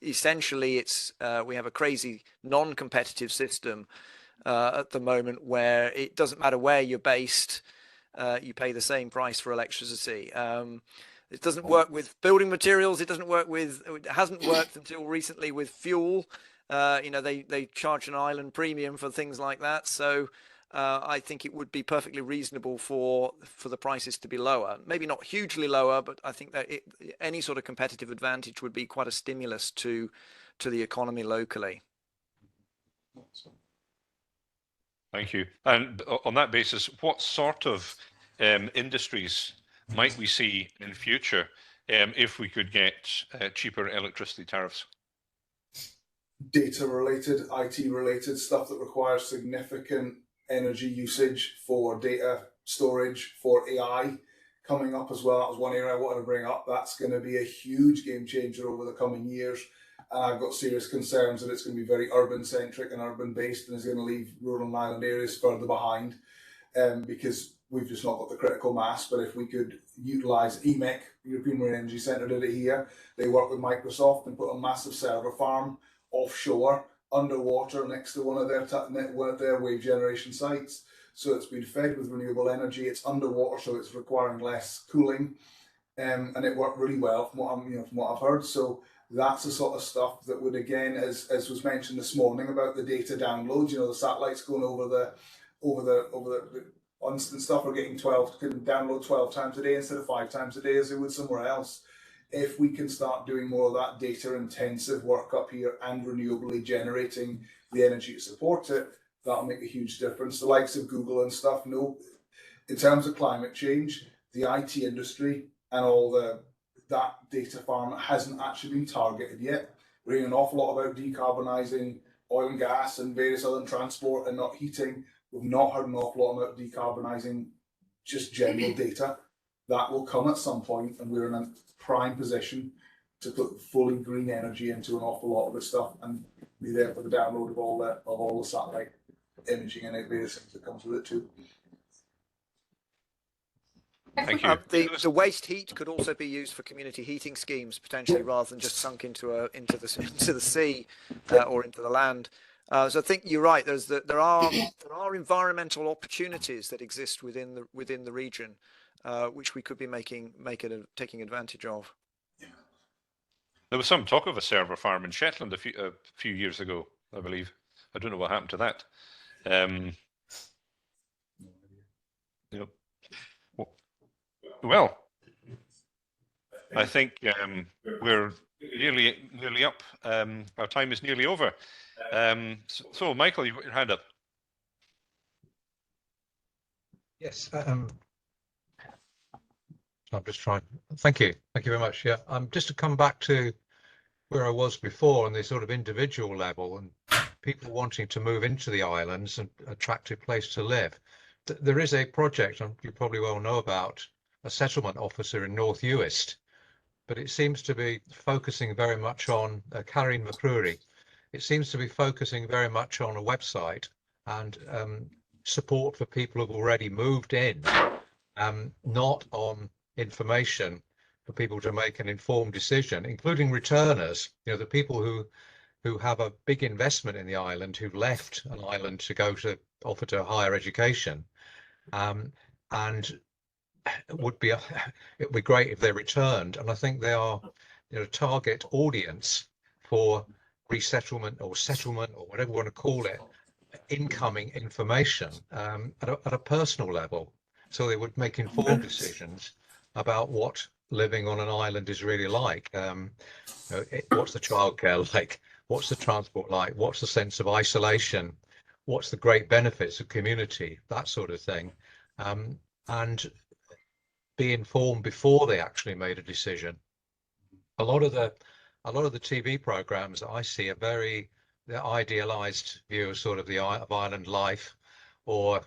Essentially, it's we have a crazy non-competitive system at the moment where it doesn't matter where you're based, you pay the same price for electricity. It doesn't work with building materials. It hasn't worked until recently with fuel. You know, they charge an island premium for things like that. So I think it would be perfectly reasonable for the prices to be lower. Maybe not hugely lower, but I think that any sort of competitive advantage would be quite a stimulus to the economy locally. Thank you. And on that basis, what sort of industries might we see in future if we could get cheaper electricity tariffs? Data related, IT related stuff that requires significant energy usage for data storage, for AI coming up as well. That was one area I wanted to bring up. That's going to be a huge game changer over the coming years. And I've got serious concerns that it's going to be very urban centric and urban based, and is going to leave rural and island areas further behind because we've just not got the critical mass. But if we could utilise EMEC, European Marine Energy Centre did it here. They work with Microsoft and put a massive server farm offshore, underwater, next to one of their wave generation sites. So it's been fed with renewable energy. It's underwater, so it's requiring less cooling, and it worked really well from what I've heard. So that's the sort of stuff that would, again, as was mentioned this morning about the data downloads. You know, the satellites going over the instant stuff are can download 12 times a day instead of 5 times a day as they would somewhere else. If we can start doing more of that data intensive work up here and renewably generating the energy to support it, that'll make a huge difference. The likes of Google and stuff, no, in terms of climate change, the IT industry and all that data farm hasn't actually been targeted yet. We're hearing an awful lot about decarbonising oil and gas and various other transport and not heating. We've not heard an awful lot about decarbonising just general data. That will come at some point, and we're in a prime position to put fully green energy into an awful lot of this stuff and be there for the download of all the satellite imaging and various things that comes with it too. Thank you. The waste heat could also be used for community heating schemes potentially, rather than just sunk into the sea or into the land. So I think you're right. There are environmental opportunities that exist within the region, which we could be taking advantage of. There was some talk of a server farm in Shetland a few years ago, I believe. I don't know what happened to that. Well, I think we're nearly up. Our time is nearly over. So, Michael, you've got your hand up. Yes. I'm just trying. Thank you. Thank you very much. Yeah. Just to come back to where I was before on this sort of individual level and people wanting to move into the islands and attractive place to live. There is a project you probably well know about, a settlement officer in North Uist, but it seems to be focusing very much on Karine McCrory. It seems to be focusing very much on a website and support for people who've already moved in, not on information for people to make an informed decision, including returners, the people who have a big investment in the island, who've left an island to go to offer to higher education, and it would be great if they returned. And I think they are target audience for resettlement or settlement or whatever you want to call it, incoming information at a personal level, so they would make informed decisions about what living on an island is really like. What's the childcare like? What's the transport like? What's the sense of isolation? What's the great benefits of community? That sort of thing. And be informed before they actually made a decision. A lot of the TV programs that I see are they're idealized view of sort of of island life, or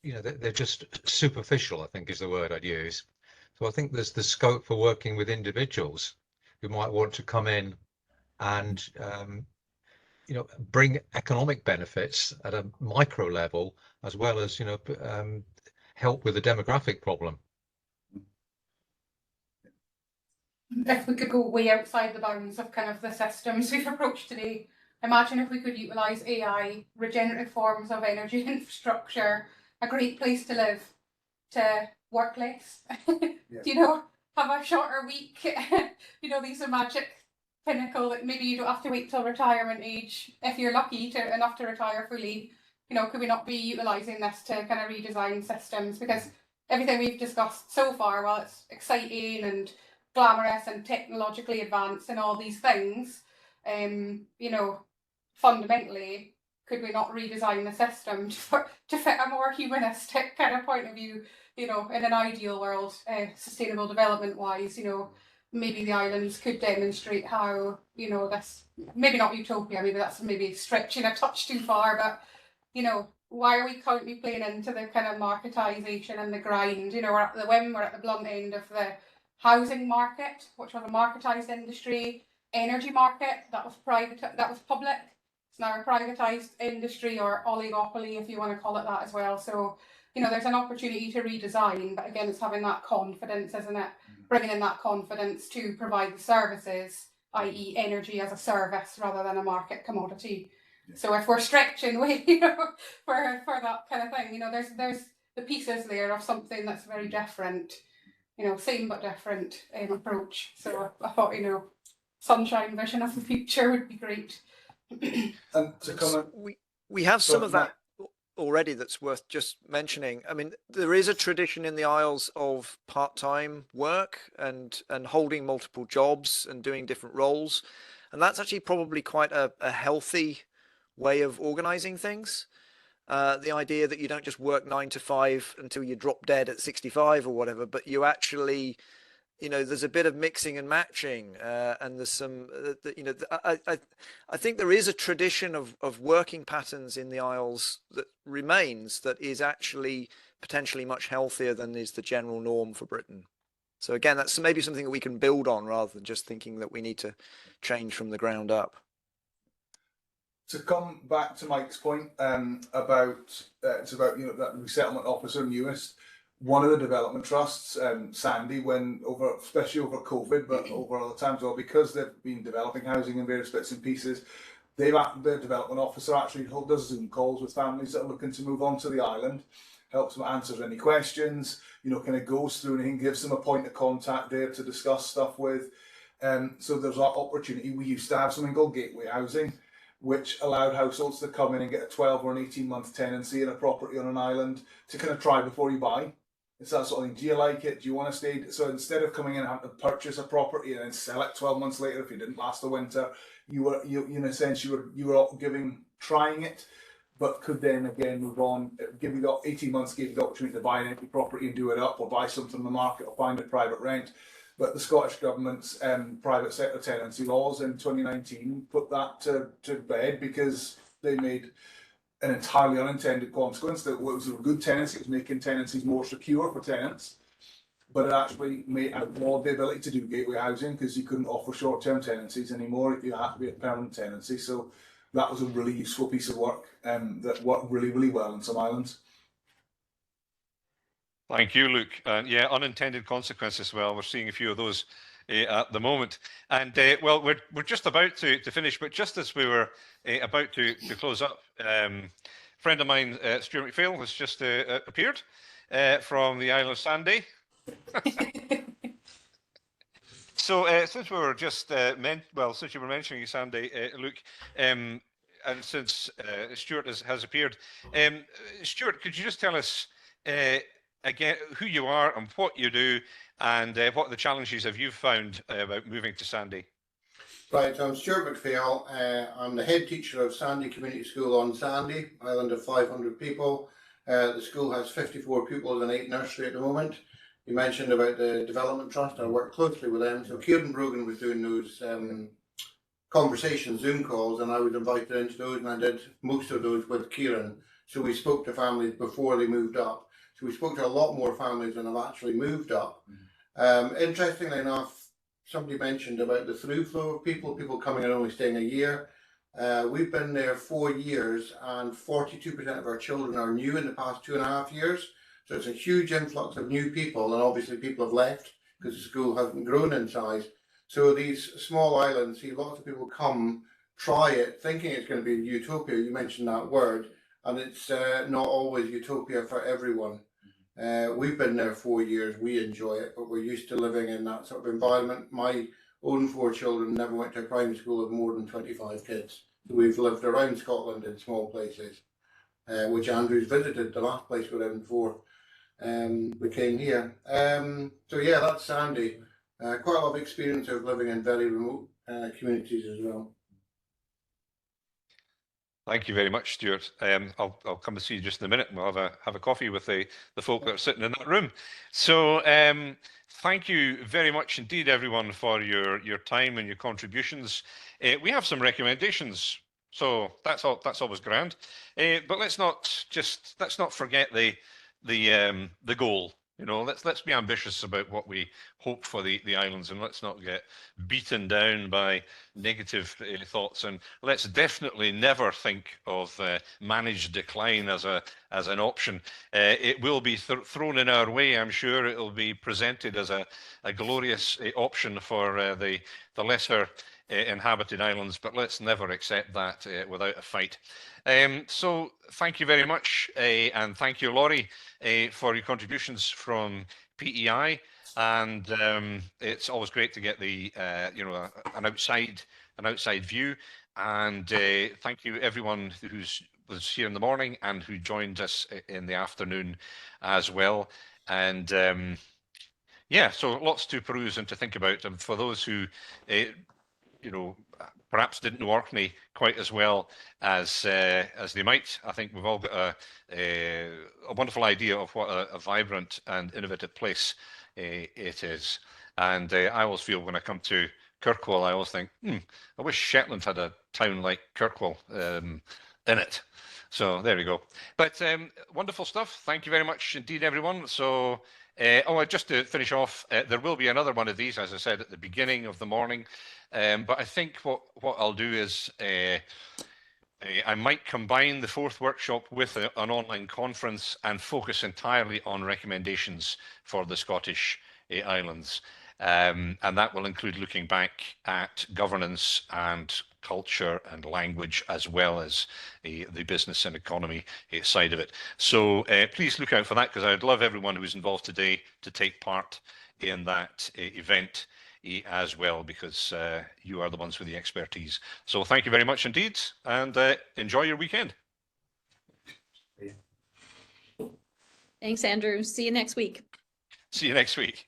they're just superficial, I think is the word I'd use. So I think there's the scope for working with individuals who might want to come in and bring economic benefits at a micro level, as well as help with the demographic problem. If we could go way outside the bounds of kind of the systems we've approached today, imagine if we could utilise AI, regenerative forms of energy infrastructure, a great place to live, to work less, have a shorter week. These are magic pinnacle that maybe you don't have to wait till retirement age if you're lucky enough to retire fully. Could we not be utilising this to kind of redesign systems? Because everything we've discussed so far, while it's exciting and glamorous and technologically advanced and all these things, fundamentally, could we not redesign the system to fit a more humanistic kind of point of view? In an ideal world, sustainable development wise, maybe the islands could demonstrate how, this, maybe not utopia, maybe that's stretching a touch too far, but why are we currently playing into the kind of marketisation and the grind? We're at the blunt end of the housing market, which was a marketised industry, energy market that was private, that was public. It's now a privatised industry, or oligopoly, if you want to call it that as well. So, there's an opportunity to redesign, but again, it's having that confidence, isn't it? Bringing in that confidence to provide the services, i.e. energy as a service rather than a market commodity. So if we're stretching way, for that kind of thing, there's the pieces there of something that's very different, same but different approach. So I thought, sunshine vision of the future would be great. We have some of that already that's worth just mentioning. I mean, there is a tradition in the Isles of part-time work and holding multiple jobs and doing different roles. And that's actually probably quite a healthy way of organizing things. The idea that you don't just work 9 to 5 until you drop dead at 65 or whatever, but you actually, there's a bit of mixing and matching, and there's some, I think there is a tradition of working patterns in the Isles that remains, that is actually potentially much healthier than is the general norm for Britain. So again, that's maybe something that we can build on rather than just thinking that we need to change from the ground up. To come back to Mike's point about that resettlement officer in Uist, one of the development trusts, Sandy, especially over COVID, but over other times as well, because they've been developing housing in various bits and pieces, their development officer actually does Zoom calls with families that are looking to move on to the island, helps them answer any questions, kind of goes through and gives them a point of contact there to discuss stuff with. So there's that opportunity. We used to have something called gateway housing, which allowed households to come in and get a 12 or an 18-month tenancy in a property on an island to kind of try before you buy. It's that sort of thing. Do you like it? Do you want to stay? So instead of coming in and having to purchase a property and then sell it 12 months later if you didn't last the winter, you were in a sense you were trying it, but could then again move on. Give you the 18 months, gave you the opportunity to buy an empty property and do it up, or buy something on the market, or find a private rent. But the Scottish Government's private sector tenancy laws in 2019 put that to bed, because they made an entirely unintended consequence that it was a good tenancy, it was making tenancies more secure for tenants, but it actually outlawed the ability to do gateway housing, because you couldn't offer short-term tenancies anymore. You had to be a permanent tenancy. So that was a really useful piece of work that worked really, really well in some islands. Thank you, Luke. Yeah, unintended consequences. Well, we're seeing a few of those at the moment. And well, we're just about to finish, but just as we were about to close up, a friend of mine, Stuart McPhail, has just appeared from the Isle of Sandy. So since we were just since you were mentioning Sandy, Luke, and since Stuart has appeared, Stuart, could you just tell us again who you are and what you do, and what the challenges have you found about moving to Sandy? Right, I'm Stuart McPhail. I'm the head teacher of Sandy Community School on Sandy, island of 500 people. The school has 54 pupils and 8 nursery at the moment. You mentioned about the Development Trust. I work closely with them. So Kieran Brogan was doing those conversations, Zoom calls, and I was invited into those, and I did most of those with Kieran. So we spoke to families before they moved up. So we spoke to a lot more families than have actually moved up. Interestingly enough, somebody mentioned about the through flow of people coming and only staying a year. We've been there 4 years, and 42% of our children are new in the past 2.5 years. So it's a huge influx of new people, and obviously people have left because the school hasn't grown in size. So these small islands see lots of people come, try it, thinking it's going to be utopia. You mentioned that word, and it's not always utopia for everyone. We've been there 4 years, we enjoy it, but we're used to living in that sort of environment. My own 4 children never went to a primary school of more than 25 kids. We've lived around Scotland in small places, which Andrew's visited, the last place we were in before we came here. So yeah, that's Sandy. Quite a lot of experience of living in very remote communities as well. Thank you very much, Stuart. I'll come and see you just in a minute, and we'll have a coffee with the folk that are sitting in that room. So thank you very much indeed, everyone, for your time and your contributions. We have some recommendations, so that's always grand. But let's not forget the goal. You know, let's be ambitious about what we hope for the islands, and let's not get beaten down by negative thoughts. And let's definitely never think of managed decline as an option. It will be thrown in our way. I'm sure it will be presented as a glorious option for the lesser inhabited islands, but let's never accept that without a fight. So thank you very much, and thank you, Laurie, for your contributions from PEI. And it's always great to get the an outside view. And thank you everyone who was here in the morning and who joined us in the afternoon as well. And yeah, so lots to peruse and to think about. And for those who perhaps didn't know Orkney quite as well as they might, I think we've all got a wonderful idea of what a vibrant and innovative place it is. And I always feel when I come to Kirkwall, I always think, I wish Shetland had a town like Kirkwall in it. So there we go. But wonderful stuff. Thank you very much indeed, everyone. So just to finish off, there will be another one of these, as I said, at the beginning of the morning. But I think what I'll do is I might combine the 4th workshop with an online conference and focus entirely on recommendations for the Scottish Islands. And that will include looking back at governance and culture and language, as well as the business and economy side of it. So please look out for that, because I'd love everyone who is involved today to take part in that event as well, because you are the ones with the expertise. So thank you very much indeed, and enjoy your weekend. Thanks, Andrew. See you next week. See you next week.